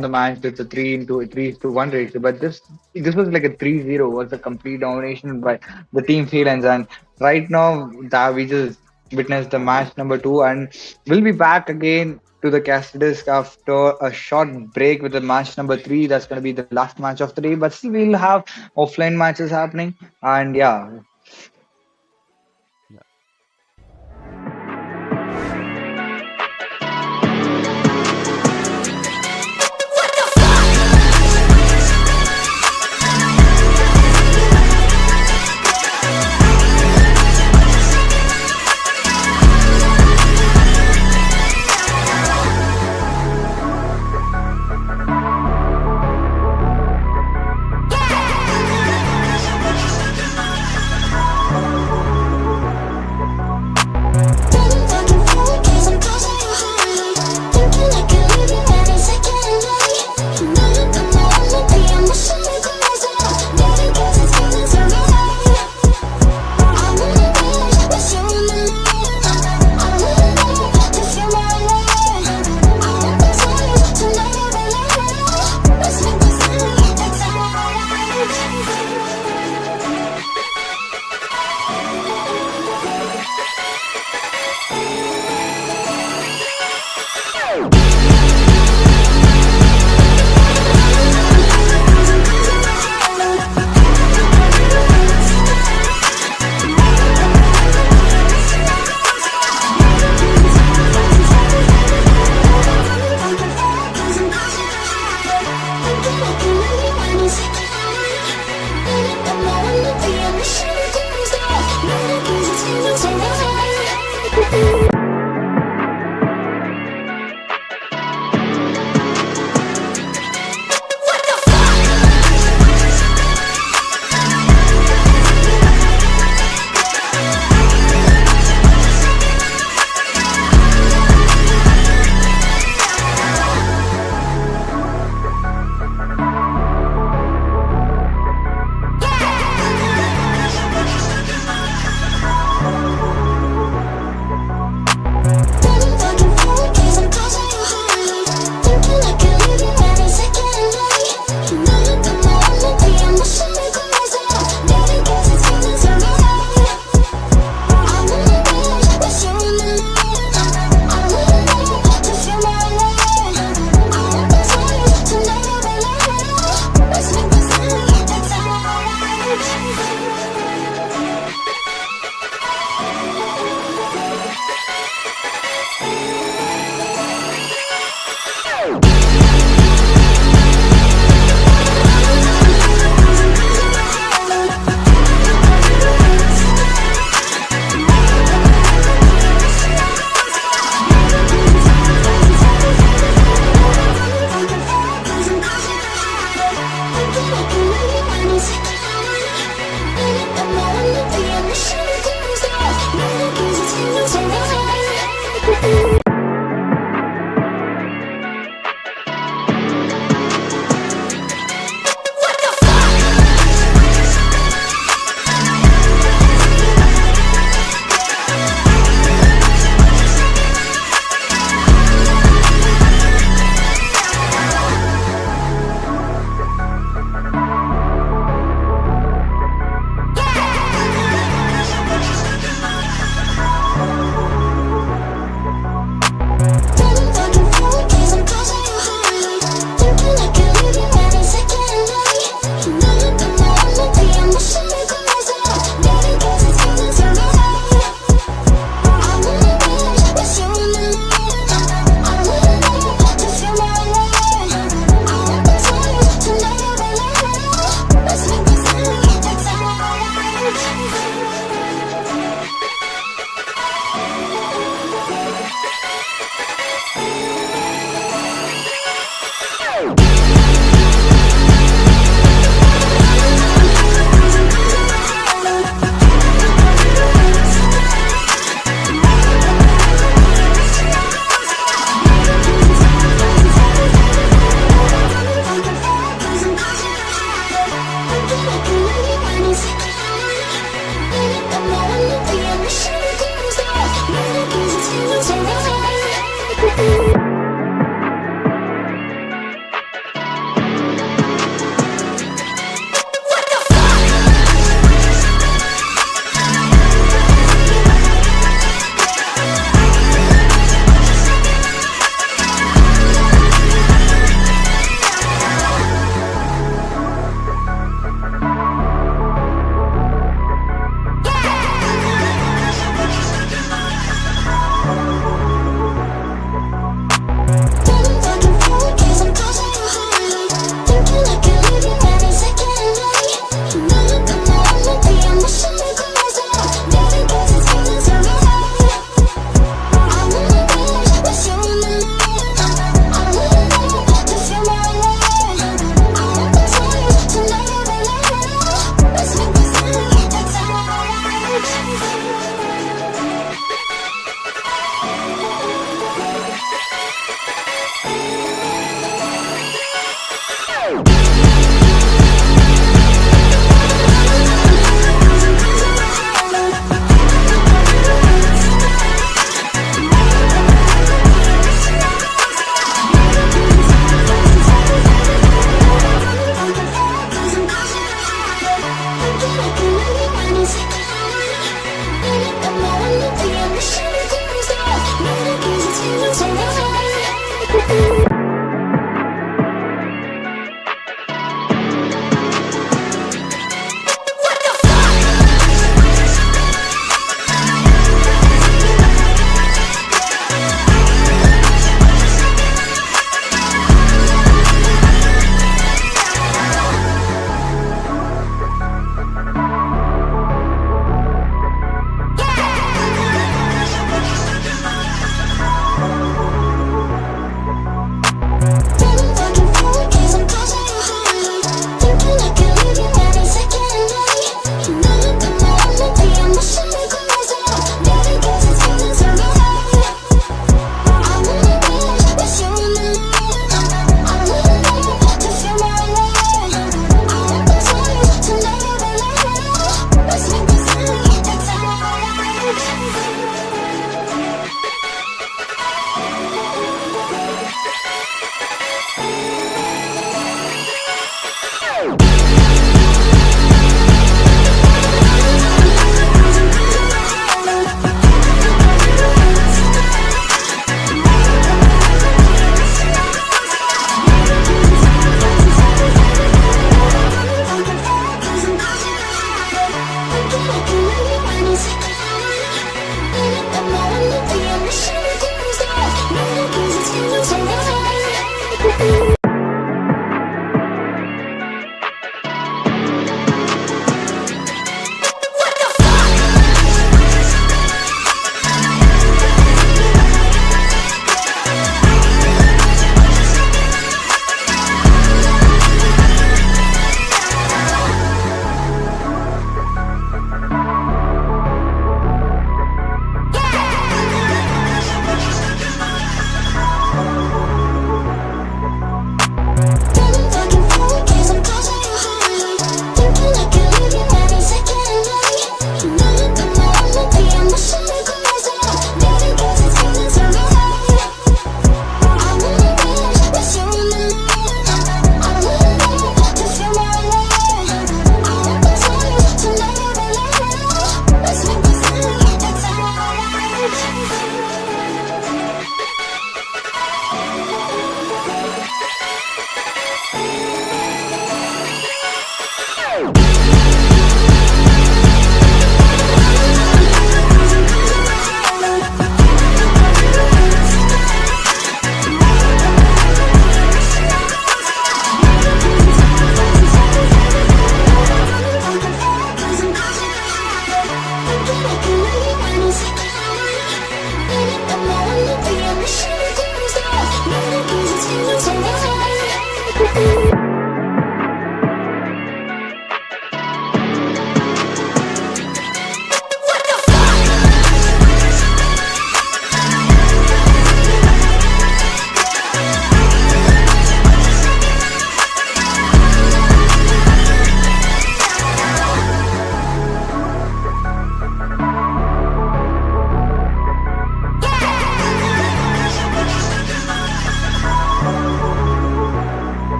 the match with the 3-1 ratio, but this was like a 3-0, was a complete domination by the team Felines. And right now that we just witnessed the match number 2, and we'll be back again to the Castidis after a short break with the match number 3. That's going to be the last match of the day, but still we'll have offline matches happening. And yeah,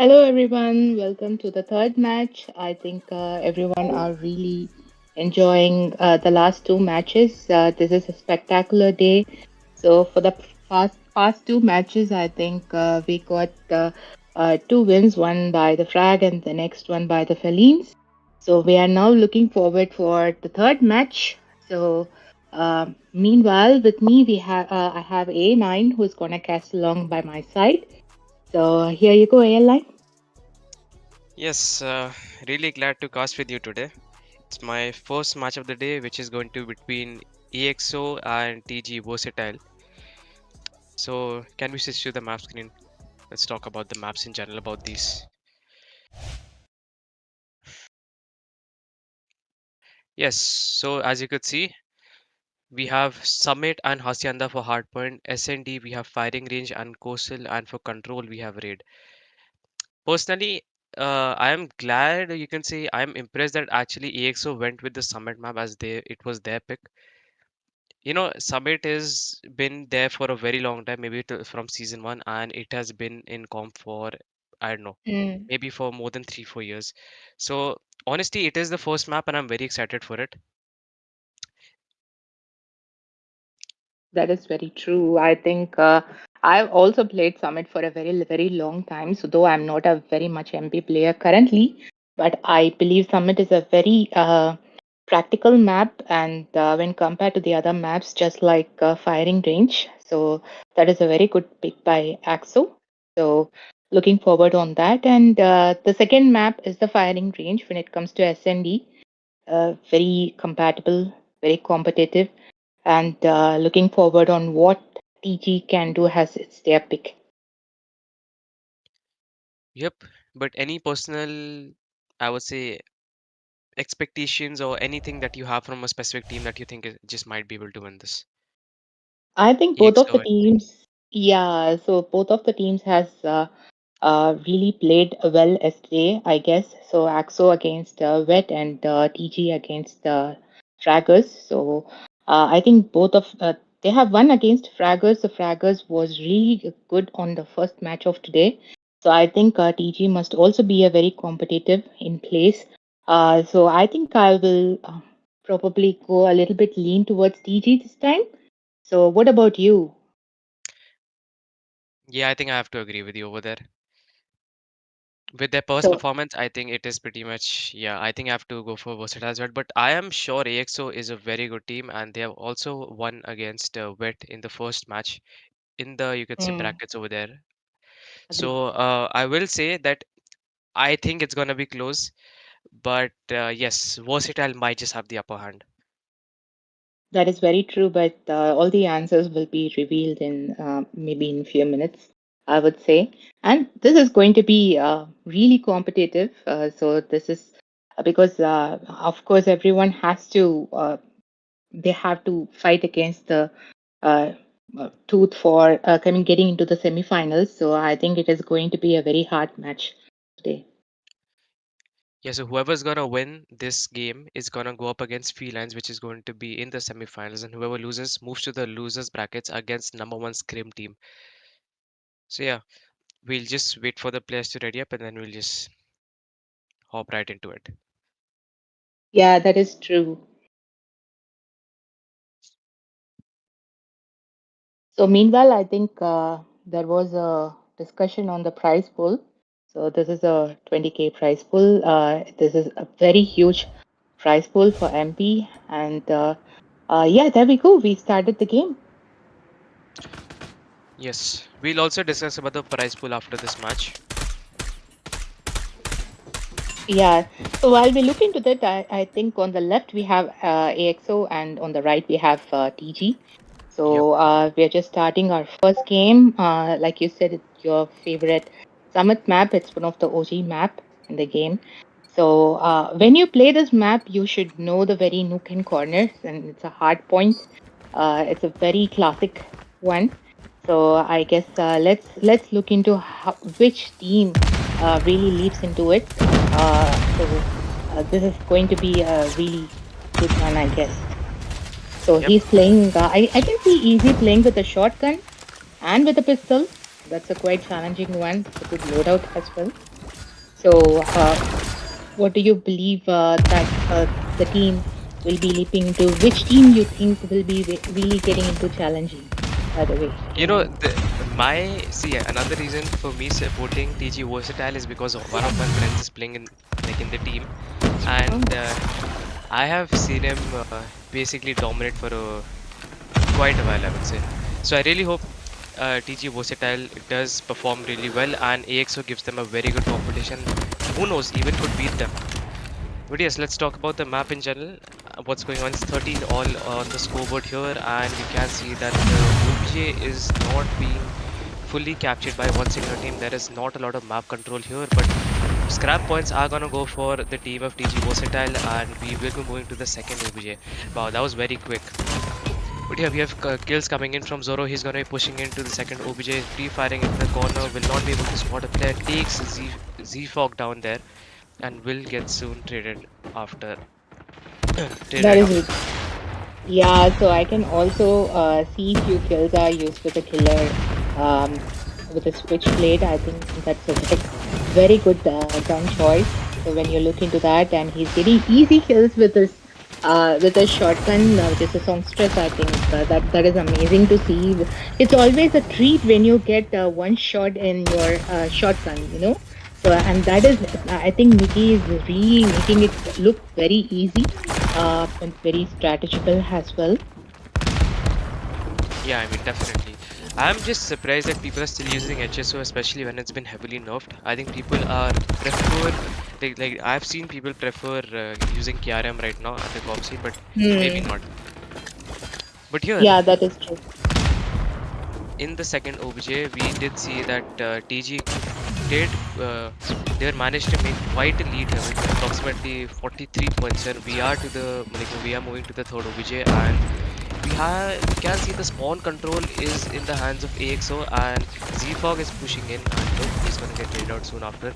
Hello, everyone. Welcome to the third match. I think everyone are really enjoying the last two matches. This is a spectacular day. So for the past two matches, I think we got two wins, one by the Frag and the next one by the Felines. So we are now looking forward for the third match. So meanwhile, with me, we have I have A9 who's gonna cast along by my side. So here you go, A9. Yes, really glad to cast with you today. It's my first match of the day, which is going to be between EXO and TG Versatile. So, can we switch to the map screen? Let's talk about the maps in general about these. Yes, so as you could see, we have Summit and Hacienda for hardpoint, SND we have firing range and coastal, and for control we have raid. Personally, I am glad, you can say I'm impressed that actually EXO went with the Summit map as it was their pick. Summit has been there for a very long time, maybe from season one, and it has been in comp for, I don't know, Mm, maybe for more than 3 4 years. So honestly, it is the first map and I'm very excited for it. that is very true. I think I've also played Summit for a very long time. So though I'm not a very much MP player currently, but I believe Summit is a very practical map, and when compared to the other maps, just like firing range, so that is a very good pick by Axo. So looking forward on that. And the second map is the firing range when it comes to SND. Very compatible, very competitive, and looking forward on what TG can do as it's their pick. Yep. But any personal, I would say, expectations or anything that you have from a specific team that you think just might be able to win this? I think both of EXO the and TG. teams, yeah, so both of the teams has really played well yesterday, I guess. So AXO against Wet and TG against Fraggers. So I think both of they have won against Fraggers. The Fraggers was really good on the first match of today. So I think TG must also be a very competitive in place. So I think I will probably go a little bit lean towards TG this time. So what about you? Yeah, I think I have to agree with you over there. With their past So performance, I think it is pretty much, yeah, I think I have to go for Versatile as well. But I am sure AXO is a very good team and they have also won against Wet in the first match in the, you could say, mm, brackets over there. agree. So I will say that I think it's gonna be close, but yes, Versatile might just have the upper hand. That is very true, but all the answers will be revealed in maybe in a few minutes, I would say. And this is going to be really competitive. So this is because, of course, everyone has to. They have to fight against the uh, tooth for coming getting into the semifinals. So I think it is going to be a very hard match today. Yeah, so whoever's gonna win this game is gonna go up against Felines, which is going to be in the semifinals, and whoever loses moves to the losers brackets against number one Scrim team. So yeah, we'll just wait for the players to ready up and then we'll just hop right into it. Yeah, that is true. So meanwhile, I think there was a discussion on the prize pool. So this is a 20K prize pool. This is a very huge prize pool for MP. And yeah, there we go. We started the game. Yes, we'll also discuss about the prize pool after this match. Yeah. So while we look into that, I think on the left we have AXO and on the right we have TG. Yep. So we're just starting our first game. Like you said, it's your favorite Summit map. It's one of the OG map in the game. So when you play this map, you should know the very nook and corners, and it's a hard point. It's a very classic one. So I guess let's look into which team really leaps into it. So this is going to be a really good one, I guess. So Yep. he's playing, I can see Easy playing with a shotgun and with a pistol. That's a quite challenging one. It's a good loadout as well. So, what do you believe that the team will be leaping into? Which team you think will be really getting into challenging? By the way, You know, another reason for me supporting TG Versatile is because one of my friends is playing in the team, oh, and I have seen him basically dominate for quite a while, I would say. So I really hope TG Versatile does perform really well, and AXO gives them a very good competition. Who knows, even could beat them. But yes, let's talk about the map in general. What's going on? It's 13 all on the scoreboard here, and we can see that the OBJ is not being fully captured by one single team. There is not a lot of map control here, but scrap points are gonna go for the team of TG Versatile, and we will be moving to the second OBJ. Wow, that was very quick. But yeah, we have kills coming in from Zoro. He's gonna be pushing into the second OBJ, pre-firing in the corner. Will not be able to spot a player. Takes Z-Fog down there, and will get soon traded after. that Traded is after. it. Yeah, so I can also see few kills are used with a killer with a switchblade. I think that's a very good gun choice. So when you look into that, and he's getting easy kills with his shotgun, which is a songstress. I think that is amazing to see. It's always a treat when you get one shot in your shotgun, you know. So and that is, I think Mickey is really making it look very easy and very strategical as well. Yeah, I mean, definitely. I'm just surprised that people are still using HSO, especially when it's been heavily nerfed. I think people are prefer like I've seen people prefer using KRM right now at the comp scene, but maybe Hmm. not. But here, Yeah, that is true. in the second OBJ, we did see that TG did they managed to make quite a lead here with approximately 43 points, and we are moving to the third OBJ, and we can see the spawn control is in the hands of AXO, and Z-Fog is pushing in, and look, he's gonna get raided out soon after.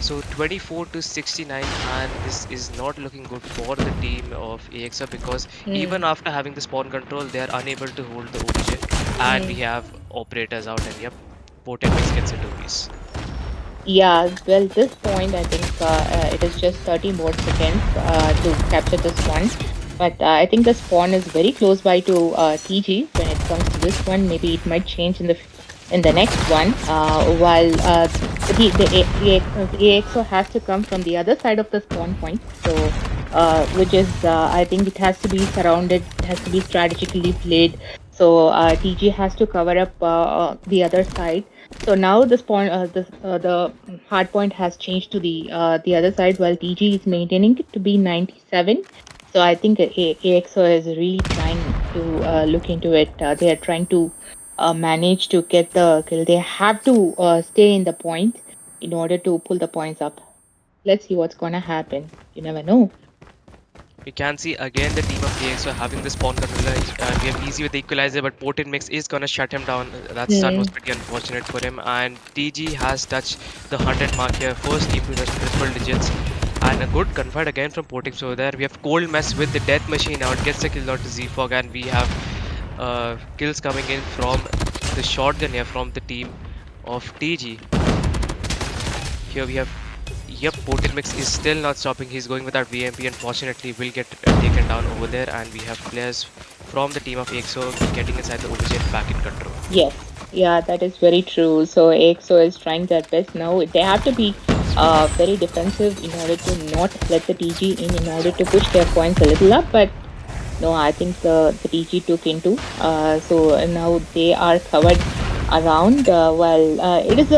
So 24 to 69, and this is not looking good for the team of AXO, because even Hmm. after having the spawn control, they are unable to hold the OBJ, and we Hmm. have operators out, and yep, Potenix gets into piece. Yeah, well, this point, I think it is just 30 more seconds to capture this one. But I think the spawn is very close by to TG when it comes to this one. Maybe it might change in the next one. While the AXO has to come from the other side of the spawn point. So, which is, I think it has to be surrounded, it has to be strategically played. So TG has to cover up the other side. So now the hard point has changed to the other side, while TG is maintaining it to be 97. So I think AXO is really trying to look into it. They are trying to manage to get the kill. They have to stay in the point in order to pull the points up. Let's see what's gonna happen. You never know. We can see again the team of AXO having the spawn controller, and we have easy with the equalizer, but Potent Mix is gonna shut him down. That stun Hmm. was pretty unfortunate for him, and TG has touched the 100 mark here, first team to touch triple digits. And a good gunfight again from Potix over there. We have Cold Mess with the Death Machine out, gets the kill out to Z-Fog, and we have kills coming in from the shotgun here from the team of TG. Here we have, yep, Potent Mix is still not stopping. He's going without VMP, unfortunately will get taken down over there, and we have players from the team of EXO getting inside the OBJ and back in control. Yes, yeah, that is very true. So AXO is trying their best now. They have to be very defensive in order to not let the TG in order to push their points a little up. But no, I think the TG took into. So now they are covered around. It is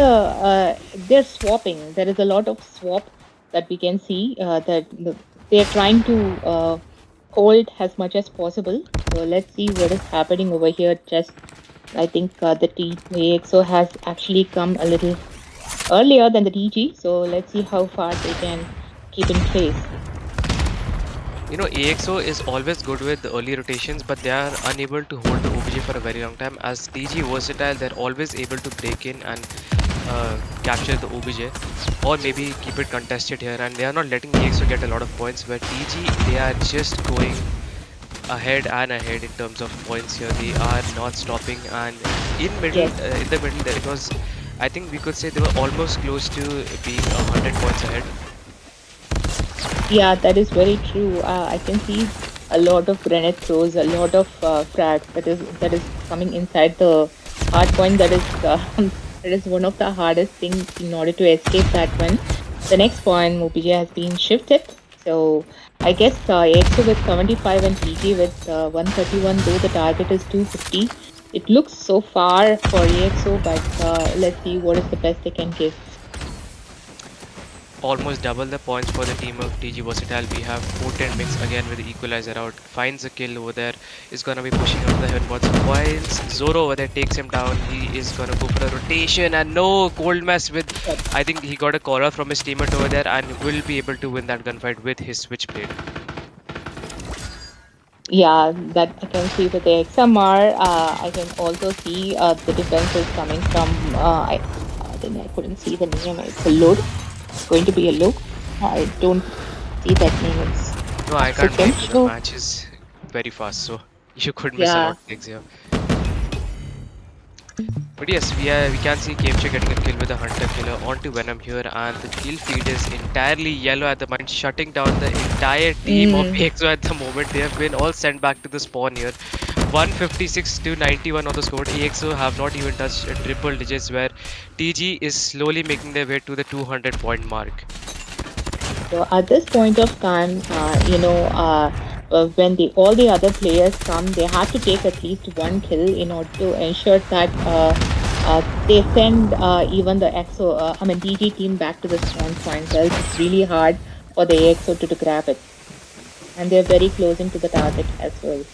they're swapping. There is a lot of swap that we can see they're trying to hold as much as possible. So let's see what is happening over here. Just I think the AXO has actually come a little earlier than the TG. So let's see how far they can keep in place. You know, AXO is always good with the early rotations, but they are unable to hold the OBJ for a very long time. As TG Versatile, they're always able to break in and capture the OBJ, or maybe keep it contested here, and they are not letting EXO get a lot of points, where TG, they are just going ahead and ahead in terms of points here. They are not stopping, and Yes. in the middle there it was I think we could say they were almost close to being 100 points ahead. Yeah, that is very true. I can see a lot of grenade throws, a lot of frags that is coming inside the hard point. That is that is one of the hardest things in order to escape that one. The next point, Mopija has been shifted. So I guess AXO with 75 and PG with 131, though the target is 250. It looks so far for AXO, but let's see what is the best they can give. Almost double the points for the team of TG Versatile. We have potent mix again with the equalizer out. Finds a kill over there. Is gonna be pushing out the heavenwards. Finds Zoro over there, takes him down. He is gonna go for a rotation and no cold mess with. I think he got a call out from his teammate over there and will be able to win that gunfight with his switchblade. Yeah, that I can see with the XMR. I can also see the defense is coming from. I think I couldn't see the name. It's a load. It's going to be a load. I don't see that name. It's No, I can't second blame you. The show. match is very fast, so you could miss a Yeah. lot of things here. But yes, we can see KMJ getting a kill with a hunter killer onto Venom here, and the kill feed is entirely yellow at the moment, shutting down the entire team of EXO at the moment. They have been all sent back to the spawn here. 156 to 91 on the score. EXO have not even touched triple digits, where TG is slowly making their way to the 200 point mark. So at this point of time, when all the other players come, they have to take at least one kill in order to ensure that they send even the DG team back to the spawn point. Else it's really hard for the EXO to grab it, and they're very closing to the target as well.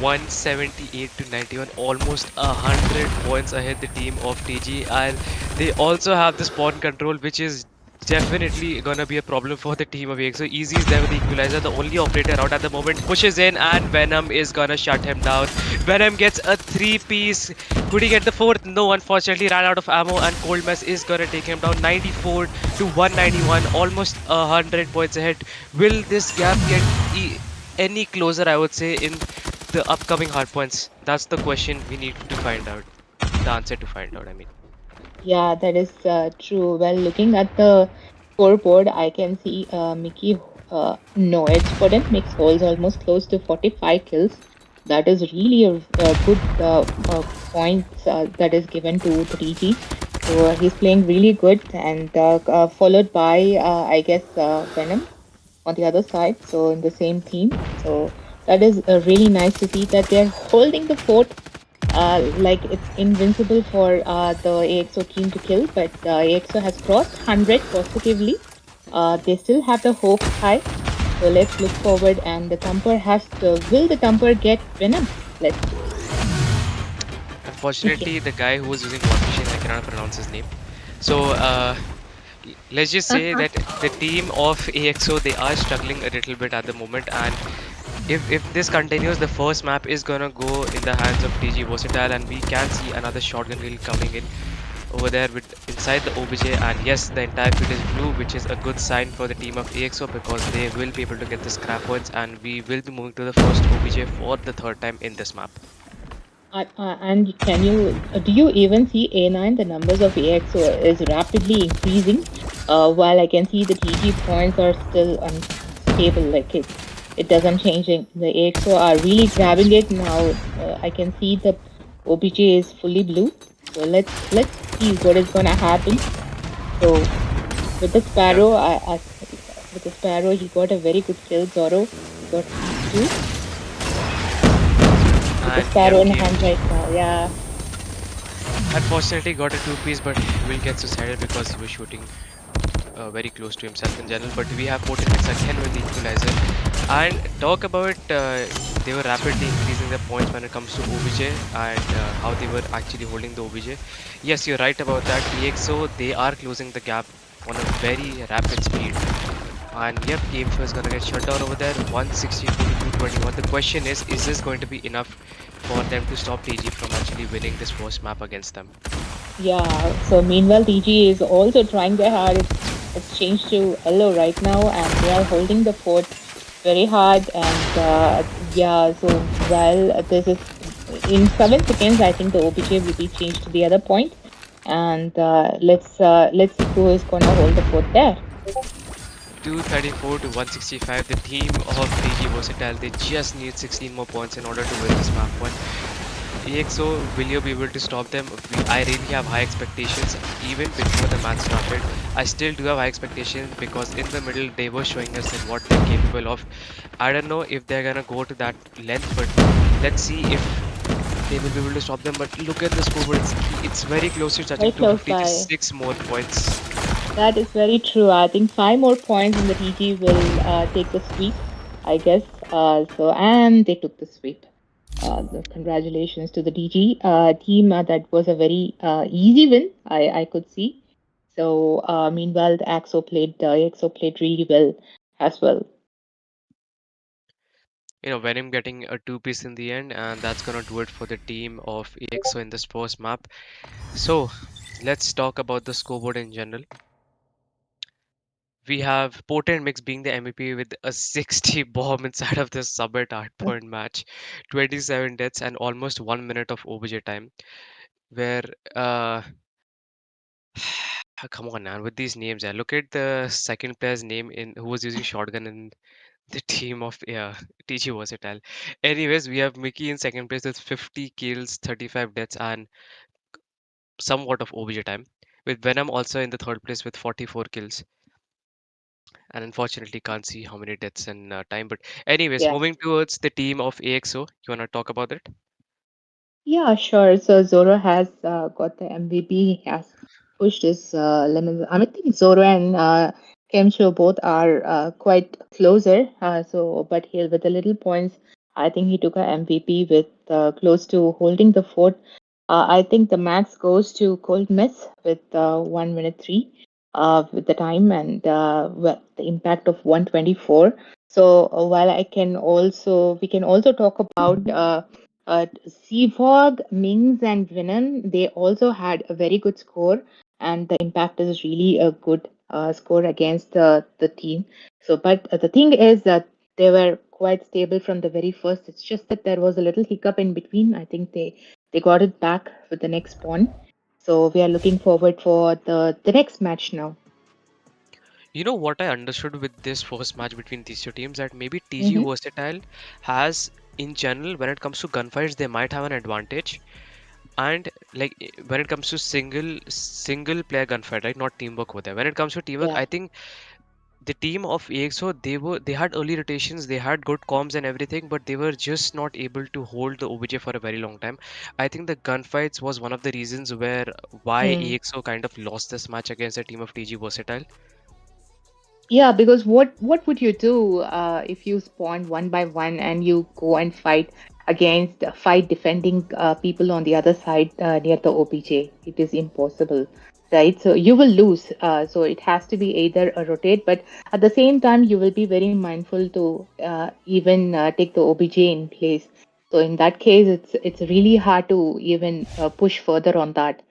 178 to 91, almost 100 points ahead the team of TG, and they also have the spawn control, which is definitely gonna be a problem for the team of EXO. Easy is there with the equalizer, the only operator out at the moment, pushes in and Venom is gonna shut him down. Venom gets a 3-piece. Could he get the fourth? No, unfortunately ran out of ammo, and Cold Mess is gonna take him down. 94 to 191, almost 100 points ahead. Will this gap get any closer, I would say, in the upcoming hardpoints? That's the question we need to find out. The answer to find out, I mean. Yeah, that is true. Well, looking at the scoreboard, I can see Mickey. No, it's Podent Mix holds almost close to 45 kills. That is really a good points that is given to 3G. So he's playing really good, and followed by I guess Venom on the other side. So in the same team. So that is really nice to see that they're holding the fort. Like it's invincible for the AXO team to kill, but AXO has crossed 100 positively. They still have the hope high, so let's look forward. And the Thumper will the Thumper get Venom? Let's see. Unfortunately, the guy who was using War Machine, I cannot pronounce his name. So let's just say that the team of AXO, they are struggling a little bit at the moment, and if this continues, the first map is gonna go in the hands of TG Versatile, and we can see another shotgun reel coming in over there with inside the OBJ. And yes, the entire field is blue, which is a good sign for the team of AXO, because they will be able to get the scrap points, and we will be moving to the first OBJ for the third time in this map. And do you even see A9? The numbers of AXO is rapidly increasing, while I can see the TG points are still unstable. Like it doesn't change. The AXO are really grabbing it now. I can see the OBJ is fully blue. So let's see what is gonna happen. So with the Sparrow, he got a very good kill. Zoro got 2. The Sparrow in hand right now, yeah. Unfortunately got a 2-piece, but will get suicided because he was shooting very close to himself in general. But we have potent mix again with the equalizer, and talk about they were rapidly increasing their points when it comes to OBJ, and how they were actually holding the OBJ. Yes, you're right about that. EXO, they are closing the gap on a very rapid speed. And yep, Game Show is gonna get shut down over there. 164 to 221. The question is this going to be enough for them to stop TG from actually winning this first map against them? Yeah, so meanwhile TG is also trying their hard. It's changed to yellow right now, and they are holding the fort very hard. And yeah, so while this is in 7 seconds, I think the OBJ will be changed to the other point. And let's see who is gonna hold the fort there. 234 to 165. The team of TG Versatile, they just need 16 more points in order to win this map one. EXO, will you be able to stop them? I really have high expectations even before the match started. I still do have high expectations because in the middle they were showing us that what they're capable of. I don't know if they're gonna go to that length, but let's see if they will be able to stop them. But look at the scoreboard, it's very close to touching Very close 250, by. just 6 more points. That is very true. I think 5 more points and the TG will take the sweep, I guess. And they took the sweep. Congratulations to the DG team. That was a very easy win, I could see. So meanwhile, the EXO played really well as well. Venom getting a two-piece in the end, and that's gonna do it for the team of EXO in this first map. So let's talk about the scoreboard in general. We have Potent Mix being the MVP with a 60 bomb inside of the Summit 8-point match, 27 deaths, and almost 1 minute of OBJ time. Where, uh, come on, man, with these names, look at the second player's name in who was using shotgun in the team of TG Versatile. Anyways, we have Mickey in second place with 50 kills, 35 deaths, and somewhat of OBJ time. With Venom also in the third place with 44 kills. And unfortunately can't see how many deaths in time. But anyways, Yeah. moving towards the team of AXO, you wanna talk about it? Yeah, sure. So Zoro has got the MVP. He has pushed his lemons. I mean, I think Zoro and Kemcho both are quite closer. But here with the little points, I think he took a MVP with close to holding the fort. I think the max goes to Cold Mess with 1 minute 3 with the time and the impact of 124. So while we can also talk about. Seafog, Mings, and Venom, they also had a very good score, and the impact is really a good score against the team. But the thing is that they were quite stable from the very first. It's just that there was a little hiccup in between. I think they got it back with the next spawn. So we are looking forward for the next match now. You know what I understood with this first match between these two teams, that maybe TG Mm-hmm. Versatile has, in general, when it comes to gunfights, they might have an advantage. And like when it comes to single player gunfight, right? Not teamwork over there. When it comes to teamwork, Yeah. I think the team of EXO, they had early rotations, they had good comms and everything, but they were just not able to hold the OBJ for a very long time. I think the gunfights was one of the reasons where why Hmm. EXO kind of lost this match against the team of TG Versatile. Yeah, because what would you do if you spawn one by one and you go and fight against five defending people on the other side near the OPJ? It is impossible, right? So you will lose. So it has to be either a rotate, but at the same time you will be very mindful to even take the OBJ in place. So in that case, it's really hard to even push further on that.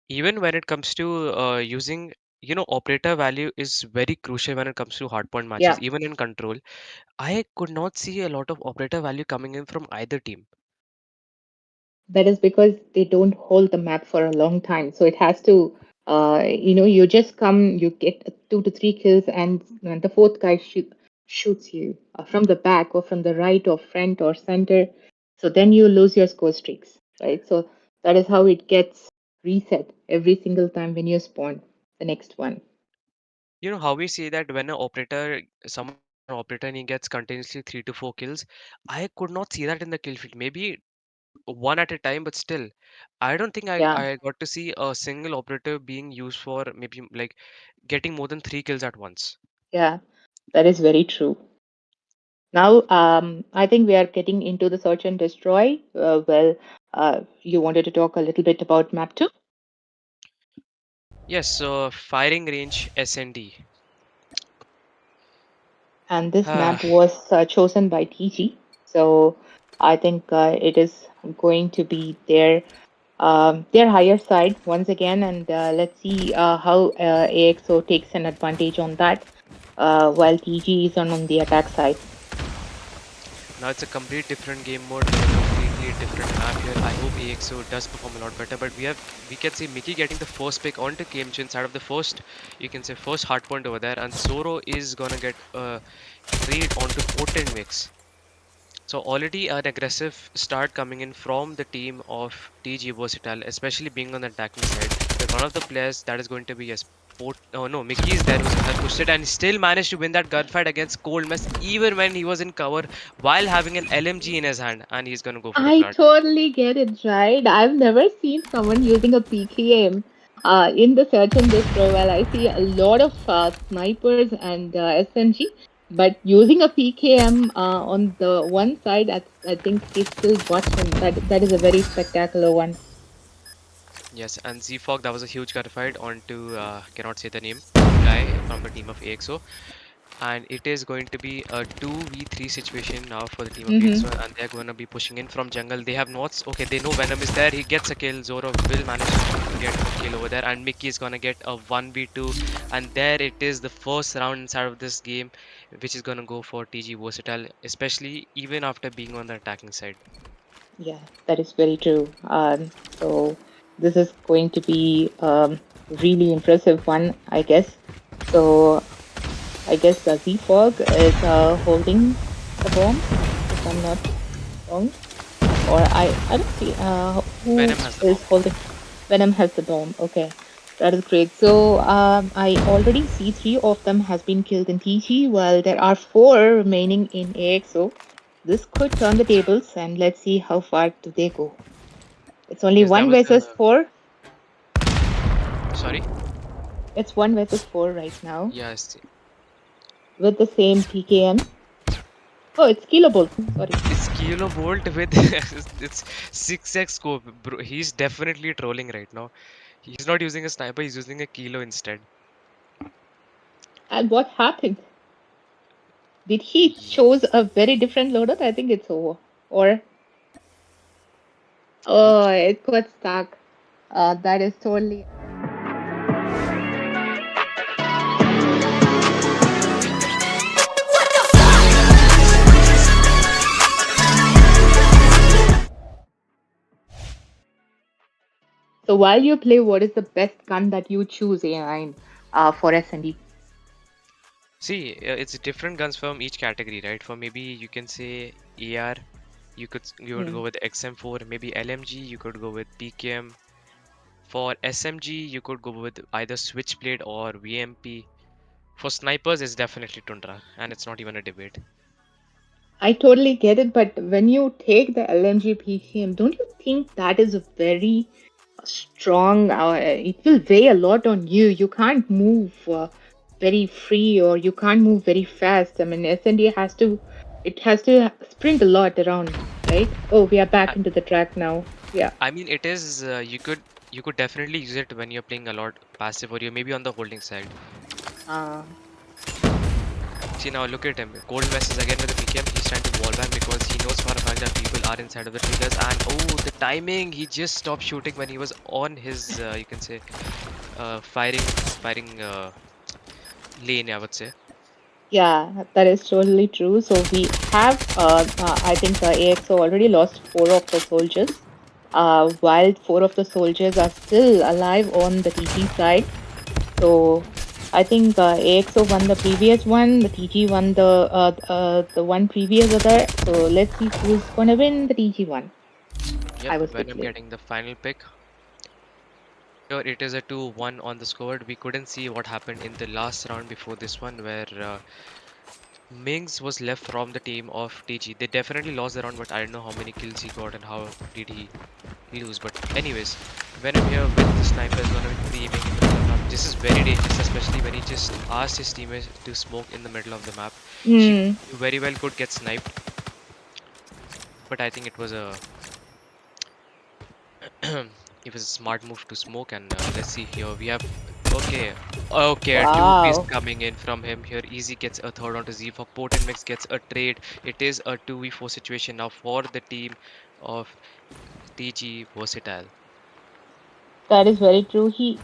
Even when it comes to using, operator value is very crucial when it comes to hardpoint matches. Yeah. Even in control, I could not see a lot of operator value coming in from either team. That is because they don't hold the map for a long time. So it has to, you just come, you get 2 to 3 kills, and the fourth guy shoots you from the back or from the right or front or center. So then you lose your score streaks, right? So that is how it gets reset every single time when you spawn the next one. You know how we say that when someone is an operator and he gets continuously 3 to 4 kills, I could not see that in the kill feed. Maybe one at a time, but still, I don't think I, Yeah, I got to see a single operator being used for maybe like getting more than 3 kills at once. yeah, that is very true. Now, I think we are getting into the search and destroy. You wanted to talk a little bit about map two, Yes, so firing range SND. and this Ah, map was chosen by TG. So I think it is going to be their higher side once again, and let's see how AXO takes an advantage on that, while TG is on the attack side. now it's a complete different game mode, a completely different map here. I hope AXO does perform a lot better, but we can see Mickey getting the first pick onto KMJ inside of the first, you can say first hard point over there, and Zoro is gonna get a trade onto Potent Mix. So already an aggressive start coming in from the team of TG Versatile, especially being on the attacking side. But one of the players that is going to be a sport. Oh no, Mickey is there who's gonna push it, and he still managed to win that gunfight against Cold Mess, even when he was in cover while having an LMG in his hand, and he's gonna go for the I plant. totally get it, right? I've never seen someone using a PKM in the search and destroy. Well, I see a lot of snipers and SMG, but using a PKM on the one side, I think he still got him. That is a very spectacular one. Yes, and Z-Fog, that was a huge gunfight onto, cannot say the name, guy from the team of AXO. And it is going to be a 2v3 situation now for the team of AXO, and they're going to be pushing in from jungle. They have nots. Okay, they know Venom is there. He gets a kill. Zoro will manage to get a kill over there, and Mickey is going to get a 1v2. And there it is, the first round inside of this game, which is going to go for TG Versatile, especially even after being on the attacking side. Yeah, that is very true. So this is going to be really impressive one, I guess. So I guess Z-Fog is holding the bomb, if I'm not wrong. Or I don't see who Venom has the is bomb. holding. Venom has the bomb. Okay, that is great. So I already see 3 of them has been killed in TG, while there are 4 remaining in AXO. This could turn the tables, and let's see how far do they go. It's only Yes, that 1 was versus 4. Sorry? It's 1 versus 4 right now Yes. with the same PKM. Oh, it's Kilobolt. Sorry. It's Kilobolt with it's 6x scope. Bro, he's definitely trolling right now. He's not using a sniper, he's using a kilo instead. And what happened? Did he chose a very different loadout? I think it's over. Or oh, it got stuck. That is totally. So while you play, what is the best gun that you choose, A9, for S&D? See, it's different guns from each category, right? For maybe you can say AR, you would go with XM4, maybe LMG, you could go with PKM. For SMG, you could go with either Switchblade or VMP. For snipers, it's definitely Tundra, and it's not even a debate. I totally get it, but when you take the LMG PKM, don't you think that is a very strong? It will weigh a lot on you. You can't move very free, or you can't move very fast. I mean, S&D has to sprint a lot around, right? Oh, we are back into the track now. Yeah. I mean, it is you could definitely use it when you're playing a lot passive, or you're maybe on the holding side. See now, look at him. Cold West is again with the PKM. He's trying to wall back because he knows for a fact that people are inside of the triggers. And oh, the timing! He just stopped shooting when he was on his, you can say, firing lane, I would say. Yeah, that is totally true. So we have, I think AXO already lost 4 of the soldiers, while 4 of the soldiers are still alive on the TG side. So I think AXO won the previous one, the TG won the one previous other. So let's see who's gonna win the TG one. Yep, Venom getting the final pick. Here it is a 2-1 on the scoreboard. We couldn't see what happened in the last round before this one, where Mings was left from the team of TG. They definitely lost the round, but I don't know how many kills he got and how did he lose. But anyways, Venom here with the sniper is gonna be pre-aiming in the middle of the map. This is very dangerous, especially when he just asked his teammates to smoke in the middle of the map. He very well could get sniped, but I think it was a it was a smart move to smoke. And let's see here. We have okay, Wow. 2 coming in from him here. Easy gets a third onto Z. For Potent Mix gets a trade. It is a 2v4 situation now for the team of TG Versatile. That is very true. He's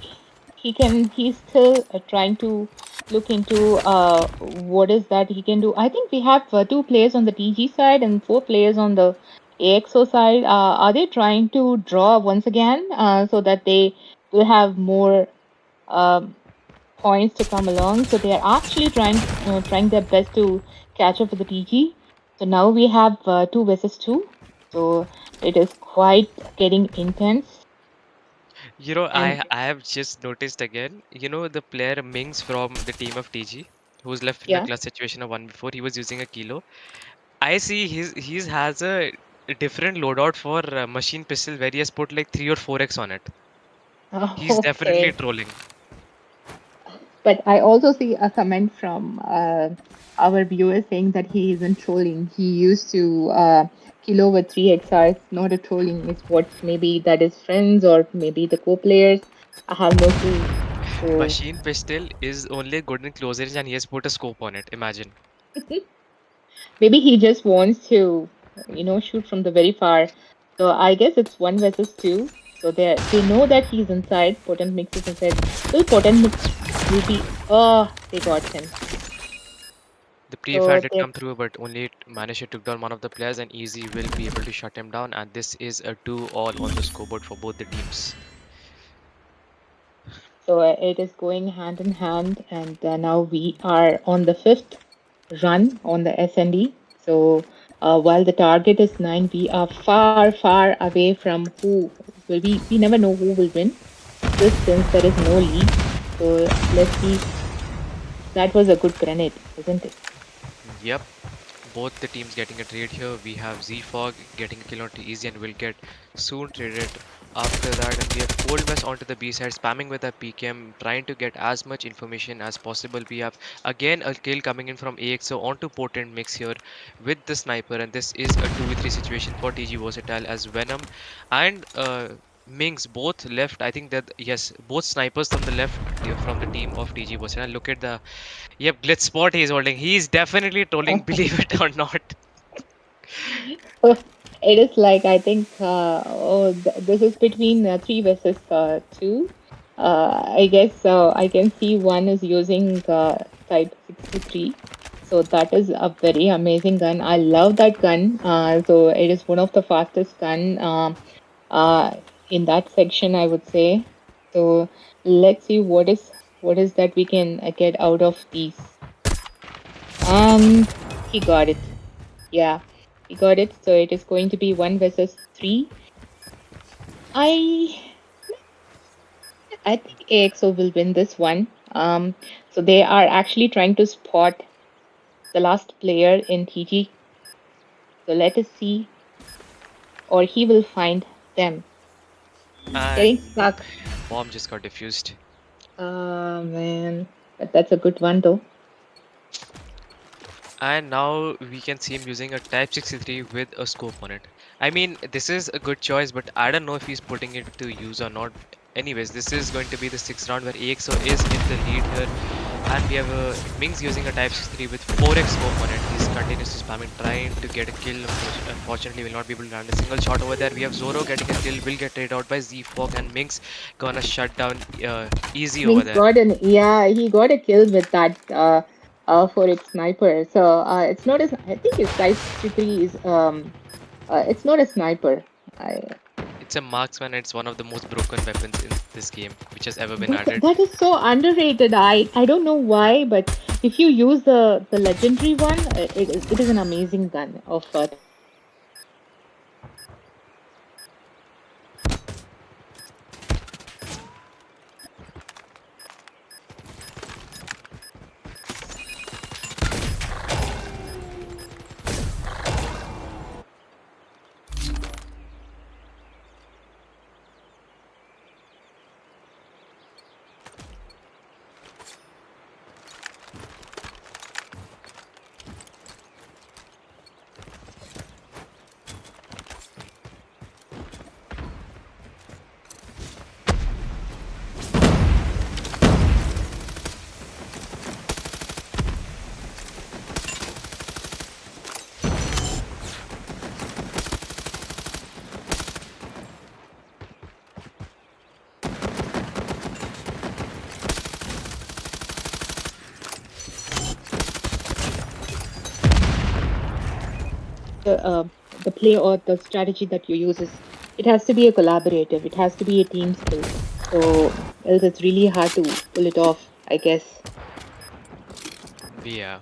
still trying to look into what is that he can do. I think we have 2 players on the TG side and 4 players on the AXO side, are they trying to draw once again so that they will have more um, points to come along? So they are actually trying their best to catch up with the TG. So now we have 2 versus 2. So it is quite getting intense. And I have just noticed again. The player Mings from the team of TG, who was left in a yeah, clutch situation of 1v4. He was using a kilo. I see he's has a different loadout for machine pistol where he has put like 3 or 4x on it. He's definitely okay. trolling. But I also see a comment from our viewer saying that he isn't trolling. He used to kill over 3XR. It's not a trolling. It's what maybe that is friends or maybe the co-players. I have no clue. So Machine pistol is only good in close range and he has put a scope on it. Imagine. maybe he just wants to, shoot from the very far. So I guess it's 1 versus 2. So they know that he's inside. Potent Mix is inside. Will Potent Mix will be? Oh, they got him. The pre-fire So did they come through, but only it managed to took down one of the players, and Easy will be able to shut him down. And this is a 2-all on the scoreboard for both the teams. So it is going hand in hand, and now we are on the fifth run on the SND. So while the target is 9, we are far, far away from who will be. We never know who will win this since there is no lead. So let's see. That was a good grenade, isn't it? Yep, both the teams getting a trade here. We have Z-Fog getting a kill onto Easy and will get soon traded after that. And we have Cold Mess onto the B side, spamming with a PKM, trying to get as much information as possible. We have again a kill coming in from AXO onto Potent Mix here with the sniper. And this is a 2v3 situation for TG Versatile as Venom and Mings both left. I think that, yes, both snipers from the left from the team of TG Versatile. Look at the Yep, glitch spot he's holding. He's definitely trolling, believe it or not. It is like I think this is between 3 versus 2. I guess I can see one is using Type 63. So that is a very amazing gun. I love that gun. So it is one of the fastest gun in that section, I would say. So let's see what is that we can get out of these. And he got it. Yeah, he got it. So it is going to be 1 versus 3. I I think AXO will win this one. So they are actually trying to spot the last player in TG. So let us see, or he will find them. Getting And stuck. bomb just got diffused. Man, but that's a good one though. And now we can see him using a Type 63 with a scope on it. I mean, this is a good choice, but I don't know if he's putting it to use or not. Anyways, this is going to be the 6th round where AXO is in the lead here. And we have Mings using a Type 63 with 4x scope on it. He's continuously spamming, trying to get a kill. Unfortunately, will not be able to land a single shot over there. We have Zoro getting a kill, will get traded out by Z-Fog, and Mings gonna shut down Easy over there. He got a kill with that for its sniper. So it's not as I think his Type 63 is it's not a sniper. It's a marksman. It's one of the most broken weapons in this game, which has ever been But added. that is so underrated. I don't know why, but if you use the legendary one, it is an amazing gun of the play or the strategy that you use it has to be a collaborative. It has to be a team skill. So else it's really hard to pull it off, I guess. Yeah.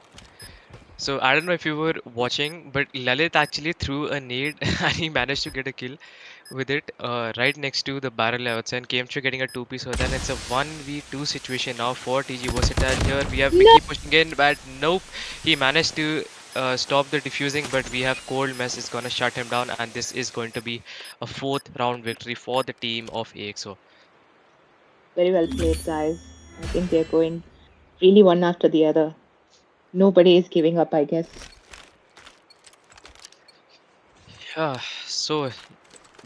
So I don't know if you were watching, but Lalit actually threw a nade and he managed to get a kill with it right next to the barrel outside and came through getting a two-piece. So then it's a 1v2 situation now for TG Versatile here. We have No. Mickey pushing in, but nope. He managed to stop the diffusing, but we have Cold Mess is gonna shut him down, and this is going to be a fourth round victory for the team of AXO. Very well played, guys. I think they're going really one after the other. Nobody is giving up, I guess. Yeah, so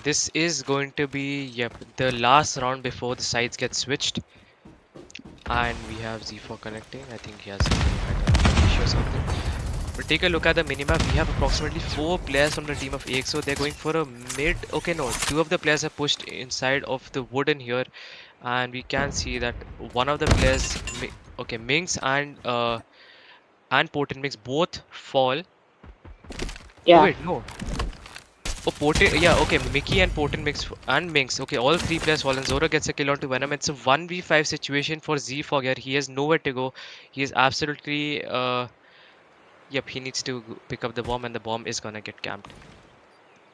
this is going to be, yep, the last round before the sides get switched. And we have Z4 connecting. I think he has some issue or something. But take a look at the minimap. We have approximately 4 players from the team of AXO. They're going for a mid. Okay, no. 2 of the players are pushed inside of the wooden here. And we can see that one of the players, okay, Minx and Potent Mix both fall. Oh, Yeah. wait, no. Oh, Potent, yeah, okay, Mickey and Potent Mix and Minx. Okay, all 3 players fall and Zoro gets a kill onto Venom. It's a 1v5 situation for Z Fog here. He has nowhere to go. He is absolutely, yep, he needs to pick up the bomb and the bomb is gonna get camped.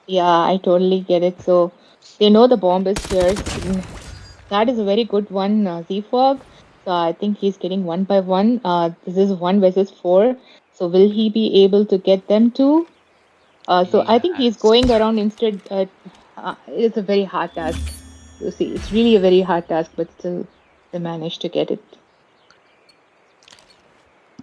Yeah, I totally get it. So they know the bomb is here. That is a very good one, Z-Fog. So I think he's getting one by one. This is 1 versus 4. So will he be able to get them too? So He I think he's has. going around instead. It's a very hard task. You see, it's really a very hard task, but still they managed to get it.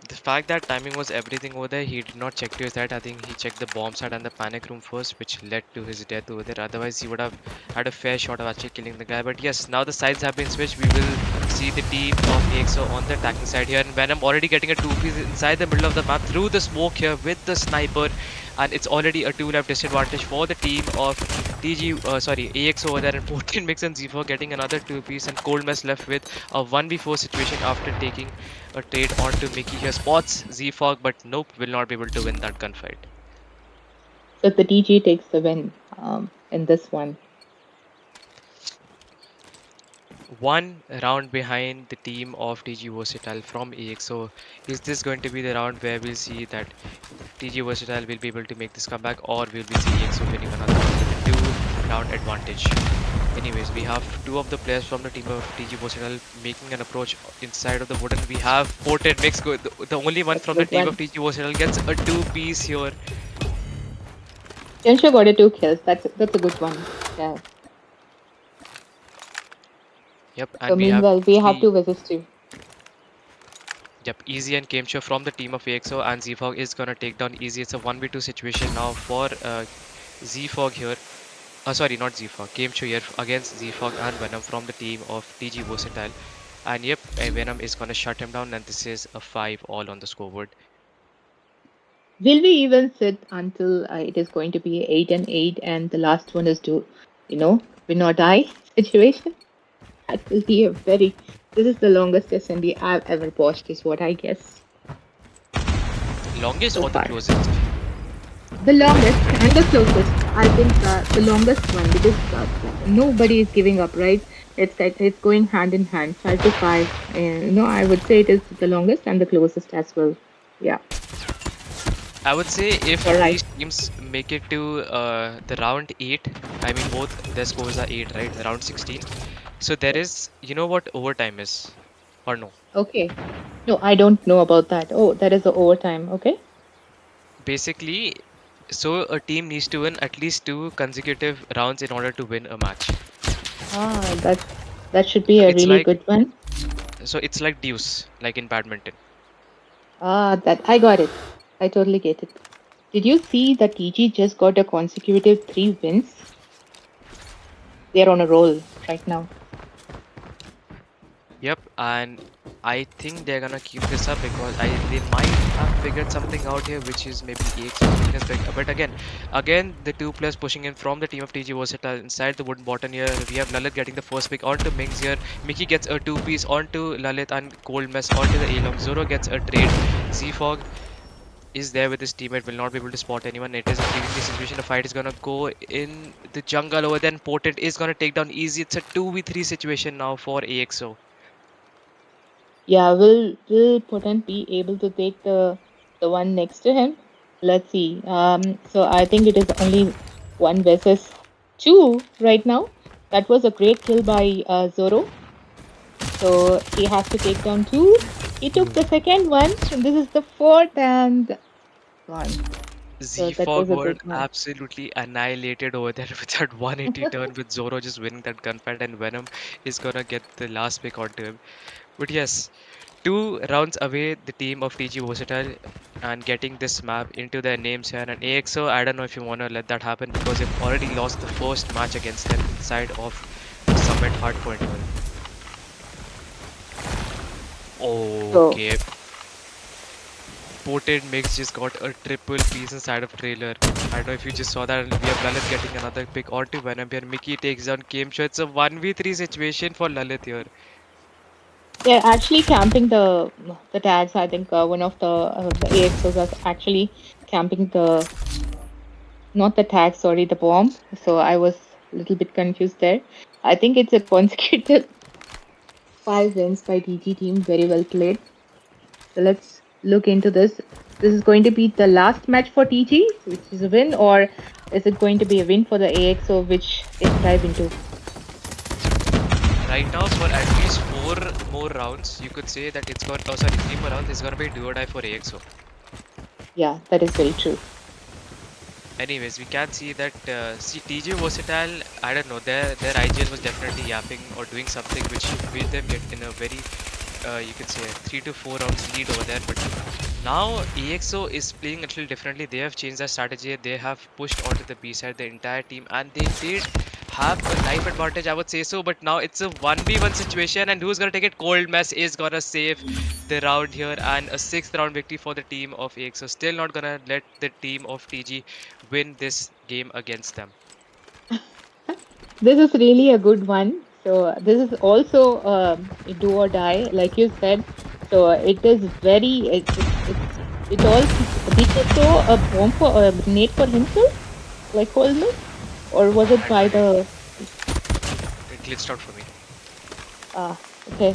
The fact that timing was everything over there, he did not check to his right. I think he checked the bomb side and the panic room first, which led to his death over there. Otherwise, he would have had a fair shot of actually killing the guy. But yes, now the sides have been switched. We will see the team of AXO on the attacking side here. And Venom already getting a two-piece inside the middle of the map through the smoke here with the sniper. And it's already a 2-left disadvantage for the team of AXO over there. And Potent Mix and Z4 getting another two-piece. And Cold Mess left with a 1v4 situation after taking a trade onto Mickey here. Spots Z-Fog, but nope, will not be able to win that gunfight. So the DG takes the win in this one. One round behind the team of TG Versatile from AXO. Is this going to be the round where we'll see that TG Versatile will be able to make this comeback, or will we see AXO winning another round with a 2-round advantage? Anyways, we have 2 of the players from the team of TG Versatile making an approach inside of the wooden. We have Potent Mix, the only one That's a from the good team one. of TG Versatile gets a 2-piece here. Tensha got a 2 kills. That's a good one. Yeah. Yep, So and we have meanwhile, we have Easy, 2 versus 2. yep, Easy and Kamesha from the team of AXO, and Z-Fog is gonna take down Easy. It's a 1v2 situation now for Z-Fog here. Sorry, not Z-Fog. Kamesha here against Z-Fog and Venom from the team of TG Versatile. And yep, Venom is gonna shut him down, and this is a 5 all on the scoreboard. Will we even sit until it is going to be 8 and 8 and the last one is to, win or die situation? That will be a very. This is the longest SND I've ever watched, is what I guess. Longest So or the far. closest? The longest and the closest. I think the longest one, because nobody is giving up, right? It's going hand in hand, 5 to 5. And I would say it is the longest and the closest as well. Yeah. I would say if You're right. these teams make it to the round 8, I mean both their scores are 8, right? Round 16. So there is, you know what overtime is, or no? Okay. No, I don't know about that. Oh, that is the overtime. Okay. Basically, so a team needs to win at least 2 consecutive rounds in order to win a match. That should be So a it's really like good one. deuce, like in badminton. That I got it. I totally get it. Did you see that TG just got a consecutive 3 wins? They're on a roll right now. Yep, and I think they're gonna keep this up because they might have figured something out here, which is maybe AXO's weakness. But again, the 2 players pushing in from the team of TG Versatile inside the wooden bottom here. We have Lalit getting the first pick onto Mings here. Mickey gets a 2-piece onto Lalit and Cold Mess onto the A-Long. Zoro gets a trade. Z-Fog is there with his teammate, will not be able to spot anyone. It is a 3v3 situation. The fight is gonna go in the jungle over. Then Potent is gonna take down easy. It's a 2v3 situation now for AXO. Yeah, will Potent be able to take the one next to him? Let's see. So I think it is only 1 versus 2 right now. That was a great kill by Zoro. So he has to take down 2. He took the second one, and this is the fourth and gone. So that Z-Fog was a were good one. absolutely annihilated over there with that 180 turn with Zoro just winning that gunfight, and Venom is gonna get the last pick onto him. But yes, 2 rounds away, the team of TG Versatile and getting this map into their names here. And AXO, I don't know if you want to let that happen because they've already lost the first match against them inside of the Summit Hardpoint here. So Okay, Potent Mix just got a triple piece inside of trailer. I don't know if you just saw that, and we have Lalit getting another pick onto Venom here. Mickey takes down Game Show. It's a 1v3 situation for Lalit here. they're actually camping the tags. I think one of the AXOs are actually camping the not the tag, sorry, the bomb. So I was a little bit confused there. I think it's a consecutive 5 wins by TG team. Very well played. So let's look into this. This is going to be the last match for TG, which is a win, or is it going to be a win for the AXO, which they dive into? Right now, for at least 4 more rounds, you could say that it's got. Oh, sorry, 3 more rounds. It's gonna be do or die for AXO. Yeah, that is very true. Anyways, we can see that see TG Versatile. I don't know. Their IGL was definitely yapping or doing something which made them get in a very you could say 3 to 4 rounds lead over there. But now EXO is playing a little differently. They have changed their strategy. They have pushed onto the B side the entire team, and they did have a life advantage, I would say so. But now it's a 1v1 situation, and who's gonna take it? Cold Mess is gonna save the round here, and a 6th round victory for the team of EXO. Still not gonna let the team of TG win this game against them. This is really a good one. So this is also a do or die, like you said. So it is very it all. Did he throw a bomb for a grenade for himself, like Holmes, or was it by Actually, the? it glitched out for me. Ah, okay.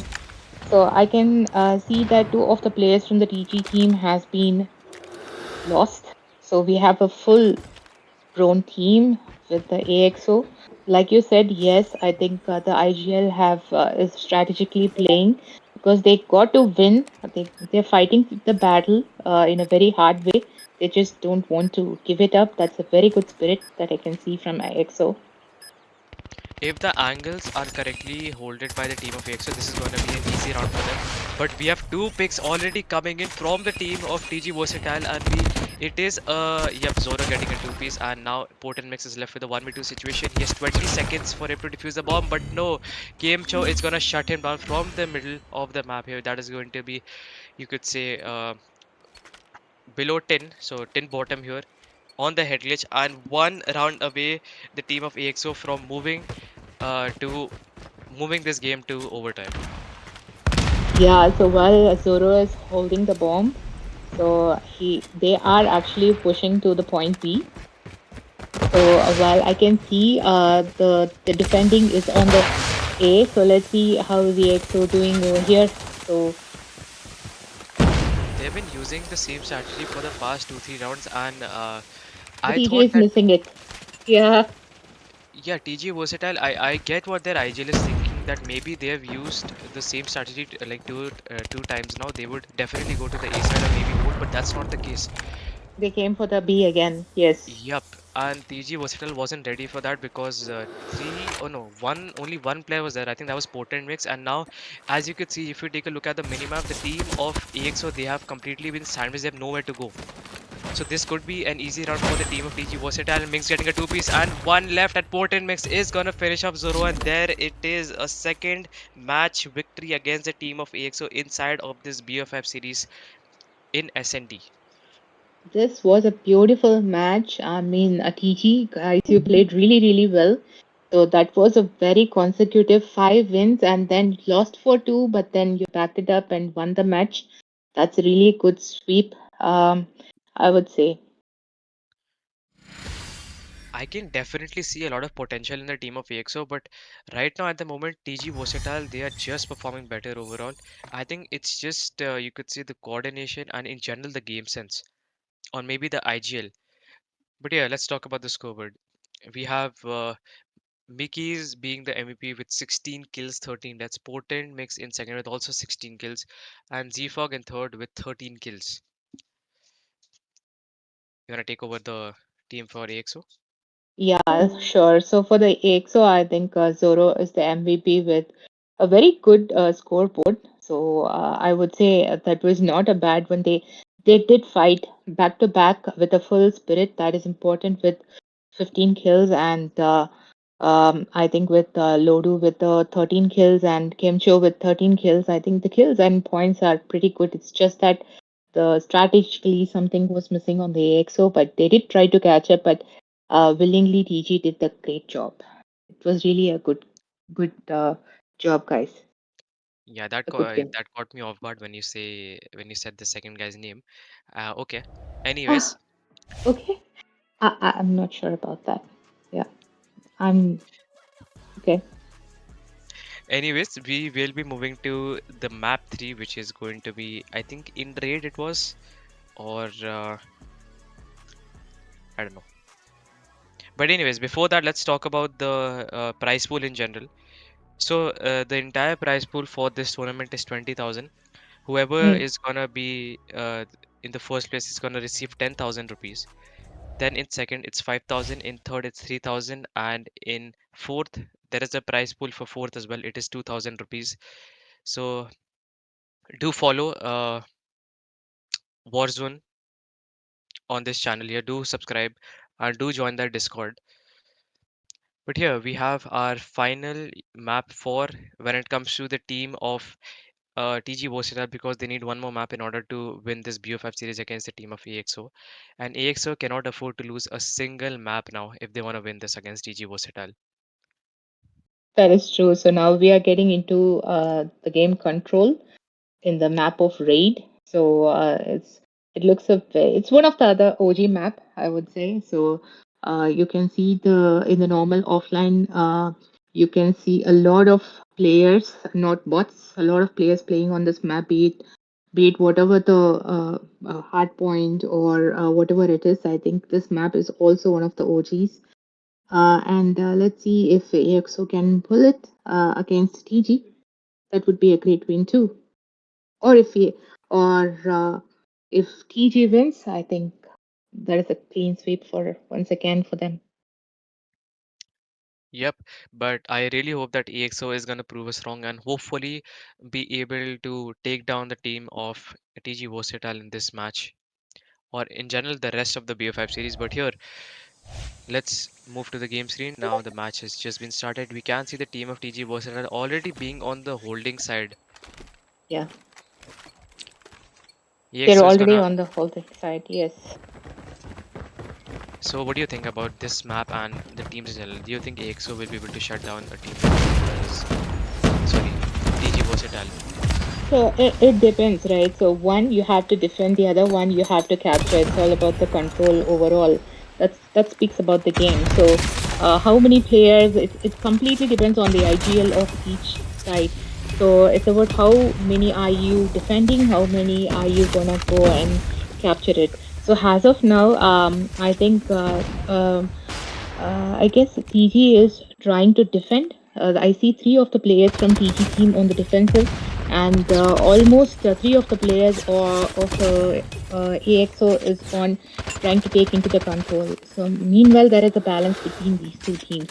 So I can see that 2 of the players from the TG team has been lost. So we have a full grown team with the AXO. Like you said, yes, I think the IGL have is strategically playing because they got to win. They're fighting the battle in a very hard way. They just don't want to give it up. That's a very good spirit that I can see from AXO. If the angles are correctly holded by the team of EXO, this is going to be an easy round for them. But we have 2 picks already coming in from the team of TG Versatile, and it is yep, Zoro getting a 2 piece, and now Potent Mix is left with a 1v2 situation. He has 20 seconds for him to defuse the bomb, but no, Game Cho is gonna shut him down from the middle of the map here. That is going to be, you could say, below 10, so 10 bottom here on the head glitch, and 1 round away the team of EXO from to moving this game to overtime. Yeah, so while Zoro is holding the bomb, so they are actually pushing to the point B. So while I can see the defending is on the A, so let's see how the EXO doing over here. So They've been using the same strategy for the past 2-3 rounds, and the I TG thought is that missing it. Yeah, yeah, TG Versatile, I get what their IGL is thinking, that maybe they have used the same strategy like two times now. They would definitely go to the A side or maybe hold, but that's not the case. they came for the B again. Yes. Yup, and TG Versatile wasn't ready for that because oh no, only one player was there. I think that was Potent Mix, and now, as you could see, if you take a look at the minimap, the team of EXO, they have completely been sandwiched. They have nowhere to go. So this could be an easy round for the team of TG Versatile. Mix getting a 2 piece and one left at Potent Mix is gonna finish off Zoro, and there it is, a second match victory against the team of EXO inside of this BFF series in SND. This was a beautiful match. I mean, TG guys, you played really, really well. So that was a very consecutive 5 wins, and then you lost for two, but then you backed it up and won the match. That's a really good sweep. I would say. I can definitely see a lot of potential in the team of EXO, but right now at the moment, TG Versatile, they are just performing better overall. I think it's just you could say the coordination and in general the game sense, or maybe the IGL. But yeah, let's talk about the scoreboard. We have Mickey's being the MVP with 16 kills, 13 deaths. Potent mix in second with also 16 kills, and Zfog in third with 13 kills. You wanna take over the team for EXO? Yeah, sure. So for the EXO, I think Zoro is the MVP with a very good scoreboard. So I would say that was not a bad one. They did fight back to back with a full spirit. That is important with 15 kills, and I think with Lodu with the 13 kills and Kimcho with 13 kills. I think the kills and points are pretty good. It's just that the strategically something was missing on the AXO, but they did try to catch up. But willingly, TG did the great job. It was really a good job, guys. Yeah, A good win. that caught me off guard when you said the second guy's name. Okay. Ah, Anyways, okay. I'm not sure about that. Yeah, I'm okay. we will be moving to the map 3, which is going to be, I think, in raid it was, or I don't know. But anyways, before that, let's talk about the prize pool in general. So the entire prize pool for this tournament is 20,000. Whoever Mm, is gonna be in the first place is gonna receive 10,000 rupees. Then in second it's 5,000. In third it's 3,000, and in fourth there is a prize pool for fourth as well. It is 2,000 rupees. So do follow Warzone on this channel here. Do subscribe and do join that Discord. But here we have our final map for when it comes to the team of TG Versatile, because they need one more map in order to win this BO5 series against the team of EXO. And EXO cannot afford to lose a single map now if they want to win this against TG Versatile. that is true. So now we are getting into the game control in the map of raid. So it looks it's one of the other OG map, I would say. So you can see the in the normal offline you can see a lot of players, not bots, a lot of players playing on this map, be it whatever the hard point or whatever it is. I think this map is also one of the OGs. And let's see if AXO can pull it against TG. That would be a great win too. Or if TG wins, I think that is a clean sweep for once again for them. Yep, but I really hope that EXO is going to prove us wrong and hopefully be able to take down the team of TG Versatile in this match, or in general the rest of the BO5 series. But here, let's move to the game screen. Now the match has just been started. We can see the team of TG Versatile already being on the holding side. Yeah, they're EXO is already gonna. on the holding side. Yes, So what do you think about this map and the teams in general? Do you think EXO will be able to shut down a team that is, sorry, TG Versatile? so it depends, right? So one you have to defend, the other one you have to capture. It's all about the control overall. That speaks about the game. So how many players? It completely depends on the IGL of each side. So it's about how many are you defending, how many are you gonna go and capture it. So as of now, I think I guess TG is trying to defend. I see three of the players from TG team on the defensive, and almost three of the players of AXO is on trying to take into the control. So meanwhile, there is a balance between these two teams.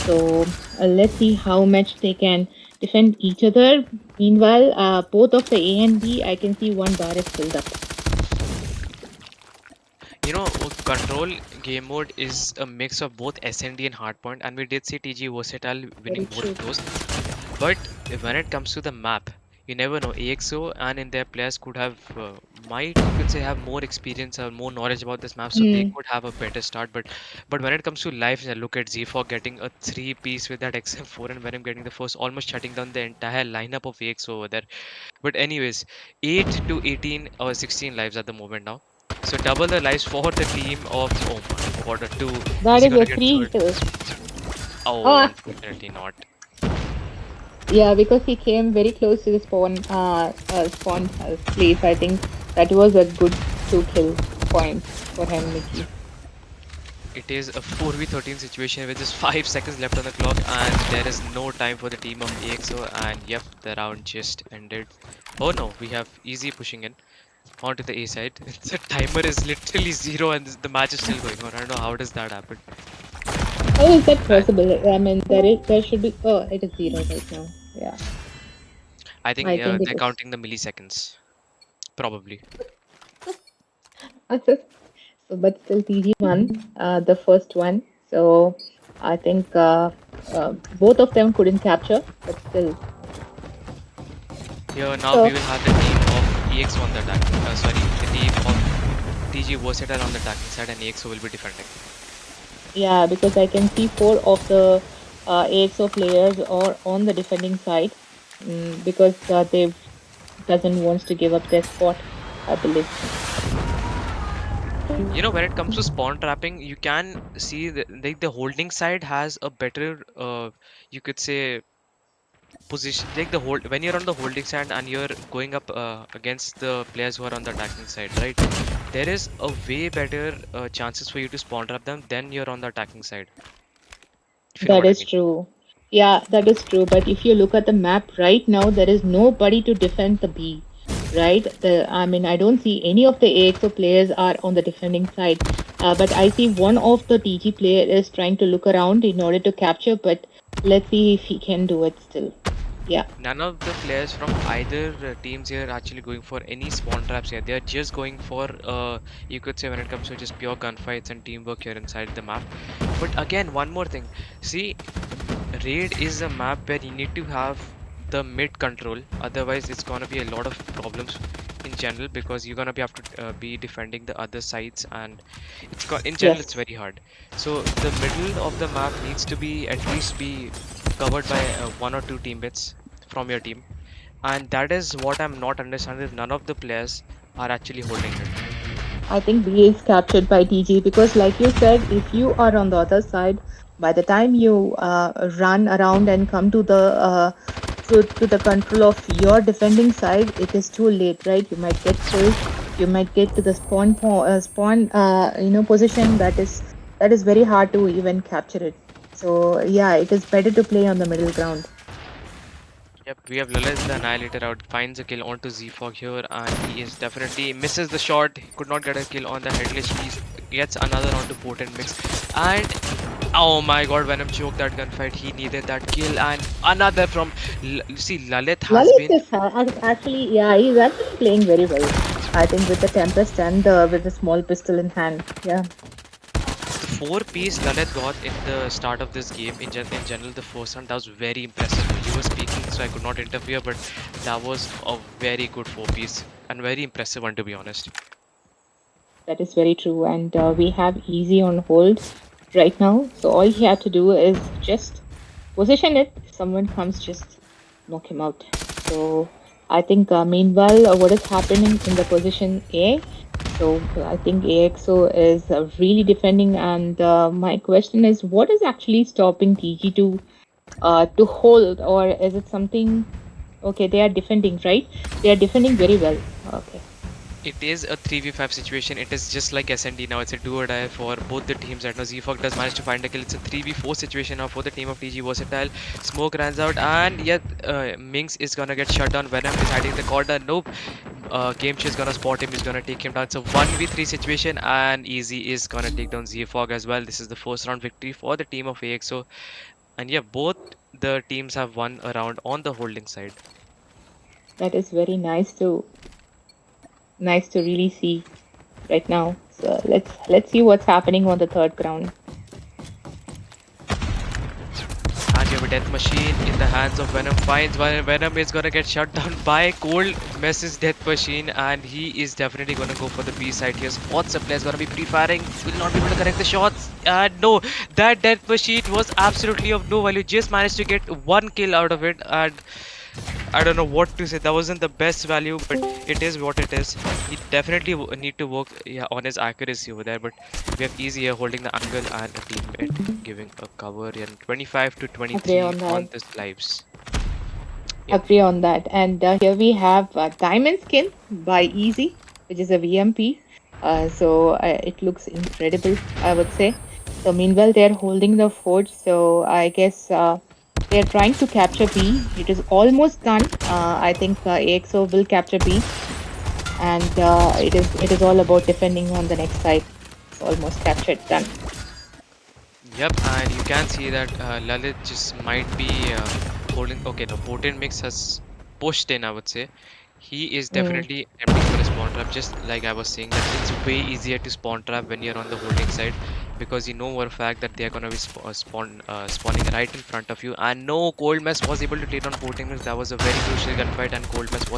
So let's see how much they can defend each other. Meanwhile, both of the A and B, I can see one bar is filled up. You know, control game mode is a mix of both SND and hardpoint, and we did see TG Versatile winning Very both true. of those. But when it comes to the map, you never know. AXO and in their players could have, might you could say, have more experience or more knowledge about this map, so they Hmm. could have a better start. But when it comes to life, look at Z4 getting a three-piece with that XM4 and Venom getting the first, almost shutting down the entire lineup of AXO over there. But anyways, 8 to 18 or 16 lives at the moment now. So double the lives for the team of, oh my god, a 2. That Is he is gonna a get free third? kill. Oh, Ah, unfortunately not. yeah, because he came very close to the spawn place. I think that was a good 2 kill point for him, Mickey. It is a 4v13 situation with just 5 seconds left on the clock, and there is no time for the team of AXO, and yep, the round just ended. Oh no, we have Easy pushing in onto the A side. The timer is literally 0 and the match is still going on. I don't know how does that happen. How is that I, possible? I mean, there should be. Oh, it is 0 right now. Yeah, I think I think it they're is. counting the milliseconds, probably. So, but still, TG won the first one. So, I think both of them couldn't capture, but still. Here now we So, will have the team of EX on the attack. Sorry, the team of TG Versatile on the attacking side, and EXO will be defending. yeah, because I can see 4 of the AXO players are on the defending side because they doesn't wants to give up their spot, I believe. You know, when it comes to spawn trapping, you can see the holding side has a better, you could say, position. Like the hold when you're on the holding side and you're going up against the players who are on the attacking side, right? There is a way better chances for you to spawn trap them than you're on the attacking side. If you know That what I is mean. true. Yeah, that is true. But if you look at the map right now, there is nobody to defend the B, right? I mean, I don't see any of the AXO players are on the defending side. But I see one of the TG player is trying to look around in order to capture, but let's see if he can do it still. Yeah, None of the players from either teams here are actually going for any spawn traps here. They are just going for, you could say, when it comes to just pure gunfights and teamwork here inside the map. But again, one more thing. See, Raid is a map where you need to have the mid control. Otherwise, it's gonna be a lot of problems in general because you're gonna be have to be defending the other sides, and in general it's yes, very hard. So the middle of the map needs to be at least be covered by 1 or 2 teammates from your team, and that is what I'm not understanding. None of the players are actually holding it. I think B is captured by TG because, like you said, if you are on the other side, by the time you run around and come to the to the control of your defending side, it is too late, right? You might get killed. You might get to the spawn position that is very hard to even capture it. So yeah, it is better to play on the middle ground. Yep, we have Lalit the Annihilator out, finds a kill onto Z-Fog here, and he is definitely misses the shot. He could not get a kill on the headless. He gets another onto Potent Mix, and oh my god, Venom choked that gunfight. He needed that kill, and another from. See, Lalit has Lalit been is actually, yeah, he's actually playing very well. I think with the Tempest and with the small pistol in hand. Yeah, the 4 piece Lalit got in the start of this game. In general, the first round that was very impressive. You were speaking, so I could not interfere, but that was a very good 4 piece and very impressive one to be honest. that is very true. And we have Easy on hold right now. So all he had to do is just position it. If someone comes, just knock him out. So I think meanwhile, what is happening in the position A? So I think AXO is really defending. And my question is, what is actually stopping TG to hold, or is it something? Okay, they are defending, right? They are defending very well. Okay. It is a 3v5 situation. It is just like SND now. It's a do or die for both the teams right now. Z-Fog does manage to find a kill. It's a 3v4 situation now for the team of TG Versatile. Smoke runs out, and yet Minx is gonna get shut down. Venom is hiding in the corner. Nope. Game is gonna spot him. He's gonna take him down. It's a 1v3 situation, and Easy is gonna take down Z-Fog as well. This is the first round victory for the team of AXO. And yeah, both the teams have won a round on the holding side. That is very nice to really see right now. So let's see what's happening on the third ground. And you have a death machine in the hands of Venom. Finds Venom is gonna get shut down by Cold. Messes death machine, and he is definitely gonna go for the B side here. Spots the player's gonna be pre-firing. Will not be able to connect the shots. And no, that death machine was absolutely of no value. Just managed to get 1 kill out of it, and I don't know what to say. That wasn't the best value, but it is what it is. He definitely need to work, yeah, on his accuracy over there. But we have Easy here holding the angle and a teammate giving a cover and 25 to Agree 23 on that. on this lives. Yep. Agree on that. And here we have Diamond Skin by Easy, which is a VMP. It looks incredible, I would say. So meanwhile, they're holding the fort. So I guess they're trying to capture B. It is almost done. I think AXO will capture B, and it is all about defending on the next side. It's almost captured, done. Yep, and you can see that Lalit just might be holding. Okay, no, Potent Mix has pushed in, I would say. He is definitely empty for a spawn trap, just like I was saying that it's way easier to spawn trap when you're on the holding side because you know for a fact that they're gonna be spawning right in front of you. And no, Cold Mess was able to take down Potent Mix. That was a very crucial gunfight, and Cold Mess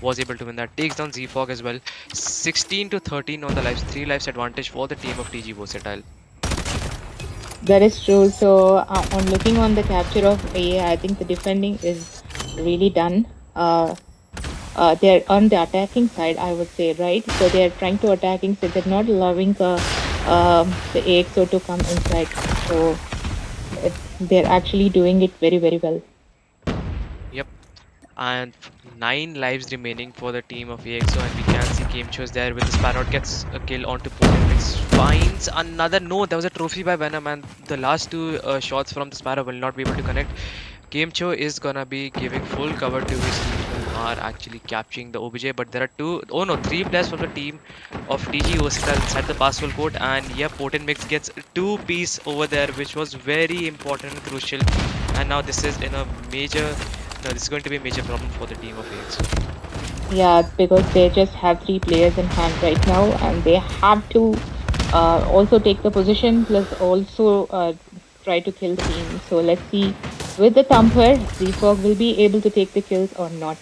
was able to win that. Takes down Z-Fog as well. 16 to 13 on the lives, 3 lives advantage for the team of TG Versatile. That is true. So on looking on the capture of A, I think the defending is really done. They're on the attacking side, I would say, right? So they're trying to attacking, so they're not allowing the AXO to come inside. So they're actually doing it very, very well. Yep, and 9 lives remaining for the team of AXO, and we can see Gamecho's there with the Sparrow, gets a kill onto Potent Mix, finds another. No, there was a trophy by Venom, and the last 2 shots from the Sparrow will not be able to connect. Gamecho is gonna be giving full cover to his team who are actually capturing the OBJ, but there are 3 players from the team of TG Versatile inside the password code, and yeah, Potent Mix gets 2 piece over there, which was very important and crucial. And now this is going to be a major problem for the team of AX. Yeah, because they just have 3 players in hand right now, and they have to also take the position, plus also try to kill the team. So let's see, with the Thumper, Z-Fog will be able to take the kills or not.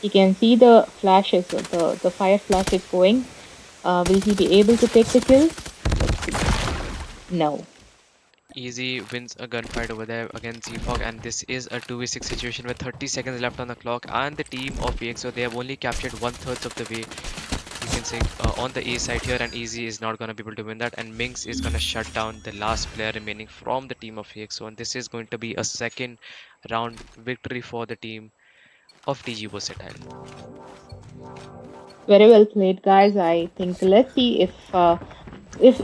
You can see the flashes, the fire flashes going. Will he be able to take the kill? Let's see. No. Easy wins a gunfight over there against Z-Fog, and this is a 2v6 situation with 30 seconds left on the clock, and the team of AXO, they have only captured 1/3 of the way, you can say, on the A side here, and Easy is not going to be able to win that, and Minx is going to shut down the last player remaining from the team of AXO, and this is going to be a second round victory for the team of TG Versatile. Very well played, guys. I think let's see if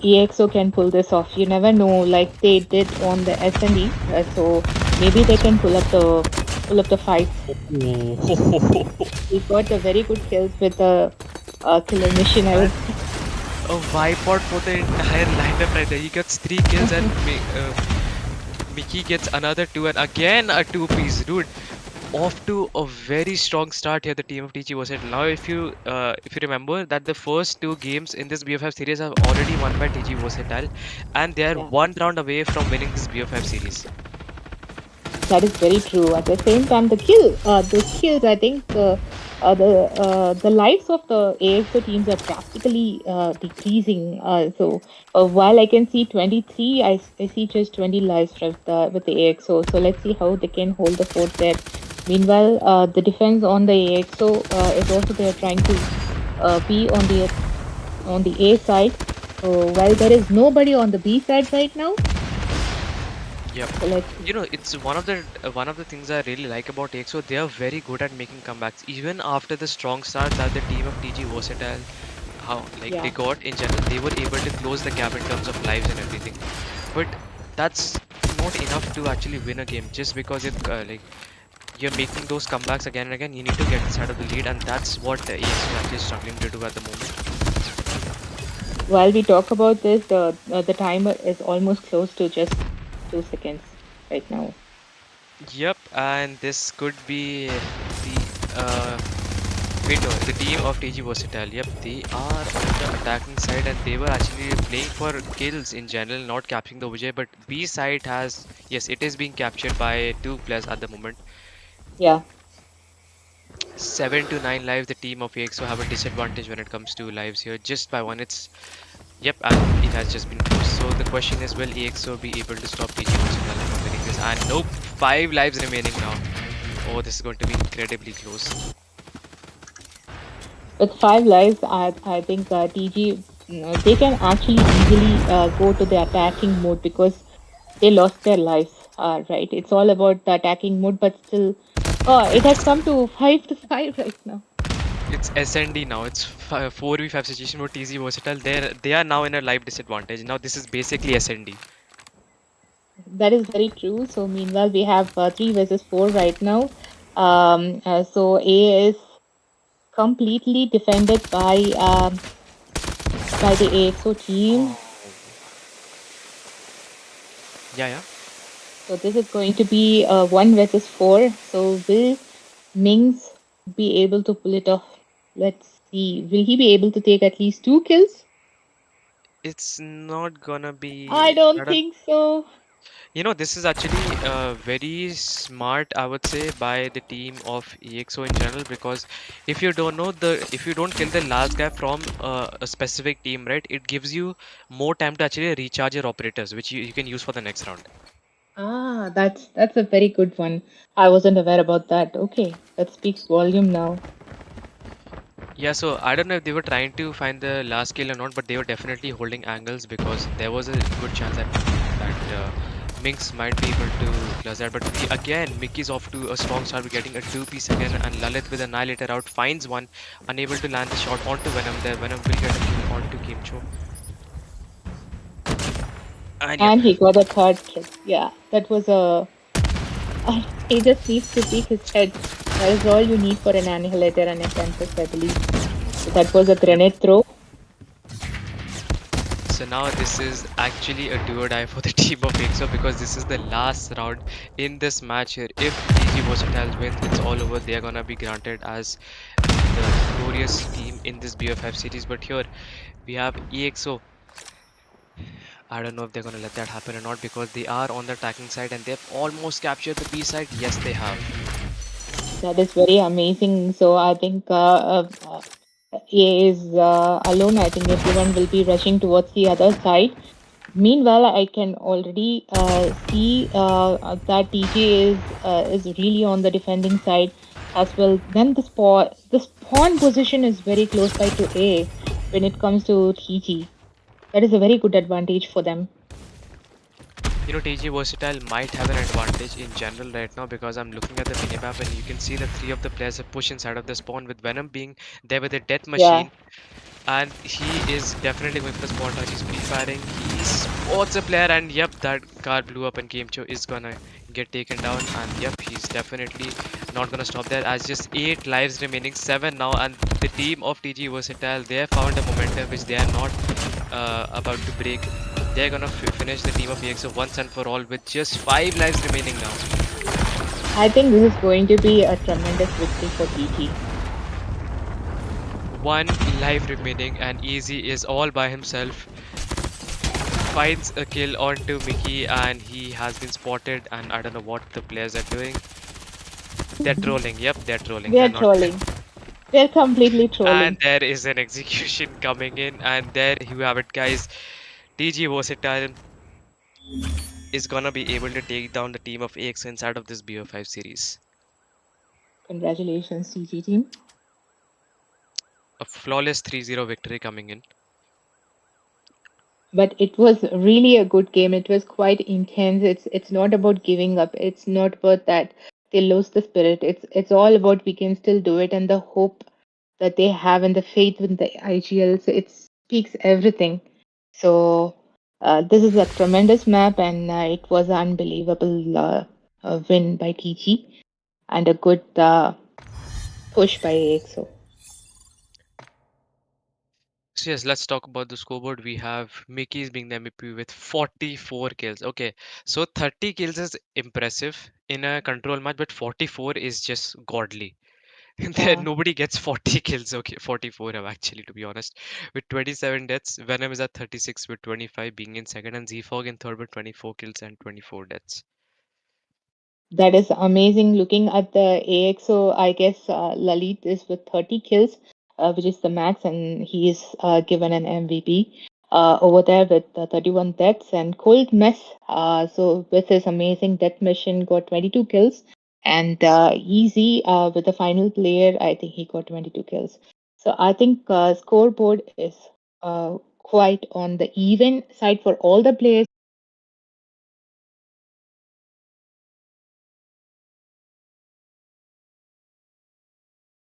EXO can pull this off. You never know, like they did on the S&D. So maybe they can pull up the fight. We got a very good kills with the killer mission. I would say. A wipe out for the entire lineup right there. He gets 3 kills and Mickey gets another 2, and again a 2-piece, dude. Off to a very strong start here, the team of TG Versatile. Now, if you remember that the first 2 games in this BF5 series are already won by TG Versatile, and they are 1 round away from winning this BF5 series. That is very true. At the same time, the kills, I think the lives of the AXO teams are practically decreasing. While I can see 23, I see just 20 lives with the AXO. So let's see how they can hold the fort there. Meanwhile, the defense on the AXO is also they are trying to be on the A side. So while there is nobody on the B side right now. Yep. So it's one of the things I really like about AXO. They are very good at making comebacks, even after the strong start that the team of TG Versatile, they got in general. They were able to close the gap in terms of lives and everything. But that's not enough to actually win a game. Just because you're making those comebacks again and again, you need to get inside of the lead, and that's what AXO is actually struggling to do at the moment. While we talk about this, the timer is almost close to just 2 seconds right now. Yep, and this could be the team of TG Versatile. Yep, they are on the attacking side, and they were actually playing for kills in general, not capturing the OBJ. But B side it is being captured by 2 players at the moment. Yeah. 7 to 9 lives. The team of AXO have a disadvantage when it comes to lives here, just by 1. Yep, and it has just been closed. So the question is, will EXO be able to stop TG Versatile from winning this? And nope, 5 lives remaining now. Oh, this is going to be incredibly close. With 5 lives, I think TG, they can actually easily go to the attacking mode because they lost their lives. Right, it's all about the attacking mode, but still, it has come to 5 to 5 right now. It's SND now. It's 4v5 situation for TZ Versatile. They are now in a live disadvantage. Now this is basically SND. That is very true. So meanwhile, we have 3 versus 4 right now. So A is completely defended by the AXO team. Oh. Yeah, yeah. So this is going to be 1 versus 4. So will Mings be able to pull it off? Let's see. Will he be able to take at least 2 kills? It's not gonna I be. I don't don't. think so. This is actually very smart, I would say, by the team of EXO in general, because if you don't kill the last guy from a specific team, right, it gives you more time to actually recharge your operators, which you can use for the next round. That's a very good one. I wasn't aware about that. Okay, that speaks volume now. Yeah, so I don't know if they were trying to find the last kill or not, but they were definitely holding angles because there was a good chance that Minx might be able to close that. But again, Mickey's off to a strong start. We're getting a two-piece again, and Lalit with Annihilator out finds one, unable to land the shot onto Venom there. Venom will get a kill onto Kimcho. And yep, And he got a third kill. Yeah, that was a. He just needs to peek his head. That is all you need for an annihilator and a tempest, I believe. So that was a yep. grenade throw. So now this is actually a do or die for the team of EXO because this is the last round in this match here. If TG Versatile wins, it's all over. They are gonna be granted as the glorious team in this BO5 series. But here we have EXO. I don't know if they're gonna let that happen or not because they are on the attacking side and they've almost captured the B side. Yes, they have. That is very amazing. So I think A is alone. I think everyone will be rushing towards the other side. Meanwhile, I can already see that TJ is really on the defending side as well. Then the spawn position is very close by to A when it comes to TG. That is a very good advantage for them. TG Versatile might have an advantage in general right now because I'm looking at the minimap and you can see that three of the players have pushed inside of the spawn with Venom being there with a death Yeah, machine. And he is definitely going for the spot touch. He's pre-firing. He spots a player, and yep, that car blew up, and Gamecho is gonna get taken down. And yep, he's definitely not gonna stop there. As just 8 lives remaining, 7 now, and the team of TG Versatile, they have found a momentum which they are not about to break. They're gonna finish the team of EXO once and for all with just 5 lives remaining now. I think this is going to be a tremendous victory for TG. 1 life remaining, and Easy is all by himself. Finds a kill onto Mickey and he has been spotted, and I don't know what the players are doing. They're trolling. Yep, they're trolling. We They're are not. trolling. We are completely And trolling. there is an execution coming in, and there you have it, guys. TG Versatile is gonna be able to take down the team of AX inside of this BO5 series. Congratulations, TG team. A flawless 3-0 victory coming in. But it was really a good game. It was quite intense. It's not about giving up. It's not about that they lose the spirit. It's all about we can still do it and the hope that they have and the faith in the IGL. So it speaks everything. So this is a tremendous map, and it was an unbelievable win by TG and a good push by AXO. So yes, let's talk about the scoreboard. We have Mickey's being the MVP with 44 kills. Okay, so 30 kills is impressive in a control match, but 44 is just godly. There Yeah. nobody gets 40 kills. Okay, 44 have actually, to be honest, with 27 deaths. Venom is at 36 with 25 being in second, and Zfog in third with 24 kills and 24 deaths. That is amazing. Looking at the AXO, I guess Lalit is with 30 kills, which is the max, and he is given an MVP over there with 31 deaths. And Cold Mess, so with his amazing death mission, got 22 kills And Easy with the final player, I think he got 22 kills. So I think scoreboard is quite on the even side for all the players.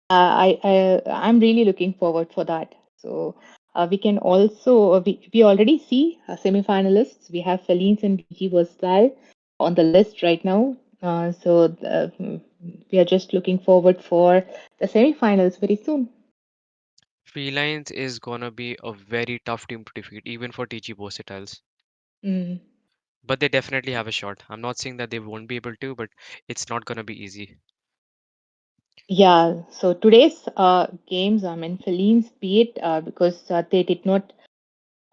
I'm really looking forward for that. So we can also we already see semi-finalists. We have Felines and DG Versatile on the list right now. We are just looking forward for the semi-finals very soon. Felines is gonna be a very tough team to defeat, even for TG Versatiles. Mm. But they definitely have a shot. I'm not saying that they won't be able to, but it's not gonna be easy. Yeah, so today's games, I mean, Felines beat because they did not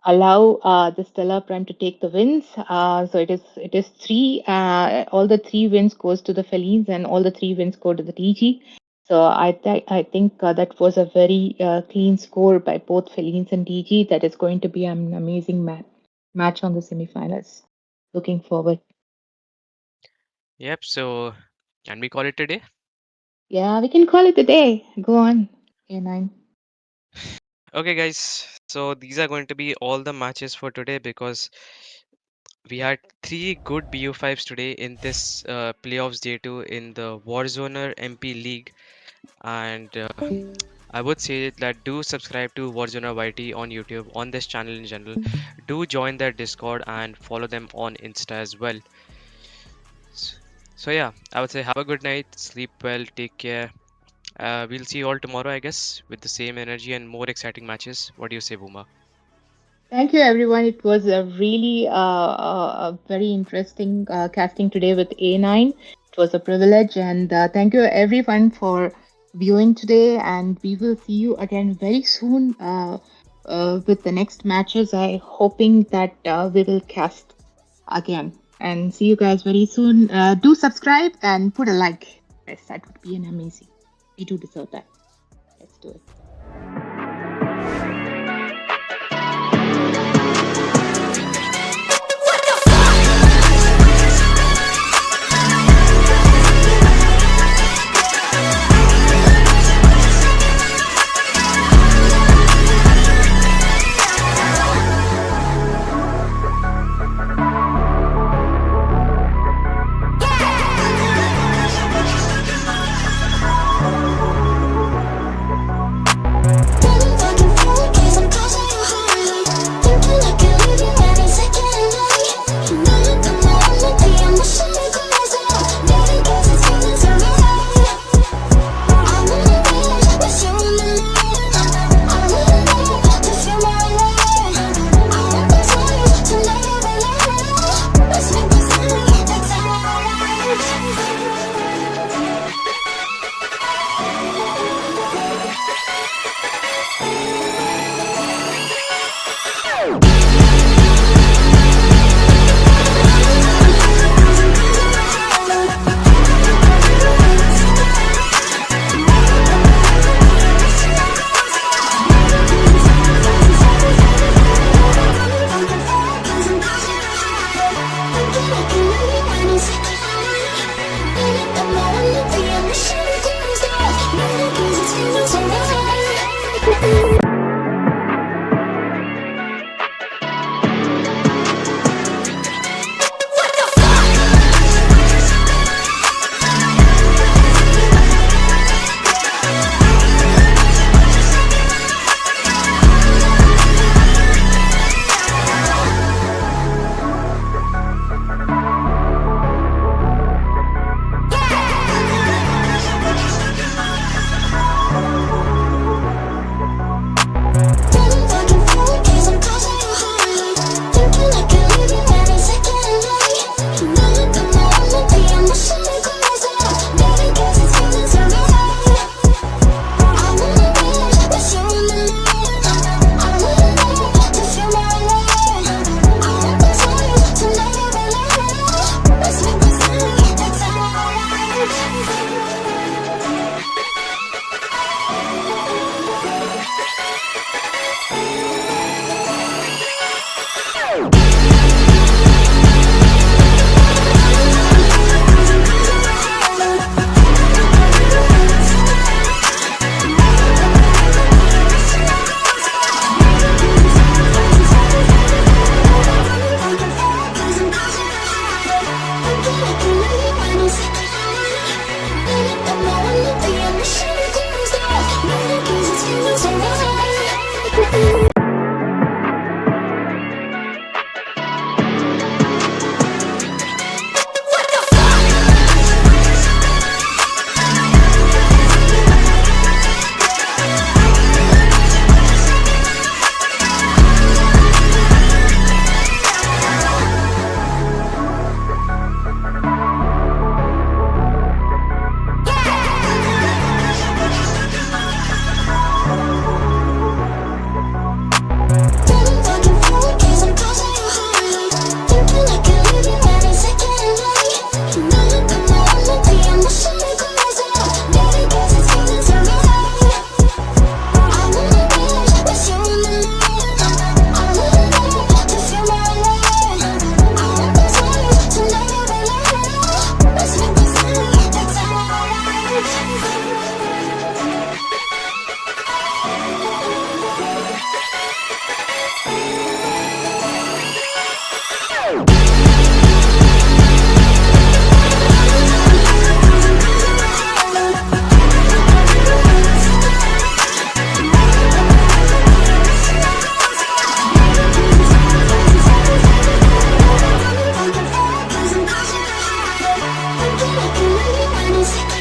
allow the Stellar Prime to take the wins. So it is three. All the three wins goes to the Felines, and all the three wins go to the TG. So I think that was a very clean score by both Felines and DG. That is going to be an amazing match on the semifinals. Looking forward. Yep, so can we call it today? Yeah, we can call it a day. Go on, A9. Okay, guys. So these are going to be all the matches for today because we had three good BU5s today in this playoffs day 2 in the Warzoner MP League. And I would say that do subscribe to Warzoner YT on YouTube, on this channel in general. Do join their Discord and follow them on Insta as well. So yeah, I would say have a good night, sleep well, take care. We'll see you all tomorrow, I guess, with the same energy and more exciting matches. What do you say, Booma? Thank you, everyone. It was a really a very interesting casting today with A9. It was a privilege, and thank you, everyone, for viewing today. And we will see you again very soon with the next matches. I hoping that we will cast again. And see you guys very soon. Do subscribe and put a like. Yes, that would be an amazing. We do deserve that. Let's do it. eyes.